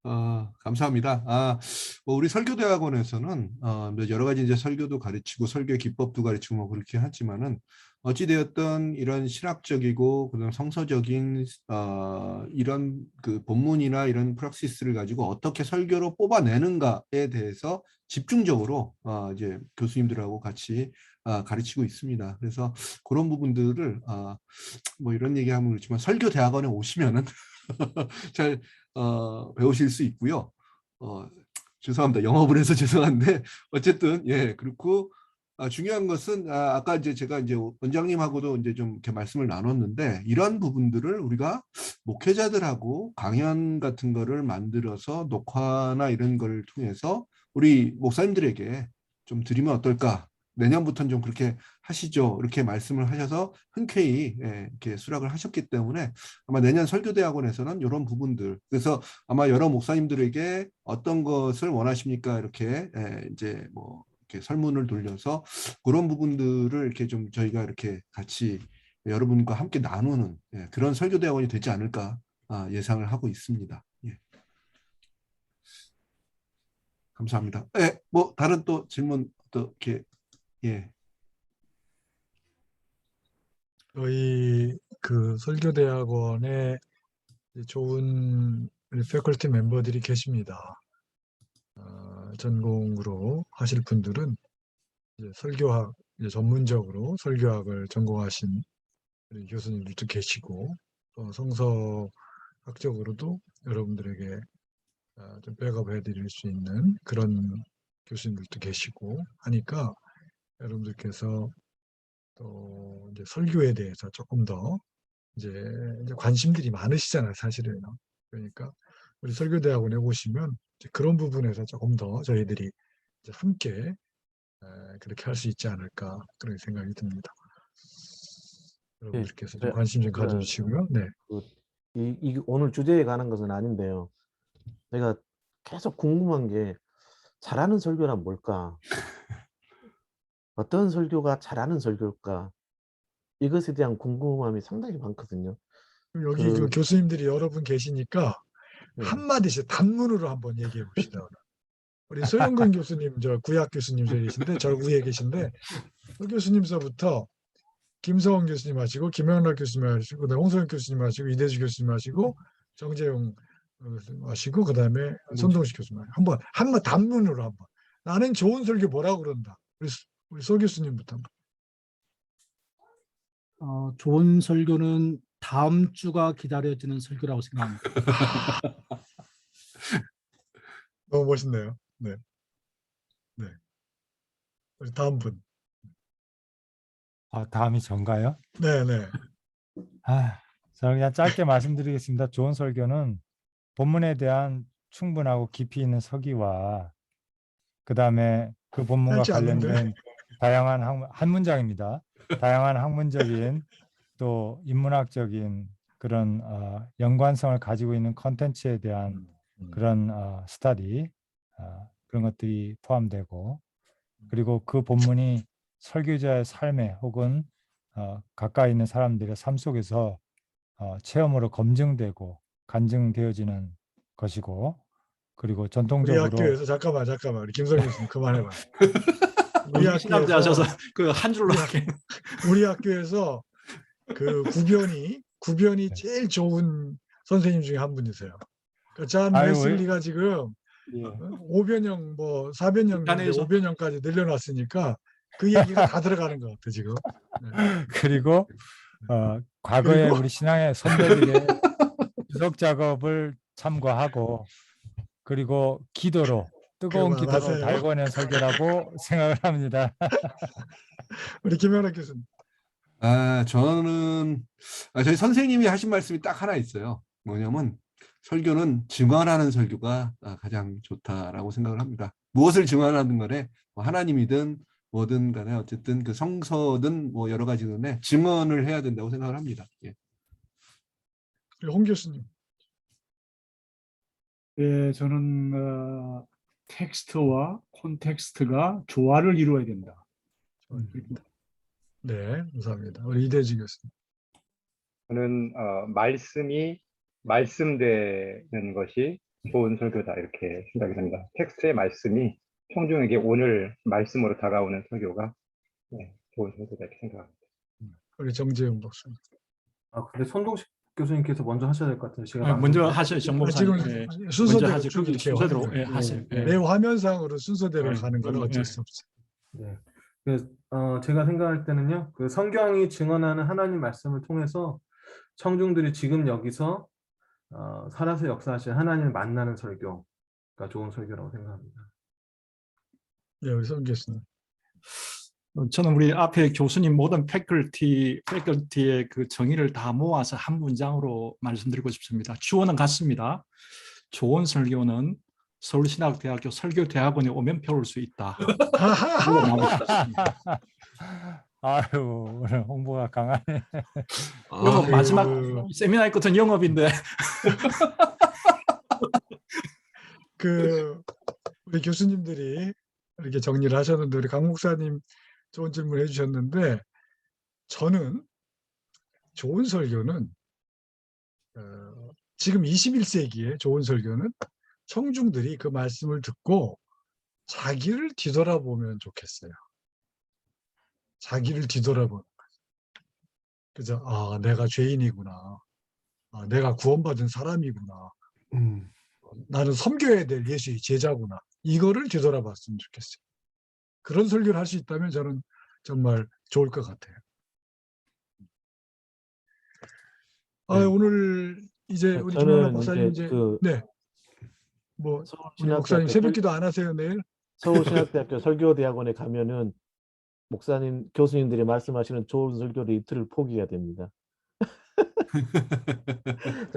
감사합니다. 뭐 우리 설교대학원에서는 뭐 여러 가지 이제 설교도 가르치고 설교의 기법도 가르치고 뭐 그렇게 하지만은 어찌되었든 이런 신학적이고 그다음 성서적인 이런 그 본문이나 이런 프락시스를 가지고 어떻게 설교로 뽑아내는가에 대해서 집중적으로 이제 교수님들하고 같이 가르치고 있습니다. 그래서 그런 부분들을 뭐 이런 얘기하면 그렇지만 설교대학원에 오시면은 잘 배우실 수 있고요. 죄송합니다. 영업을 해서 죄송한데 어쨌든 예 그렇고 중요한 것은 아까 이제 제가 이제 원장님하고도 이제 좀 이렇게 말씀을 나눴는데 이런 부분들을 우리가 목회자들하고 강연 같은 거를 만들어서 녹화나 이런 걸 통해서 우리 목사님들에게 좀 드리면 어떨까? 내년부터는 좀 그렇게 하시죠. 이렇게 말씀을 하셔서 흔쾌히 이렇게 수락을 하셨기 때문에 아마 내년 설교대학원에서는 이런 부분들 그래서 아마 여러 목사님들에게 어떤 것을 원하십니까? 이렇게 이제 뭐 이렇게 설문을 돌려서 그런 부분들을 이렇게 좀 저희가 이렇게 같이 여러분과 함께 나누는 그런 설교대학원이 되지 않을까 예상을 하고 있습니다. 예. 감사합니다. 뭐 다른 또 질문 어떻게 예. 저희 그 설교대학원에 좋은 패컬티 멤버들이 계십니다. 전공으로 하실 분들은 이제 설교학, 이제 전문적으로 설교학을 전공하신 우리 교수님들도 계시고, 또 성서학적으로도 여러분들에게 좀 백업해 드릴 수 있는 그런 교수님들도 계시고 하니까 여러분들께서 또 이제 설교에 대해서 조금 더 이제 관심들이 많으시잖아요, 사실은. 그러니까 우리 설교대학원에 오시면 이제 그런 부분에서 조금 더 저희들이 이제 함께 그렇게 할 수 있지 않을까 그런 생각이 듭니다. 여러분들께서 좀 관심 좀 가져주시고요. 네. 이 오늘 주제에 관한 것은 아닌데요. 내가 계속 궁금한 게 잘하는 설교란 뭘까? 어떤 설교가 잘하는 설교일까? 이것에 대한 궁금함이 상당히 많거든요. 여기 그 교수님들이 여러 분 계시니까 네. 한마디씩 단문으로 한번 얘기해 봅시다. 우리 소영근 교수님, 저 구약 교수님 저기 계신데, 저 위에 계신데, 소 교수님서부터 김성원 교수님 하시고, 김영락 교수님 하시고, 그다음에 홍소영 교수님 하시고, 이대주 교수님 하시고, 정재용 하시고, 그다음에 손동식 교수님 하시고. 한번 단문으로 한번. 나는 좋은 설교 뭐라고 그런다. 우리 소 교수님부터 한번. 좋은 설교는 다음 주가 기다려지는 설교라고 생각합니다. 너무 멋있네요. 네. 네. 우리 다음 분. 다음이 전가요? 네네. 저는 그냥 짧게 말씀드리겠습니다. 좋은 설교는 본문에 대한 충분하고 깊이 있는 서기와 그 다음에 그 본문과 짧지 않은데. 관련된 다양한 한 문장입니다. 다양한 학문적인 또 인문학적인 그런 연관성을 가지고 있는 컨텐츠에 대한 그런 스터디 그런 것들이 포함되고 그리고 그 본문이 설교자의 삶에 혹은 가까이 있는 사람들의 삶 속에서 체험으로 검증되고 간증되어지는 것이고 그리고 우리 전통적으로 학교에서 잠깐만 우리 김성 교수님 그만해봐. 우리 신학대 하셔서 그 한 줄로 하게. 우리 학교에서 그 구변이 제일 좋은 선생님 중에 한 분이세요. 그러니까 잔 웨슬리가 지금 5변형 뭐 4변형인데 5변형까지 늘려놨으니까 그 얘기가 다 들어가는 것 같아 지금. 네. 그리고 과거에 우리 신앙의 선배들의 주석 작업을 참고하고 그리고 기도로 뜨거운 기도로 그만하세요. 달궈낸 설교라고 생각을 합니다. 우리 김영락 교수님. 저는 저희 선생님이 하신 말씀이 딱 하나 있어요. 뭐냐면 설교는 증언하는 설교가 가장 좋다라고 생각을 합니다. 무엇을 증언하는 거래? 뭐 하나님이든 뭐든 간에 어쨌든 그 성서든 뭐 여러 가지 간에 증언을 해야 된다고 생각을 합니다. 예. 홍 교수님. 예, 저는 텍스트와 콘텍스트가 조화를 이루어야 된다. 네, 감사합니다. 우리 이대지 교수님. 저는 말씀이 말씀되는 것이 좋은 설교다 이렇게 생각이 듭니다. 텍스트의 말씀이 청중에게 오늘 말씀으로 다가오는 설교가 좋은 설교다 이렇게 생각합니다. 우리 정재영 목사님. 근데 손동식 교수님께서 먼저 하셔야 될 것 같은데 제가 먼저 방금- 하셔요, 정 지금 목사님. 예. 먼저 순서대로 하죠. 쭉 거기 이렇게 순서대로 하는 거예요. 하세요. 네. 내 화면상으로 순서대로 네. 가는 건 어쩔 수 없어요. 네. 제가 생각할 때는요, 그 성경이 증언하는 하나님 말씀을 통해서 청중들이 지금 여기서 살아서 역사하신 하나님을 만나는 설교가 좋은 설교라고 생각합니다. 네, 우리 성 교수님. 저는 우리 앞에 교수님 모든 패컬티의 그 정의를 다 모아서 한 문장으로 말씀드리고 싶습니다. 주어는 같습니다. 좋은 설교는 서울신학대학교 설교대학원에 오면 배울 수 있다. 이거 나오고 싶습니다. 아유, 오늘 홍보가 강하네. 영업 마지막 세미나 있거든 영업인데. 우리 교수님들이 이렇게 정리를 하셨는데 우리 강 목사님 좋은 질문 해주셨는데 저는 좋은 설교는 지금 21세기에 좋은 설교는 청중들이 그 말씀을 듣고 자기를 뒤돌아보면 좋겠어요. 자기를 뒤돌아보는 거죠. 그죠? 아, 내가 죄인이구나. 아, 내가 구원받은 사람이구나. 나는 섬겨야 될 예수의 제자구나. 이거를 뒤돌아봤으면 좋겠어요. 그런 설교를 할 수 있다면 저는 정말 좋을 것 같아요. 네. 오늘 이제 우리 저는 김영학 목사님 이제 이제 그 네. 뭐 우리 서울신학대학교 목사님 새벽기도 안 하세요 내일? 서울신학대학교 설교대학원에 가면은 목사님 교수님들이 말씀하시는 좋은 설교를 이틀을 포기해야 됩니다.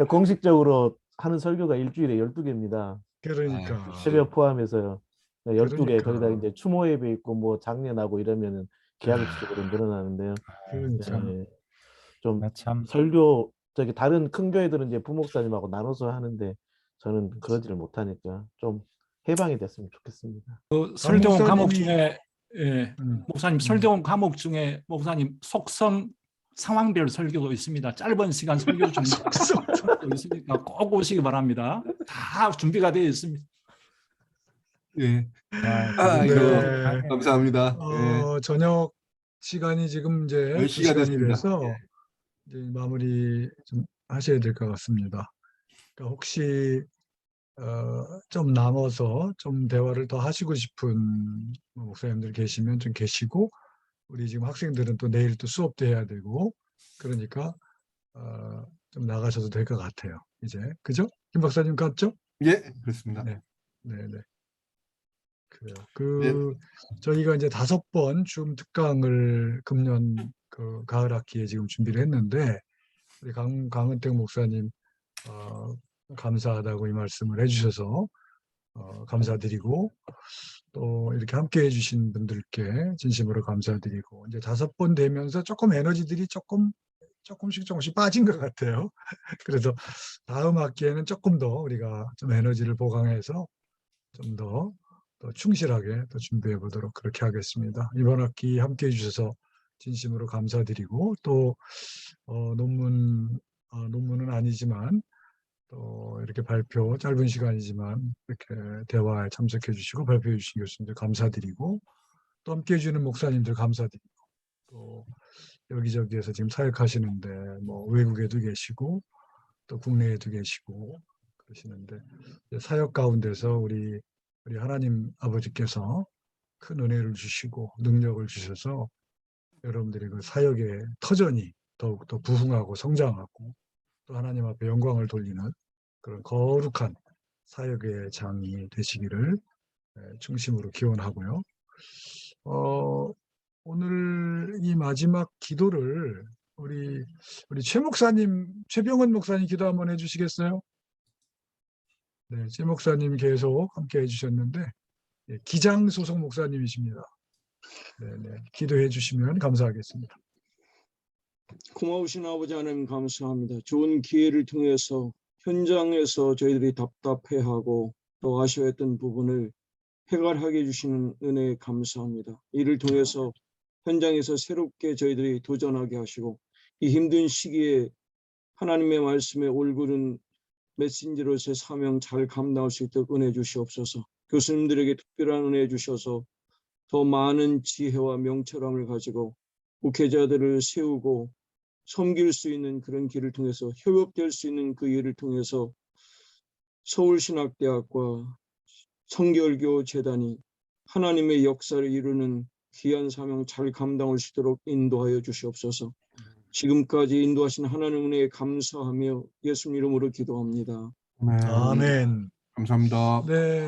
공식적으로 하는 설교가 일주일에 12개입니다. 그러니까 새벽 포함해서요. 12개 거기다 그러니까. 이제 추모 예배 있고 뭐 장례나고 이러면은 기하급수적으로 늘어나는데요. 그러니까 네, 좀 참 설교 다른 큰 교회들은 이제 부목사님하고 나눠서 하는데 저는 그러지를 못하니까 좀 해방이 됐으면 좋겠습니다. 설교원 과목 목사님이- 중에 목사님 설교원 과목 중에 목사님 속성 상황별 설교도 있습니다. 짧은 시간 설교 준비도 있으니까 꼭 오시기 바랍니다. 다 준비가 되어 있습니다. 예. 네. 이거 감사합니다. 저녁 시간이 지금 이제 10시가 2시간이 됐습니다. 돼서 이제 마무리 좀 하셔야 될 것 같습니다. 그러니까 혹시 좀 남아서 좀 대화를 더 하시고 싶은 목사님들 계시면 좀 계시고 우리 지금 학생들은 또 내일 또 수업도 해야 되고 그러니까 좀 나가셔도 될 것 같아요. 이제 그죠? 김 박사님 같죠? 예, 그렇습니다. 네. 그래요. 저희가 이제 5번 줌 특강을 금년 그 가을 학기에 지금 준비를 했는데 우리 강은택 목사님 감사하다고 이 말씀을 해주셔서 감사드리고 또 이렇게 함께 해주신 분들께 진심으로 감사드리고 이제 5번 되면서 조금 에너지들이 조금씩 빠진 것 같아요. 그래서 다음 학기에는 조금 더 우리가 좀 에너지를 보강해서 좀 더 충실하게 또 준비해 보도록 그렇게 하겠습니다. 이번 학기 함께 해주셔서 진심으로 감사드리고 또 논문은 아니지만 또 이렇게 발표 짧은 시간이지만 이렇게 대화에 참석해 주시고 발표해 주신 교수님들 감사드리고 또 함께 해주는 목사님들 감사드리고 또 여기저기에서 지금 사역하시는데 뭐 외국에도 계시고 또 국내에도 계시고 그러시는데 사역 가운데서 우리 하나님 아버지께서 큰 은혜를 주시고 능력을 주셔서 여러분들이 그 사역의 터전이 더욱더 부흥하고 성장하고 또 하나님 앞에 영광을 돌리는 그런 거룩한 사역의 장이 되시기를 중심으로 기원하고요. 오늘 이 마지막 기도를 우리 최 목사님, 최병헌 목사님 기도 한번 해주시겠어요? 네, 최 목사님 계속 함께 해주셨는데 기장 소속 목사님이십니다. 네, 기도해 주시면 감사하겠습니다. 고마우신 아버지 하나님 감사합니다. 좋은 기회를 통해서 현장에서 저희들이 답답해하고 또 아쉬워했던 부분을 해결하게 해주시는 은혜에 감사합니다. 이를 통해서 현장에서 새롭게 저희들이 도전하게 하시고 이 힘든 시기에 하나님의 말씀의 올바른 메신저로서의 사명 잘 감당할 수 있도록 은혜 주시옵소서. 교수님들에게 특별한 은혜 주셔서 더 많은 지혜와 명철함을 가지고 목회자들을 세우고 섬길 수 있는 그런 길을 통해서 협업될 수 있는 그 일을 통해서 서울신학대학과 성결교 재단이 하나님의 역사를 이루는 귀한 사명 잘 감당할 수 있도록 인도하여 주시옵소서. 지금까지 인도하신 하나님 은혜에 감사하며 예수님 이름으로 기도합니다. 네. 아멘. 감사합니다. 네.